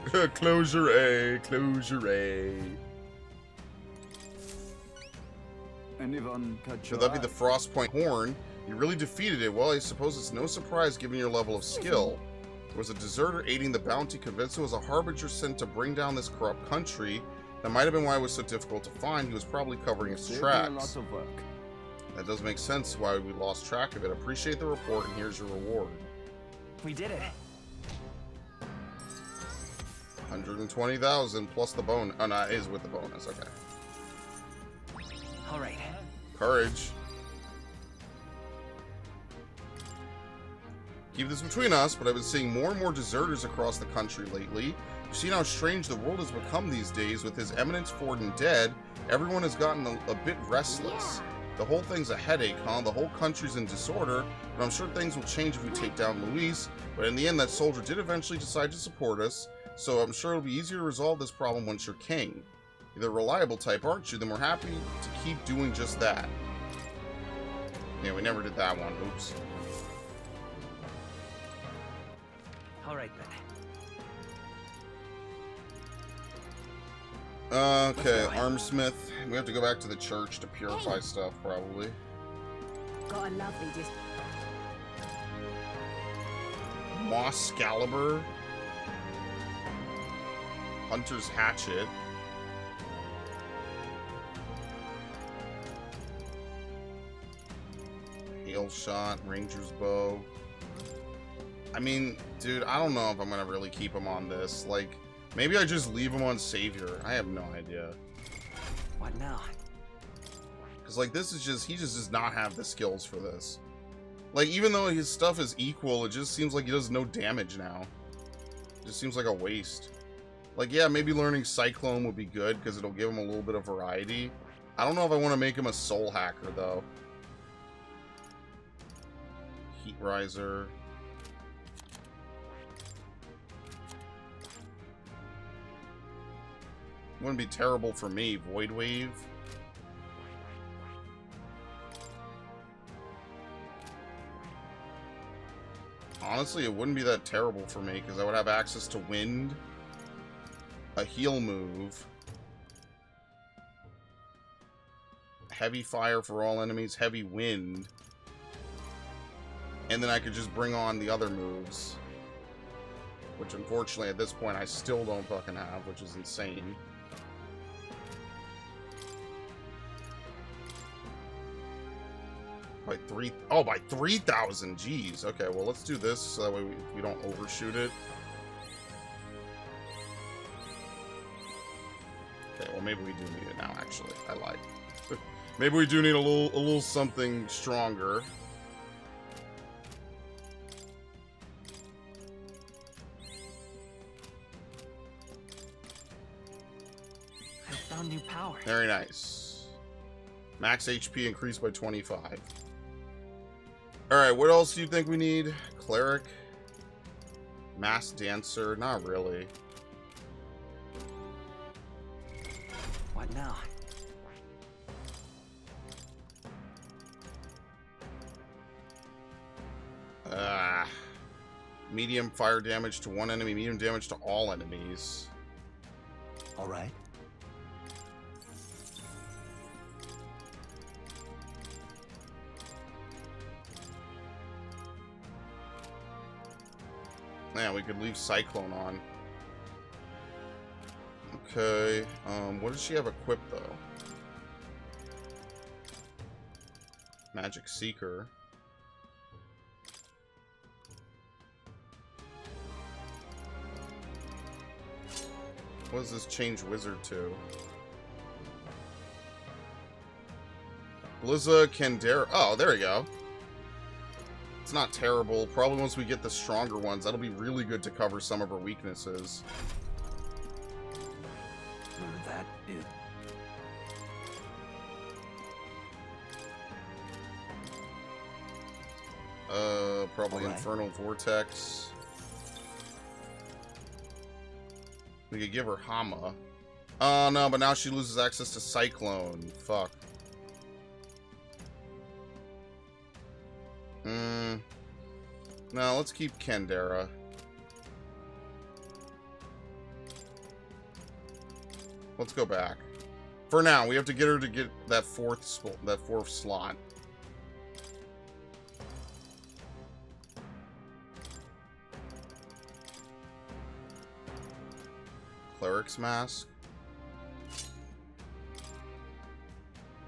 Close your A. Close your A. Close your A. Anyone catch Should that be the Frostpoint Horn? You really defeated it. Well, I suppose it's no surprise given your level of skill. There was a deserter aiding the bounty, convinced it was a harbinger sent to bring down this corrupt country. That might have been why it was so difficult to find. He was probably covering his tracks. of work. That does make sense why we lost track of it. Appreciate the report, and here's your reward. We did it. 120,000 plus the bonus. Oh, no, it is with the bonus. Okay. All right. Courage. Keep this between us, but I've been seeing more and more deserters across the country lately. You've seen how strange the world has become these days. With His Eminence Forden dead, everyone has gotten a bit restless. The whole thing's a headache, huh? The whole country's in disorder, but I'm sure things will change if we take down Luis. But in the end, that soldier did eventually decide to support us, so I'm sure it'll be easier to resolve this problem once you're king. You're the reliable type, aren't you? Then we're happy to keep doing just that. Yeah, we never did that one. Oops. All right, then. Okay, Armsmith. We have to go back to the church to purify stuff, probably. Got a lovely just. Mosscalibur. Hunter's Hatchet. Hail Shot, Ranger's Bow. I mean, dude, I don't know if I'm gonna really keep him on this. Like, maybe I just leave him on Savior. I have no idea. What now? Because, like, this is just... He just does not have the skills for this. Like, even though his stuff is equal, it just seems like he does no damage now. It just seems like a waste. Like, yeah, maybe learning Cyclone would be good, because it'll give him a little bit of variety. I don't know if I want to make him a Soul Hacker, though. Heat Riser... Wouldn't be terrible for me. Void Wave. Honestly, it wouldn't be that terrible for me because I would have access to Wind, a heal move, Heavy Fire for all enemies, Heavy Wind, and then I could just bring on the other moves, which unfortunately at this point I still don't fucking have, which is insane. By 3,000. Jeez. Okay, well, let's do this so that way we don't overshoot it. Okay, well, maybe we do need it now, actually. I lied. Maybe we do need a little something stronger. I found new power. Very nice. Max HP increased by 25. Alright, what else do you think we need? Cleric? Mass Dancer? Not really. What now? Medium fire damage to one enemy, medium damage to all enemies. All right. Yeah, we could leave Cyclone on. Okay, what does she have equipped, though? Magic Seeker. What does this change Wizard to? Blizza Candera. Oh, there we go. It's not terrible. Probably once we get the stronger ones, that'll be really good to cover some of our weaknesses. That is... Probably Right. Infernal Vortex. We could give her Hama. Oh, no, but now she loses access to Cyclone. Fuck. No, let's keep Candera. Let's go back. For now, we have to get her to get that fourth slot. Cleric's Mask.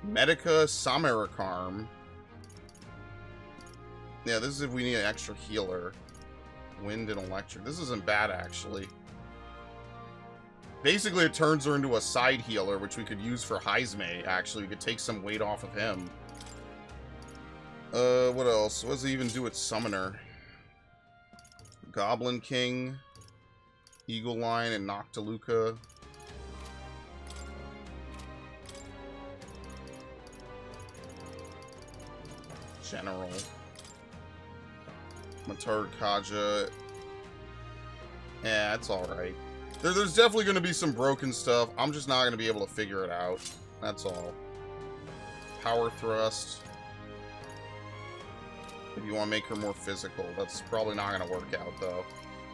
Medica Samarikarm. Yeah, this is if we need an extra healer. Wind and Electric. This isn't bad, actually. Basically, it turns her into a side healer, which we could use for Heisme, actually. We could take some weight off of him. What else? What does it even do with Summoner? Goblin King, Eagle Line, and Noctiluca. General. Matar Kaja. Yeah, it's alright. There's definitely going to be some broken stuff. I'm just not going to be able to figure it out. That's all. Power thrust. If you want to make her more physical. That's probably not going to work out, though.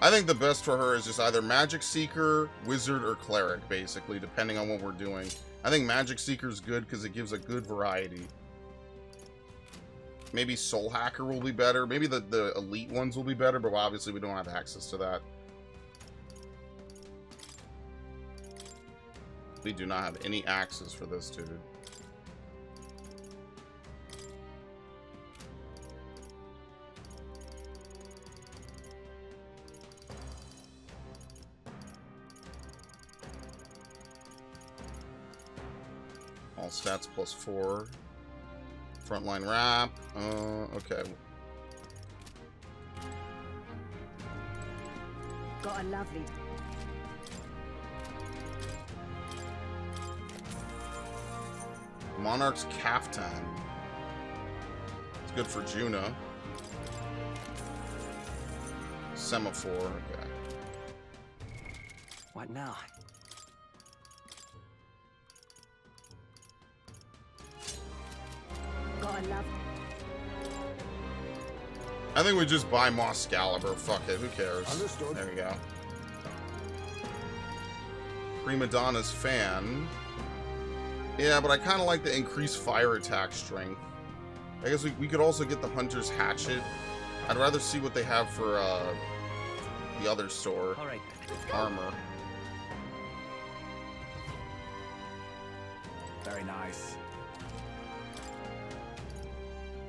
I think the best for her is just either Magic Seeker, Wizard, or Cleric, basically, depending on what we're doing. I think Magic Seeker is good because it gives a good variety. Maybe Soul Hacker will be better. Maybe the elite ones will be better, but obviously we don't have access to that. We do not have any access for this, dude. All stats +4. Frontline wrap. Okay. Got a lovely. Monarch's Caftan. It's good for Juna. Semaphore. Okay. What now? Got a love. I think we just buy Moss Excalibur. Fuck it. Who cares? Understood. There we go. Prima Donna's Fan. Yeah, but I kind of like the increased fire attack strength. I guess we could also get the Hunter's Hatchet. I'd rather see what they have for the other store. All right. Armor. Very nice.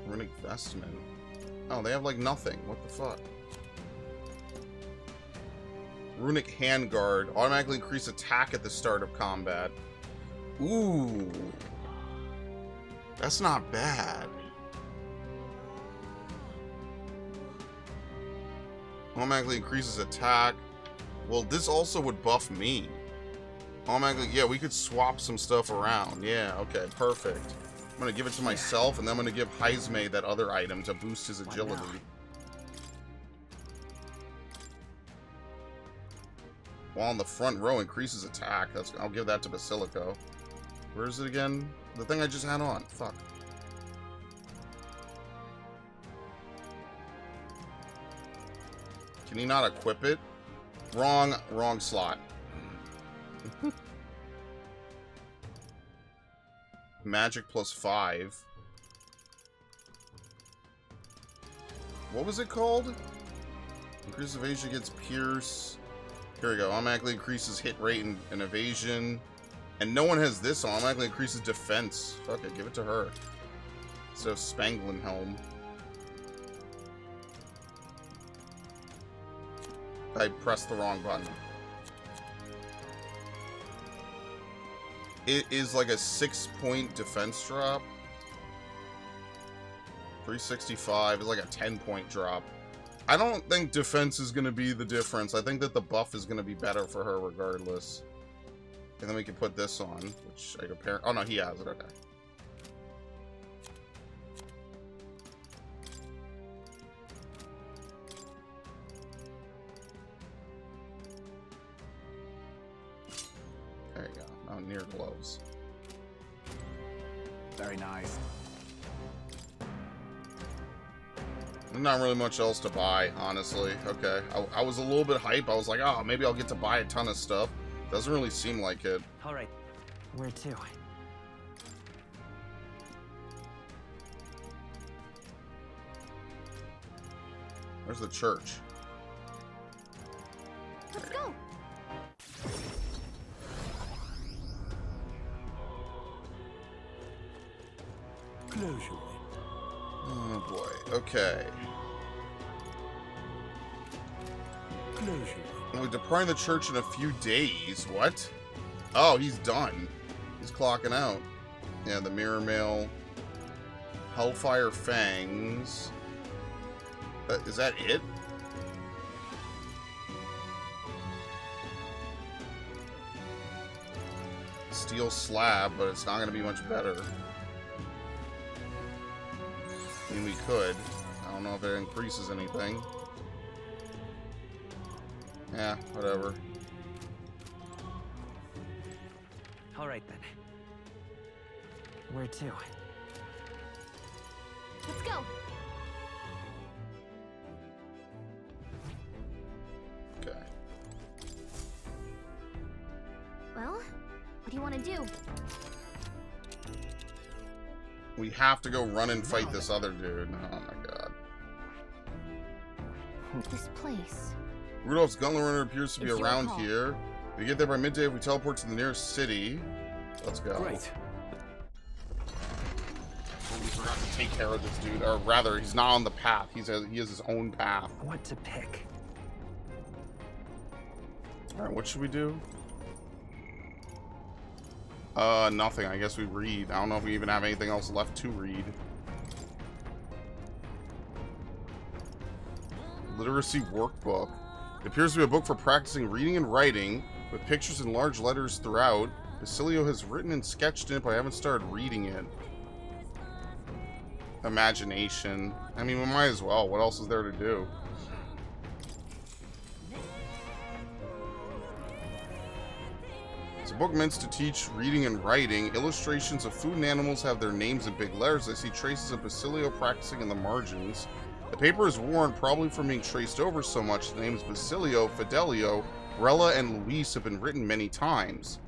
Runic Vestment. Oh, they have like nothing. What the fuck? Runic Handguard. Automatically increase attack at the start of combat. Ooh. That's not bad. Automatically increases attack. Well, this also would buff me. Automatically, yeah, we could swap some stuff around. Yeah, okay, perfect. I'm gonna give it to myself, and then I'm gonna give Heisme that other item to boost his agility. While on the front row increases attack. I'll give that to Basilico. Where is it again? The thing I just had on. Fuck. Can he not equip it? Wrong slot. Magic +5. What was it called? Increase evasion against Pierce. Here we go. Automatically increases hit rate and evasion. And no one has this on. Automatically increases defense. Fuck it. Give it to her. So Spanglin Helm. I pressed the wrong button. It is like a 6-point defense drop. 365 is like a 10-point drop. I don't think defense is going to be the difference. I think that the buff is going to be better for her regardless. And then we can put this on, which I compare. Oh no, he has it. Okay. There you go. Now near gloves. Very nice. There's not really much else to buy, honestly. Okay. I was a little bit hype. I was like, oh, maybe I'll get to buy a ton of stuff. Doesn't really seem like it. All right. Where to? Where's the church? Let's go. Closure. Oh boy. Okay. Closure. We're departing the church in a few days. What? Oh, he's done. He's clocking out. Yeah, the Mirror Mail. Hellfire Fangs. Is that it? Steel Slab, but it's not going to be much better. I mean, we could. I don't know if it increases anything. Yeah, whatever. All right then. Where to? Let's go. Okay. Well, what do you want to do? We have to go run and fight this other dude. Oh my god. This place. Rudolph's Gunler Runner appears to be It's your around call. here. We get there by midday if we teleport to the nearest city. Let's go. Great. We forgot to take care of this dude. Or rather, he's not on the path. He has his own path. What to pick? Alright, what should we do? Nothing. I guess we read. I don't know if we even have anything else left to read. Literacy workbook. It appears to be a book for practicing reading and writing, with pictures in large letters throughout. Basilio has written and sketched in it, but I haven't started reading it. Imagination. I mean, we might as well. What else is there to do? It's a book meant to teach reading and writing. Illustrations of food and animals have their names in big letters. I see traces of Basilio practicing in the margins. The paper is worn, probably from being traced over so much. The names Basilio, Fidelio, Rella, and Luis have been written many times.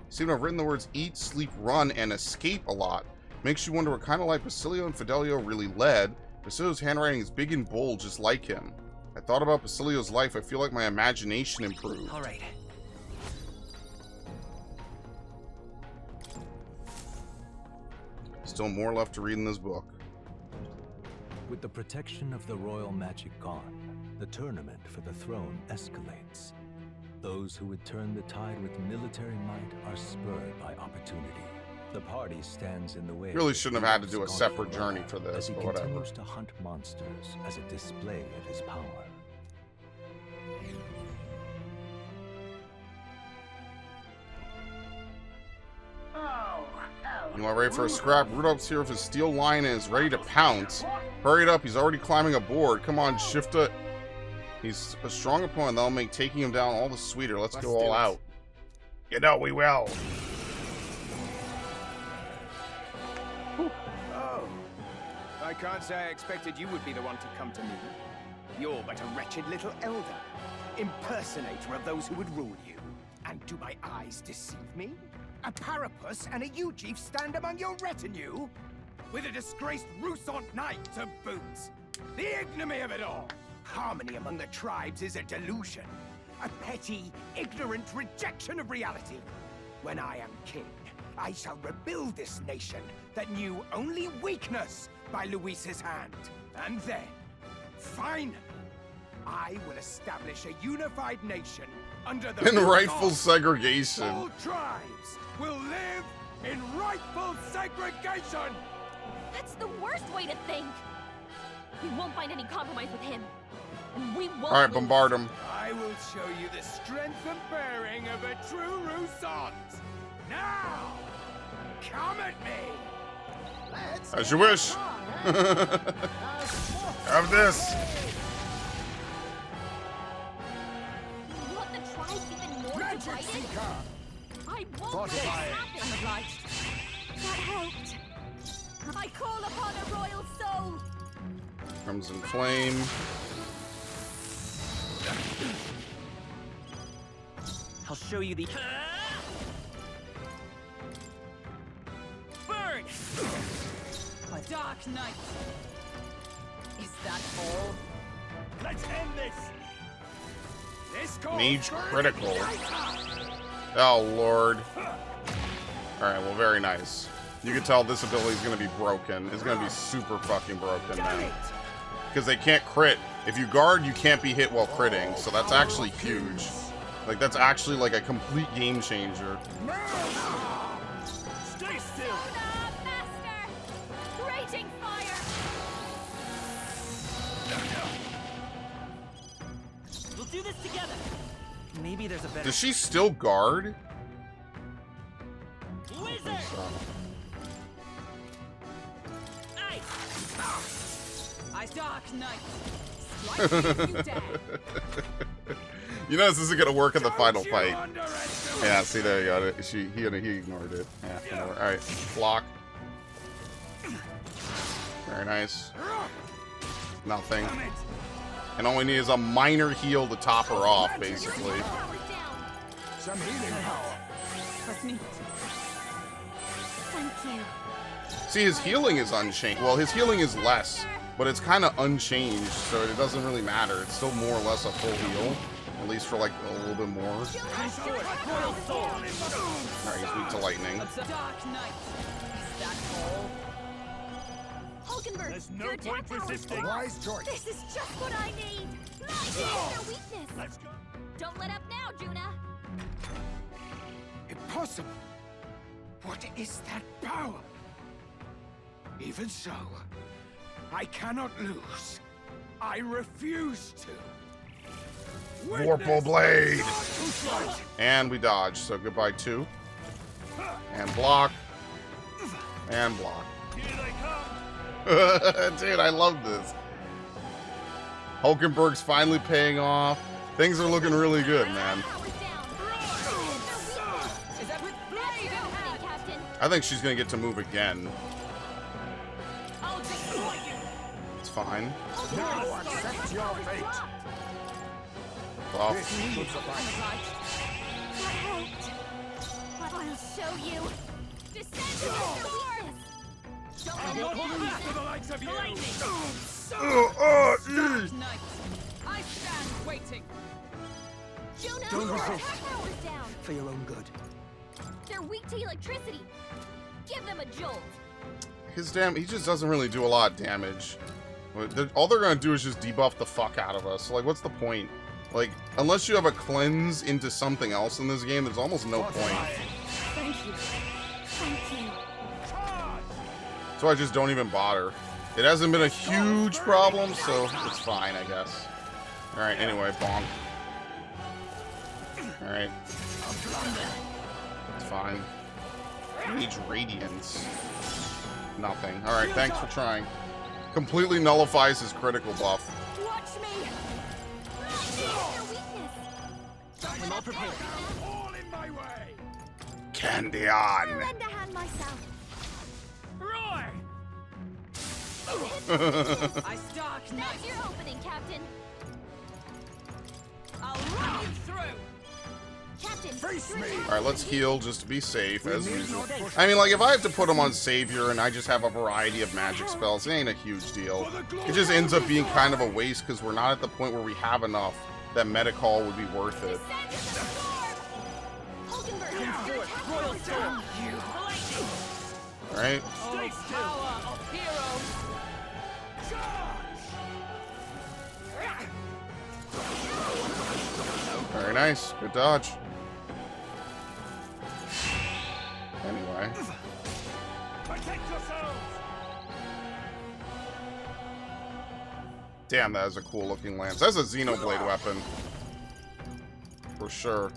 Seem to have written the words eat, sleep, run, and escape a lot. Makes you wonder what kind of life Basilio and Fidelio really led. Basilio's handwriting is big and bold, just like him. I thought about Basilio's life. I feel like my imagination improved. All right. Still more left to read in this book. With the protection of the royal magic gone, the tournament for the throne escalates. Those who would turn the tide with military might are spurred by opportunity. The party stands in the way. Really shouldn't have had to do a Rudolph's separate godfather journey for this, as he but whatever. continues to hunt monsters as a display of his power. You want ready for a scrap? Rudolph's here with his steel lion and is ready to pounce. Hurry it up, he's already climbing aboard. Come on, shift it. He's a strong opponent that'll make taking him down all the sweeter. Let's go all out. You know we will. Oh. I can't say I expected you would be the one to come to me. You're but a wretched little elder, impersonator of those who would rule you. And do my eyes deceive me? A Parapus and a Ujief stand among your retinue? With a disgraced Rusant knight to boot. The ignominy of it all! Harmony among the tribes is a delusion. A petty, ignorant rejection of reality. When I am king, I shall rebuild this nation that knew only weakness by Luis's hand. And then, finally, I will establish a unified nation under the In rightful gods. segregation. All tribes will live in rightful segregation! That's the worst way to think. We won't find any compromise with him. And we won't Alright, lose. bombard him. I will show you the strength and bearing of a true Rusant. Now, come at me. As you wish. Have this. You want the tribes even more divided? I won't Fortify it. I'm obliged. That helped. I call upon a royal soul. Crimson Flame. I'll show you the... Burn! A dark night. Is that all? Let's end this. This calls Mage for an critical. igniter. Oh, Lord. Alright, well, very nice. You can tell this ability is going to be broken. It's going to be super fucking broken Done now. it. Because they can't crit. If you guard, you can't be hit while critting. So that's actually huge. Like, that's actually like a complete game changer. Stay still. Sona, master! Raging fire! We'll do this together. Maybe there's a better... Does she still guard? Wizard! Ice! Dark Knight. Strike me if you dare. You know this isn't gonna work in the final fight. Yeah, see, there you go. He ignored it. Yeah, whatever. All right, block. Very nice. Nothing. And all we need is a minor heal to top her off, basically. Some healing power. Thank you. See, his healing is unchanged. Well, his healing is less, but it's kind of unchanged, so it doesn't really matter. It's still more or less a full heal, at least for like a little bit more. Alright, he's weak to lightning. Dark Knight. Is that all? Hulkenberg, There's no your point attack power is resisting. full. Wise choice. This is just what I need. Lightning is their weakness. Let's go. Don't let up now, Juna. Impossible! What is that power? Even so, I cannot lose. I refuse to. Vorpal Blade! And we dodge, so goodbye 2. And block. And block. Here they come. Dude, I love this. Hulkenberg's finally paying off. Things are looking really good, man. Power's down. Is that with blade in hand? Captain. I think she's gonna get to move again. I'll destroy you. It's fine. Now accept your fate. Off. This will suffice. That helped. But I'll show you. Descend to their weakness. Don't let Not them holding back for the likes of you. Dark Knight. I stand waiting. Juna, Don't your resist. attack power's down. For your own good. They're weak to electricity. Give them a jolt. His he just doesn't really do a lot of damage. All they're gonna do is just debuff the fuck out of us. So, like, what's the point? Like, unless you have a cleanse into something else in this game, there's almost no point. Thank you. Thank you. So I just don't even bother. It hasn't been a huge problem, so it's fine, I guess. Alright, anyway, bonk. Alright. It's fine. Age Radiance. Nothing. Alright, thanks for trying. Completely nullifies his critical buff. Watch me. Lightning is their weakness. Don't let up now. All in my way! Candy I'll on! lend a hand myself. Roy! I Dark Knight. That's your opening, Captain. I'll run you through. Captain, Face me. Alright, let's heal just to be safe, as usual. I mean, like, if I have to put him on Savior and I just have a variety of magic spells, it ain't a huge deal. It just ends up being kind of a waste because we're not at the point where we have enough that Medical would be worth it. Descend to the storm. Hulkenberg, your attack Royal power's down. Storm. Alright? Stay still. Power of heroes. Very nice. Good dodge. Anyway. Protect yourselves. Damn, that is a cool looking lance. That's a Xenoblade weapon. For sure.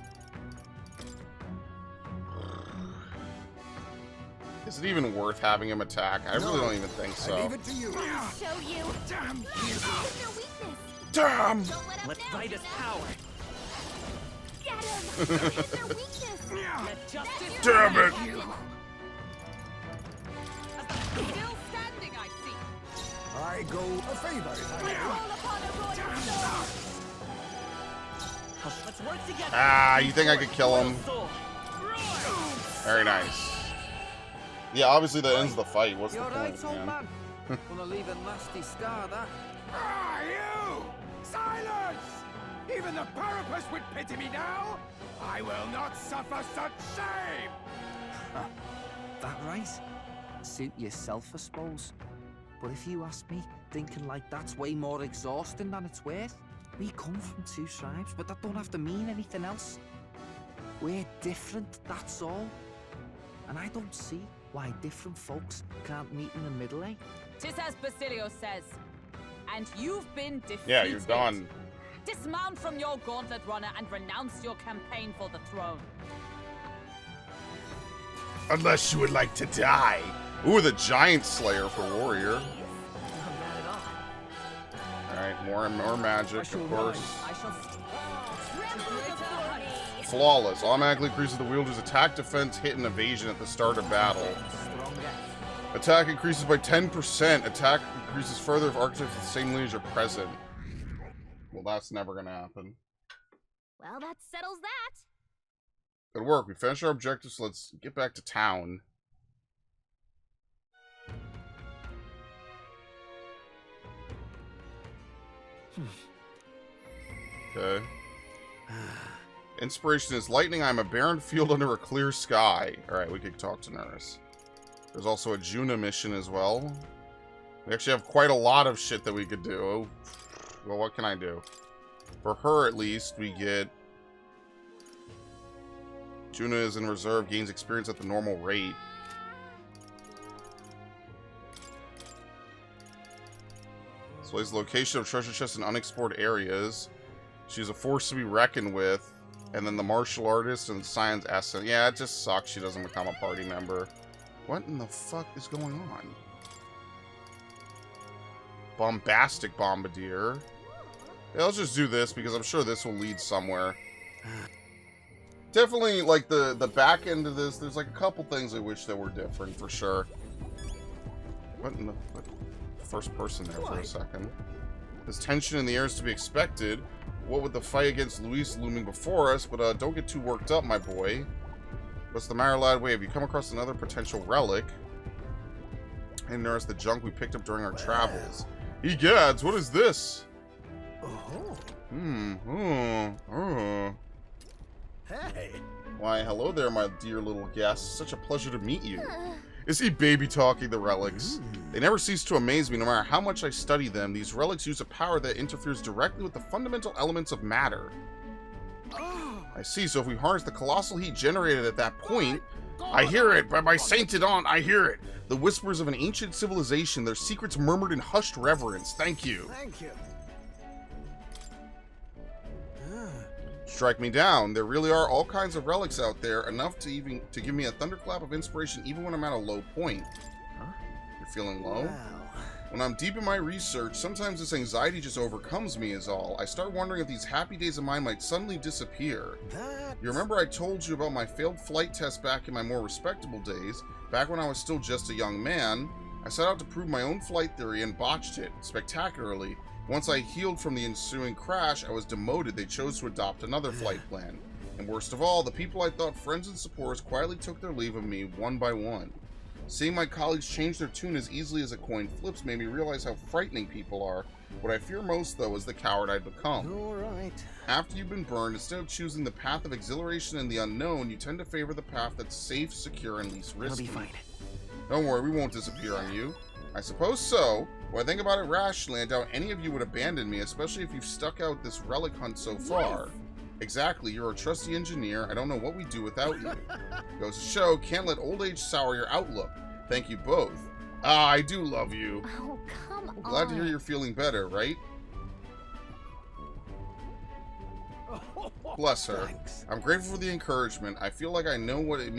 Is it even worth having him attack? I really don't even think I so. leave it to you. I'll show you. Damn Lightning is their weakness. Damn! Don't let up Let now, Vitus Juna. power. Get him. It's their weakness. Let justice. Damn it! Still standing, I see. I go a favor if I may. Call upon a royal soul. Let's work together. Ah, you think I could kill him? Sword. Very nice. Yeah, obviously that ends the fight. What's the You're right, point, old man? man. Gonna leave a nasty scar, that. Ah, you! Silence! Even the Parapus would pity me now! I will not suffer such shame! That right? Suit yourself, I suppose. But if you ask me, thinking like that's way more exhausting than it's worth. We come from two tribes, but that don't have to mean anything else. We're different, that's all. And I don't see why different folks can't meet in the middle, eh? Tis as Basilio says. And you've been defeated. Yeah, you're done. Dismount from your gauntlet runner and renounce your campaign for the throne. Unless you would like to die. Ooh, the Giant Slayer for Warrior. Not bad at all. Alright, more and more magic, of course. I shall Flawless. Automatically increases the wielder's attack, defense, hit, and evasion at the start of battle. Attack increases by 10%. Attack increases further if archetypes with the same lineage are present. Well, that's never gonna happen. Well, that settles that. Good work. We finished our objectives, so let's get back to town. Okay. Inspiration is lightning. I'm a barren field under a clear sky. Alright, we could talk to Nurse. There's also a Juna mission as well. We actually have quite a lot of shit that we could do. Well, what can I do? For her, at least, we get... Juna is in reserve, gains experience at the normal rate. Displays the location of treasure chests in unexplored areas. She's a force to be reckoned with. And then the martial artist and science essence. Yeah, it just sucks she doesn't become a party member. What in the fuck is going on? Bombastic Bombardier. Yeah, let's just do this because I'm sure this will lead somewhere. Definitely, like, the back end of this, there's like a couple things I wish that were different for sure. What in the first person there for a second? There's tension in the air is to be expected. What with the fight against Luis looming before us, but don't get too worked up, my boy. What's the matter, lad? Wait, have you come across another potential relic? And notice the junk we picked up during our travels. Egads, what is this? Hey. Why, hello there, my dear little guest. Such a pleasure to meet you. Is he baby-talking the relics? They never cease to amaze me, no matter how much I study them. These relics use a power that interferes directly with the fundamental elements of matter. I see, so if we harness the colossal heat generated at that point... I hear it! By my sainted aunt, I hear it! The whispers of an ancient civilization, their secrets murmured in hushed reverence. Thank you. Thank you. Strike me down. There really are all kinds of relics out there, enough to give me a thunderclap of inspiration even when I'm at a low point. You're feeling low? When I'm deep in my research, sometimes this anxiety just overcomes me is all. I start wondering if these happy days of mine might suddenly disappear. You remember I told you about my failed flight test back in my more respectable days, back when I was still just a young man? I set out to prove my own flight theory and botched it, spectacularly. Once I healed from the ensuing crash, I was demoted. They chose to adopt another flight plan. And worst of all, the people I thought friends and supporters quietly took their leave of me one by one. Seeing my colleagues change their tune as easily as a coin flips made me realize how frightening people are. What I fear most, though, is the coward I'd become. Alright. After you've been burned, instead of choosing the path of exhilaration and the unknown, you tend to favor the path that's safe, secure, and least risky. It'll be fine. Don't worry, we won't disappear on you. I suppose so. When I think about it rationally, I doubt any of you would abandon me, especially if you've stuck out this relic hunt so far. Exactly, you're a trusty engineer. I don't know what we'd do without you. Goes to show, can't let old age sour your outlook. Thank you both. Ah, I do love you. Oh, come on. Glad to hear you're feeling better, right? Bless her. Thanks. I'm grateful for the encouragement. I feel like I know what it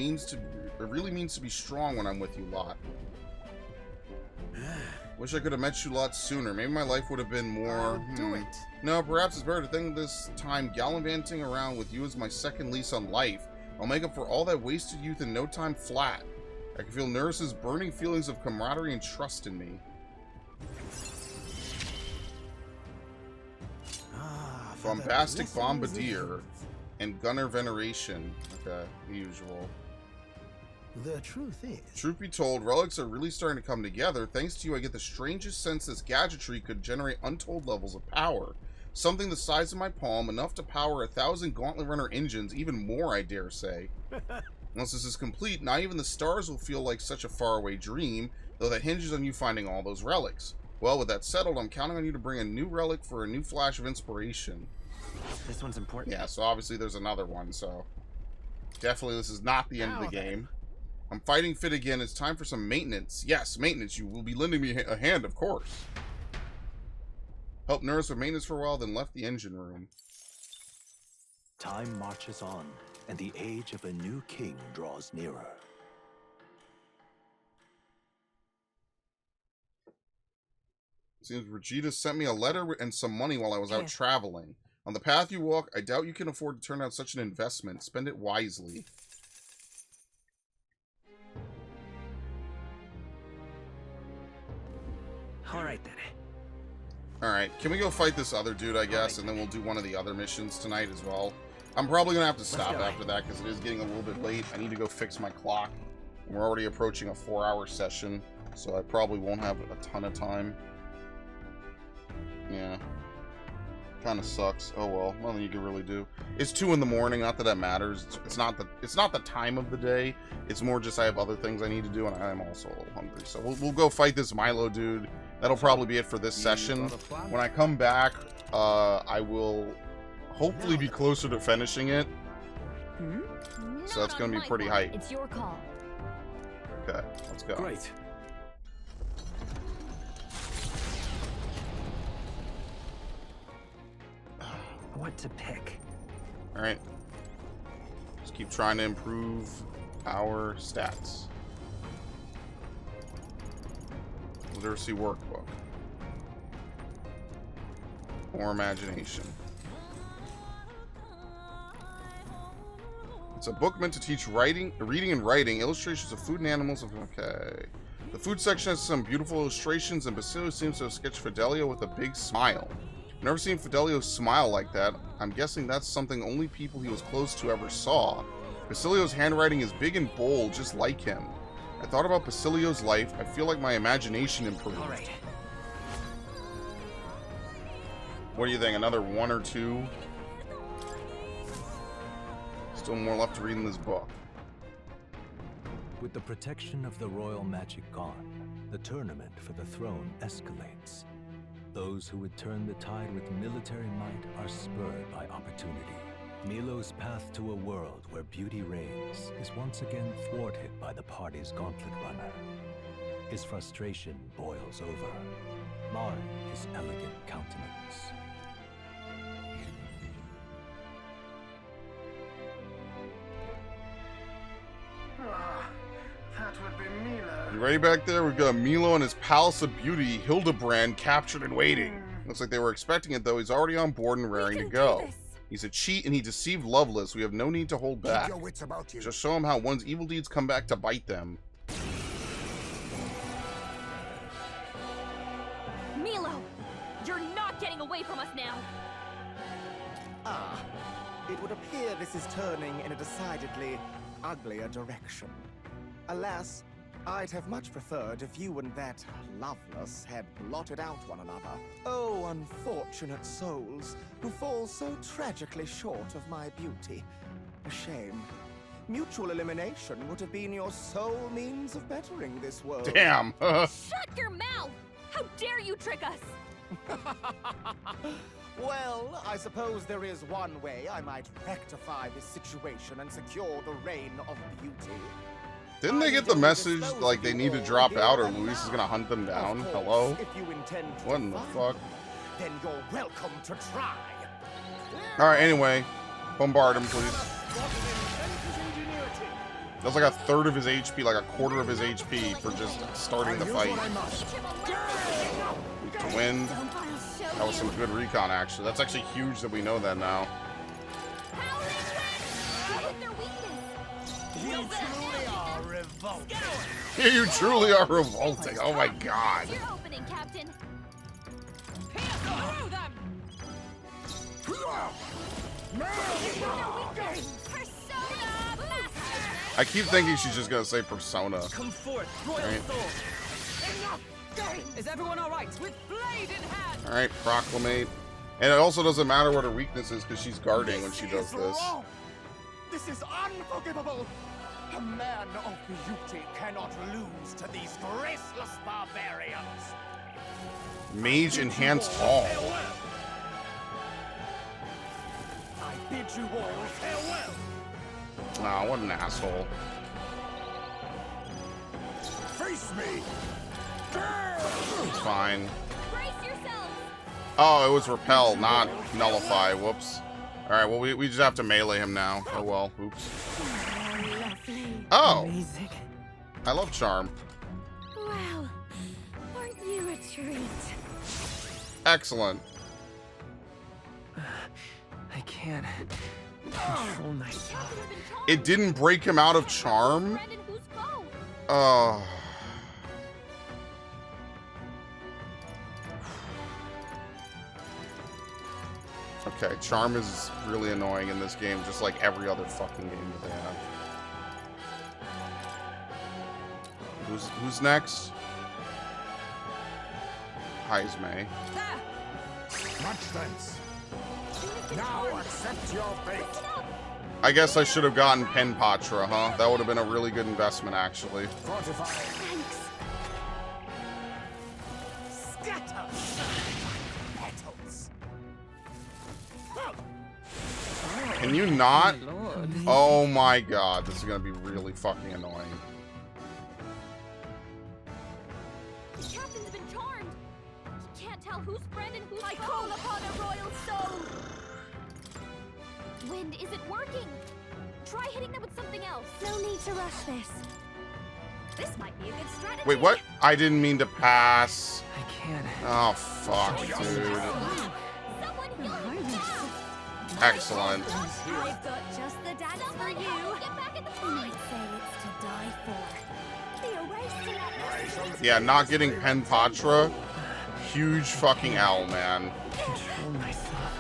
really means to be strong when I'm with you lot. Wish I could have met you lots sooner. Maybe my life would have been more... Do it. No, perhaps it's better to think this time gallivanting around with you as my second lease on life. I'll make up for all that wasted youth in no time flat. I can feel Nurse's burning feelings of camaraderie and trust in me. Bombastic Bombardier and Gunner Veneration. Okay, the usual. The truth is... Truth be told, relics are really starting to come together. Thanks to you, I get the strangest sense this gadgetry could generate untold levels of power. Something the size of my palm, enough to power 1,000 Gauntlet Runner engines, even more, I dare say. Once this is complete, not even the stars will feel like such a faraway dream, though that hinges on you finding all those relics. Well, with that settled, I'm counting on you to bring a new relic for a new flash of inspiration. This one's important. Yeah, so obviously there's another one, so... Definitely this is not the end of the game. I'm fighting fit again. It's time for some maintenance. Yes, maintenance. You will be lending me a hand, of course. Helped Nurse with maintenance for a while, then left the engine room. Time marches on, and the age of a new king draws nearer. seems Vegeta sent me a letter and some money while I was out traveling. On the path you walk, I doubt you can afford to turn out such an investment. Spend it wisely. Alright then. Alright, can we go fight this other dude, I guess, and then we'll do one of the other missions tonight as well. I'm probably going to have to stop after that because it is getting a little bit late. I need to go fix my clock. And we're already approaching a 4-hour session, so I probably won't have a ton of time. Yeah. Kind of sucks. Oh well, nothing you can really do. It's 2 in the morning, not that that matters. It's not the time of the day. It's more just I have other things I need to do, and I am also a little hungry. So we'll go fight this Milo dude. That'll probably be it for this session. When I come back, I will hopefully be closer to finishing it. So that's gonna be pretty hype. It's your call. Okay, let's go. Great. What to pick? Alright. Just keep trying to improve our stats. Literacy workbook. More imagination. It's a book meant to teach reading and writing, illustrations of food and animals. Okay. The food section has some beautiful illustrations, and Basilio seems to have sketched Fidelio with a big smile. I've never seen Fidelio smile like that. I'm guessing that's something only people he was close to ever saw. Basilio's handwriting is big and bold, just like him. I thought about Basilio's life. I feel like my imagination improved. All right. What do you think? Another 1 or 2? Still more left to read in this book. With the protection of the royal magic gone, the tournament for the throne escalates. Those who would turn the tide with military might are spurred by opportunity. Milo's path to a world where beauty reigns is once again thwarted by the party's gauntlet runner. His frustration boils over, marring his elegant countenance. That would be Milo. You ready back there? We've got Milo and his Palace of Beauty, Hildebrand, captured and waiting. Looks like they were expecting it, though. He's already on board and raring to go. He's a cheat and he deceived Lovelace. We have no need to hold back. Keep your wits about you. Just show him how one's evil deeds come back to bite them. Milo, you're not getting away from us now. Ah, it would appear this is turning in a decidedly uglier direction. Alas, I'd have much preferred if you and that Lovelace had blotted out one another. Oh, unfortunate souls who fall so tragically short of my beauty. A shame. Mutual elimination would have been your sole means of bettering this world. Damn. Shut your mouth! How dare you trick us! Well, I suppose there is one way I might rectify this situation and secure the reign of beauty. Didn't they get the message, like, they need to drop out or Luis is gonna hunt them down? Hello? If you intend to What in the fuck? Then you're welcome to try. Alright, anyway. Bombard him, please. That's like a third of his HP, like a quarter of his HP for just starting the fight. Weak to wind. That was some good recon, actually. That's actually huge that we know that now. You truly are revolting. You truly are revolting. Oh my god. Your opening, Captain. I keep thinking she's just gonna say persona. Come forth, royal right. soul. Is everyone all right? With blade in hand. All right, proclamate. And it also doesn't matter what her weakness is because she's guarding when she does this. Wrong. This is unforgivable. A man of beauty cannot lose to these graceless barbarians. Mage enhanced all. I bid you all farewell. Aw, what an asshole. Face me. It's fine. Brace yourselves. Oh, it was repel, not nullify. Whoops. Alright, well, we just have to melee him now. Oh well, oops. Oh! Amazing. I love charm. Well, aren't you a treat? Excellent. I can't control myself. It didn't break him out of charm? Oh. Okay, charm is really annoying in this game, just like every other fucking game that they have. Who's next? Heismay. Much thanks. Now accept your fate. I guess I should have gotten Pen Patra, huh? That would have been a really good investment, actually. Can you not? Oh my god, this is gonna be really fucking annoying. The captain's been charmed. He can't tell who's friend and who's foe. I call upon a royal soul. Wind isn't working. Try hitting them with something else. No need to rush this. This might be a good strategy. Wait, what? I didn't mean to pass. I can't. Oh, fuck, dude. Excellent. I've got just the dance for you. Get back at the point. Say it's to die for. Be a waste to let this. Yeah, not getting Pen Patra. Huge fucking L, man. Control myself.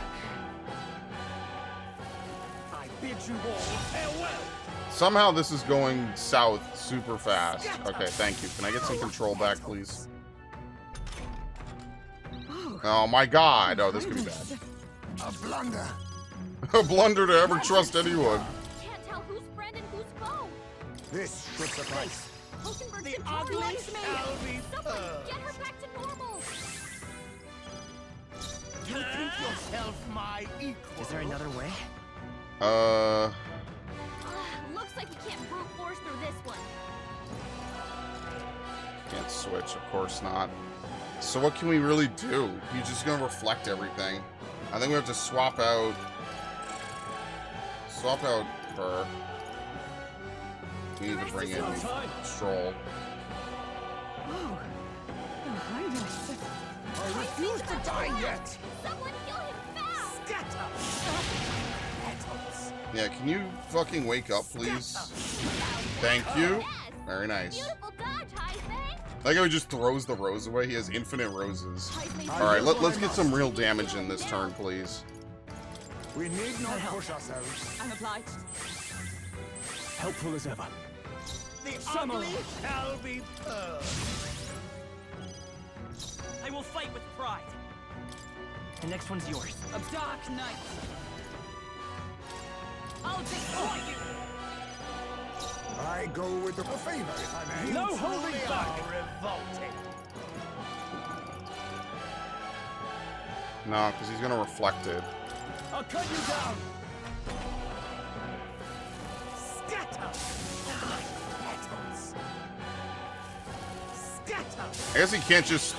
I bid you all farewell. Somehow this is going south super fast. Okay, thank you. Can I get some control back, please? Oh my god. Oh, this could be bad. A blunder. A blunder to ever trust anyone. Can't tell who's friend and who's foe. This should suffice. The ugly shall be someone get her back to normal. You think yourself my equal? Is there another way? Looks like we can't brute force through this one. Can't switch, of course not. So what can we really do? You're just gonna reflect everything. I think we have to swap out her. We need to bring in Stroll. I refuse to die yet. Someone kill him fast. Yeah, can you fucking wake up, please? Thank you. Very nice. Beautiful dodge, Heismay. Like how he just throws the rose away. He has infinite roses. Alright, let's get some real damage in this turn, please. We need not push ourselves. I'm obliged. Helpful as ever. The ugly shall be purged. I will fight with pride. The next one's yours. A dark night. I'll destroy you. I go with the favor, if I may. No holding back. Revolting. No, because he's gonna reflect it. I'll cut you down. Scatter. Scatter. I guess he can't just...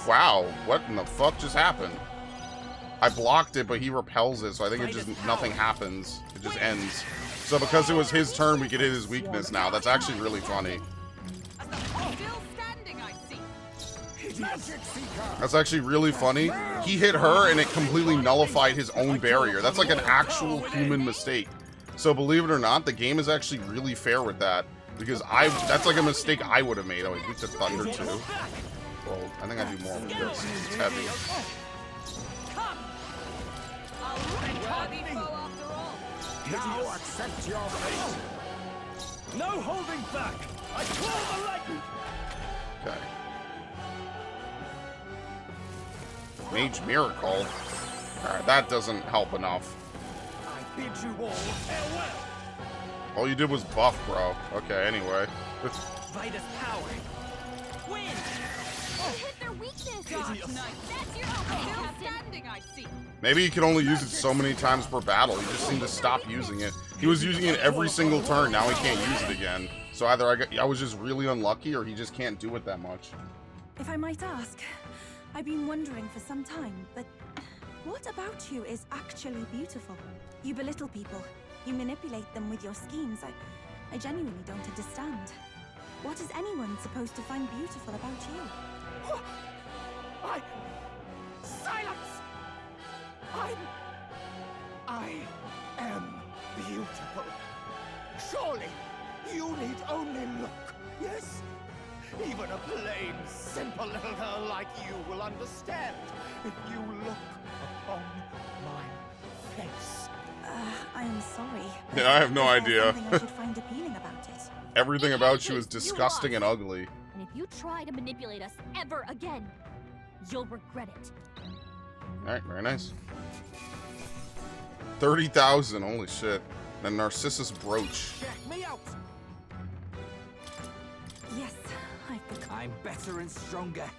Wow, what in the fuck just happened? I blocked it, but he repels it, so I think it just... Nothing happens. It just ends. So because it was his turn, we could hit his weakness now. That's actually really funny. Still standing, I see. That's actually really funny. He hit her, and it completely nullified his own barrier. That's like an actual human mistake. So believe it or not, the game is actually really fair with that. Because that's like a mistake I would have made. Oh, he's weak to thunder too. Well, I think I do more with this. It's heavy. Now accept your fate. No holding back. I call the lightning. Okay. Mage Miracle. Alright, that doesn't help enough. I bid you all farewell. All you did was buff, bro. Okay, anyway. Vitus power. Win. Hit their weakness. Dark night. That's your still standing, I see. Maybe he can only use it so many times per battle. He just seemed to stop using it. He was using it every single turn. Now he can't use it again. So either I was just really unlucky, or he just can't do it that much. If I might ask, I've been wondering for some time, but what about you is actually beautiful? You belittle people. You manipulate them with your schemes. I genuinely don't understand. What is anyone supposed to find beautiful about you? I am beautiful. Surely, you need only look, yes? Even a plain, simple little girl like you will understand if you look upon my face. I'm sorry. Yeah, I have no idea. Something I should find appealing about it. Everything about you is disgusting and ugly. And if you try to manipulate us ever again, you'll regret it. Alright, very nice. 30,000, holy shit. And a Narcissus brooch. Check me out! Yes, I've become... I'm better and stronger.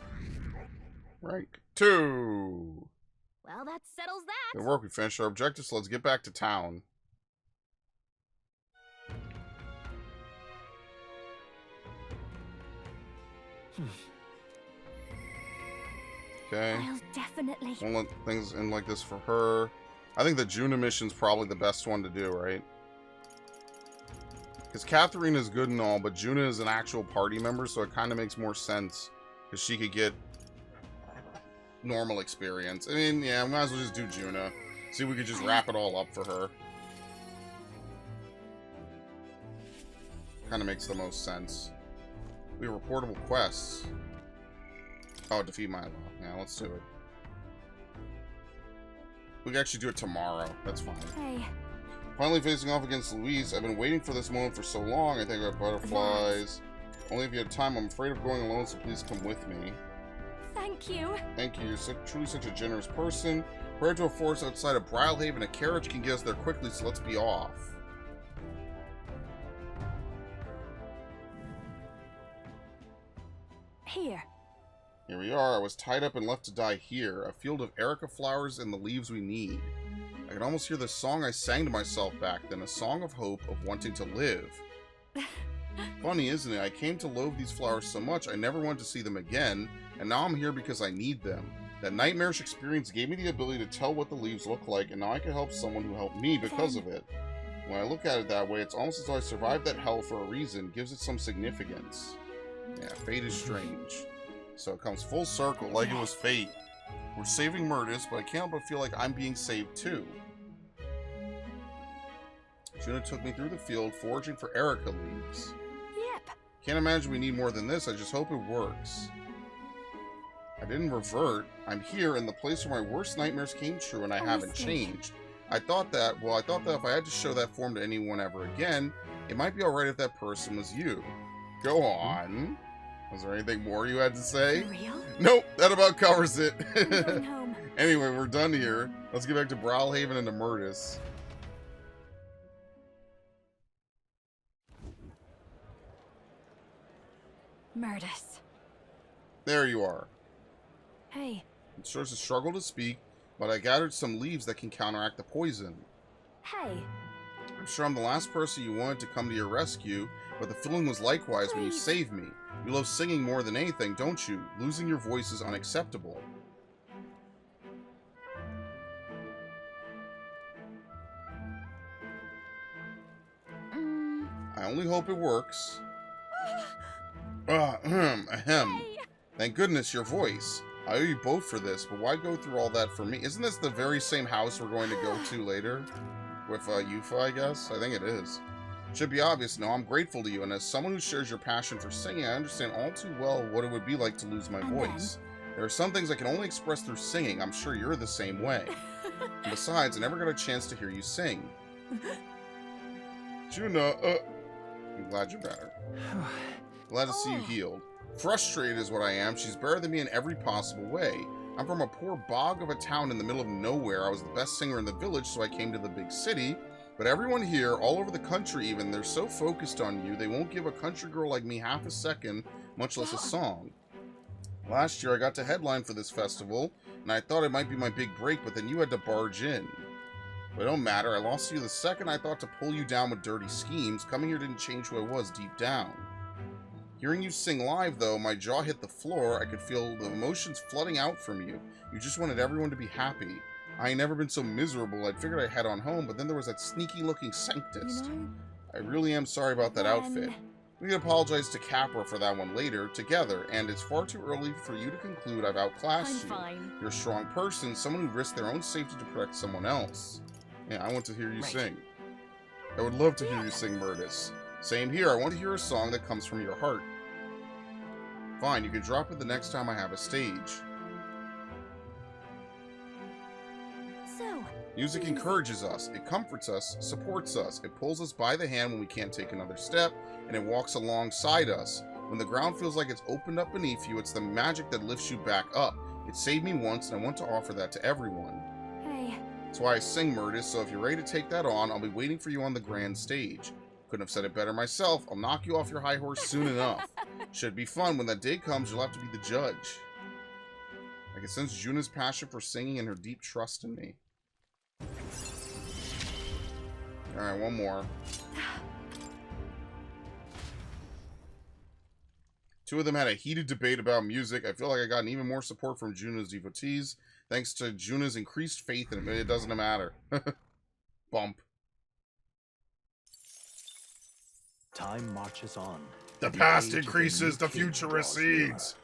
Rank 2. Well, that settles that. Good work, we finished our objectives, so let's get back to town. Okay. I'll definitely... Won't let things in like this for her. I think the Juna mission's probably the best one to do, right? Because Catherine is good and all, but Juna is an actual party member, so it kind of makes more sense. Because she could get normal experience. I mean, yeah, we might as well just do Juna. See if we could just wrap it all up for her. Kind of makes the most sense. We have reportable quests. Oh, defeat Milo. Yeah, let's do it. We can actually do it tomorrow. That's fine. Hey. Finally facing off against Louise. I've been waiting for this moment for so long. I think I have butterflies. Only if you have time. I'm afraid of going alone, so please come with me. Thank you. Thank you. You're truly such a generous person. We're to a forest outside of Brylehaven. A carriage can get us there quickly, so let's be off. Here. Here we are. I was tied up and left to die here. A field of Erica flowers and the leaves we need. I can almost hear the song I sang to myself back then. A song of hope, of wanting to live. Funny, isn't it? I came to loathe these flowers so much I never wanted to see them again, and now I'm here because I need them. That nightmarish experience gave me the ability to tell what the leaves look like, and now I can help someone who helped me because of it. When I look at it that way, it's almost as though I survived that hell for a reason. Gives it some significance. Yeah, fate is strange. So it comes full circle, like it was fate. We're saving Murtis, but I can't help but feel like I'm being saved too. Juna took me through the field, foraging for Erica leaves. Yep. Can't imagine we need more than this. I just hope it works. I didn't revert. I'm here in the place where my worst nightmares came true, and I haven't changed. I thought that if I had to show that form to anyone ever again, it might be alright if that person was you. Go on. Was there anything more you had to say? For real? Nope, that about covers it. I'm going home. Anyway, we're done here. Let's get back to Brawlhaven and to Murtis. Murtis. There you are. Hey. It shows a struggle to speak, but I gathered some leaves that can counteract the poison. Hey. I'm sure I'm the last person you wanted to come to your rescue, but the feeling was likewise when you saved me. You love singing more than anything, don't you? Losing your voice is unacceptable. I only hope it works. Ahem. Thank goodness, your voice. I owe you both for this, but why go through all that for me? Isn't this the very same house we're going to go to later? With Yufa, I guess? I think it is. Should be obvious, no, I'm grateful to you, and as someone who shares your passion for singing, I understand all too well what it would be like to lose my voice. There are some things I can only express through singing. I'm sure you're the same way. And besides, I never got a chance to hear you sing. Juna, I'm glad you're better. Glad to see you healed. Frustrated is what I am. She's better than me in every possible way. I'm from a poor bog of a town in the middle of nowhere. I was the best singer in the village, so I came to the big city. But everyone here, all over the country even, they're so focused on you, they won't give a country girl like me half a second, much less a song. Last year, I got to headline for this festival, and I thought it might be my big break, but then you had to barge in. But it don't matter. I lost you the second I thought to pull you down with dirty schemes. Coming here didn't change who I was deep down. Hearing you sing live, though, my jaw hit the floor. I could feel the emotions flooding out from you. You just wanted everyone to be happy. I ain't never been so miserable. I'd figured I'd head on home, but then there was that sneaky-looking Sanctist. You know, I really am sorry about that outfit. We can apologize to Capra for that one later, together, and it's far too early for you to conclude I've outclassed you. Fine. You're a strong person, someone who risked their own safety to protect someone else. Yeah, I want to hear you sing. I would love to hear you sing, Murtis. Same here, I want to hear a song that comes from your heart. Fine, you can drop it the next time I have a stage. So, music encourages us, it comforts us, supports us, it pulls us by the hand when we can't take another step, and it walks alongside us. When the ground feels like it's opened up beneath you, it's the magic that lifts you back up. It saved me once, and I want to offer that to everyone. hey, That's why I sing, Murtis, so if you're ready to take that on, I'll be waiting for you on the grand stage. Couldn't have said it better myself. I'll knock you off your high horse soon enough. Should be fun. When that day comes, you'll have to be the judge. I can sense Juna's passion for singing and her deep trust in me. Alright, one more. Two of them had a heated debate about music. I feel like I got even more support from Juna's devotees, thanks to Juna's increased faith in it. It doesn't matter. Bump. Time marches on. The past increases, the future recedes.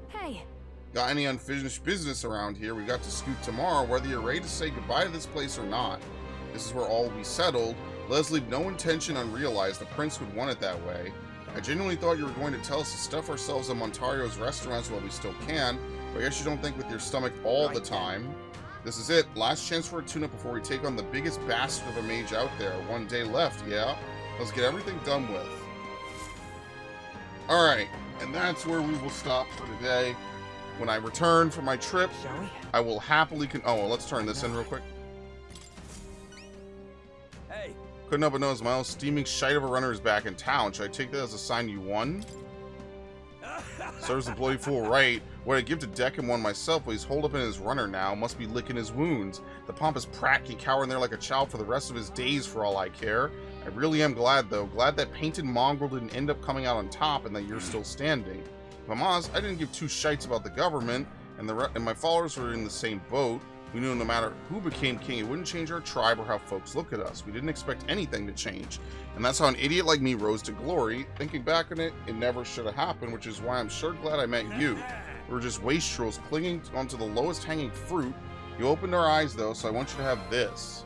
hey, Got any unfinished business around here? We got to scoot tomorrow, whether you're ready to say goodbye to this place or not. This is where all will be settled. Let's leave no intention unrealized. The prince would want it that way. I genuinely thought you were going to tell us to stuff ourselves in Montario's restaurants while we still can, but I guess you don't think with your stomach all the time. This is it. Last chance for a tune-up before we take on the biggest bastard of a mage out there. One day left, yeah? Let's get everything done with. Alright, and that's where we will stop for today. When I return from my trip, I will happily oh, well, let's turn this in real quick. Hey. Couldn't help but notice my old steaming shite of a runner is back in town. Should I take that as a sign you won? Serves the bloody fool right. What I'd give to deck him one myself, but he's holed up in his runner now. Must be licking his wounds. The pompous prat can cower in there like a child for the rest of his days for all I care. I really am glad, though. Glad that painted mongrel didn't end up coming out on top and that you're still standing. If I'm honest, I didn't give two shites about the government, and my followers were in the same boat. We knew no matter who became king, it wouldn't change our tribe or how folks look at us. We didn't expect anything to change. And that's how an idiot like me rose to glory. Thinking back on it, it never should have happened, which is why I'm sure glad I met you. We were just wastrels clinging onto the lowest hanging fruit. You opened our eyes, though, so I want you to have this.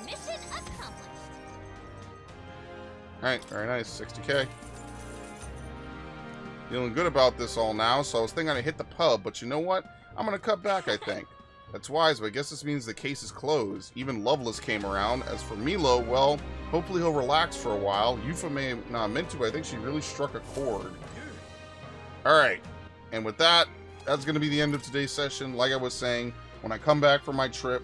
mission accomplished. Alright, very nice. 60k. Feeling good about this all now, so I was thinking I'd hit the pub, but you know what? I'm gonna cut back, I think. That's wise, but I guess this means the case is closed. Even Loveless came around. As for Milo, well, hopefully he'll relax for a while. Yufa may have not meant to, but I think she really struck a chord. Alright, and with that, that's gonna be the end of today's session. Like I was saying, when I come back from my trip,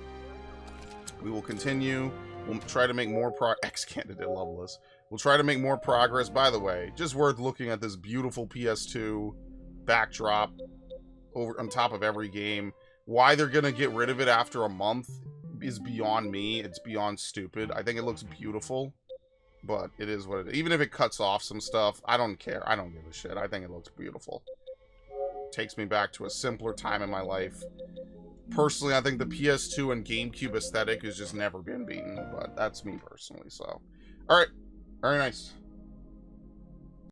we will continue. We'll try to make more ex-candidate Loveless. We'll try to make more progress. By the way, just worth looking at this beautiful PS2 backdrop over on top of every game. Why they're gonna get rid of it after a month is beyond me. It's beyond stupid. I think it looks beautiful, but it is what it is. Even if it cuts off some stuff, I don't care. I don't give a shit. I think it looks beautiful. Takes me back to a simpler time in my life. Personally, I think the PS2 and GameCube aesthetic has just never been beaten, but that's me personally, so. Alright. Very nice.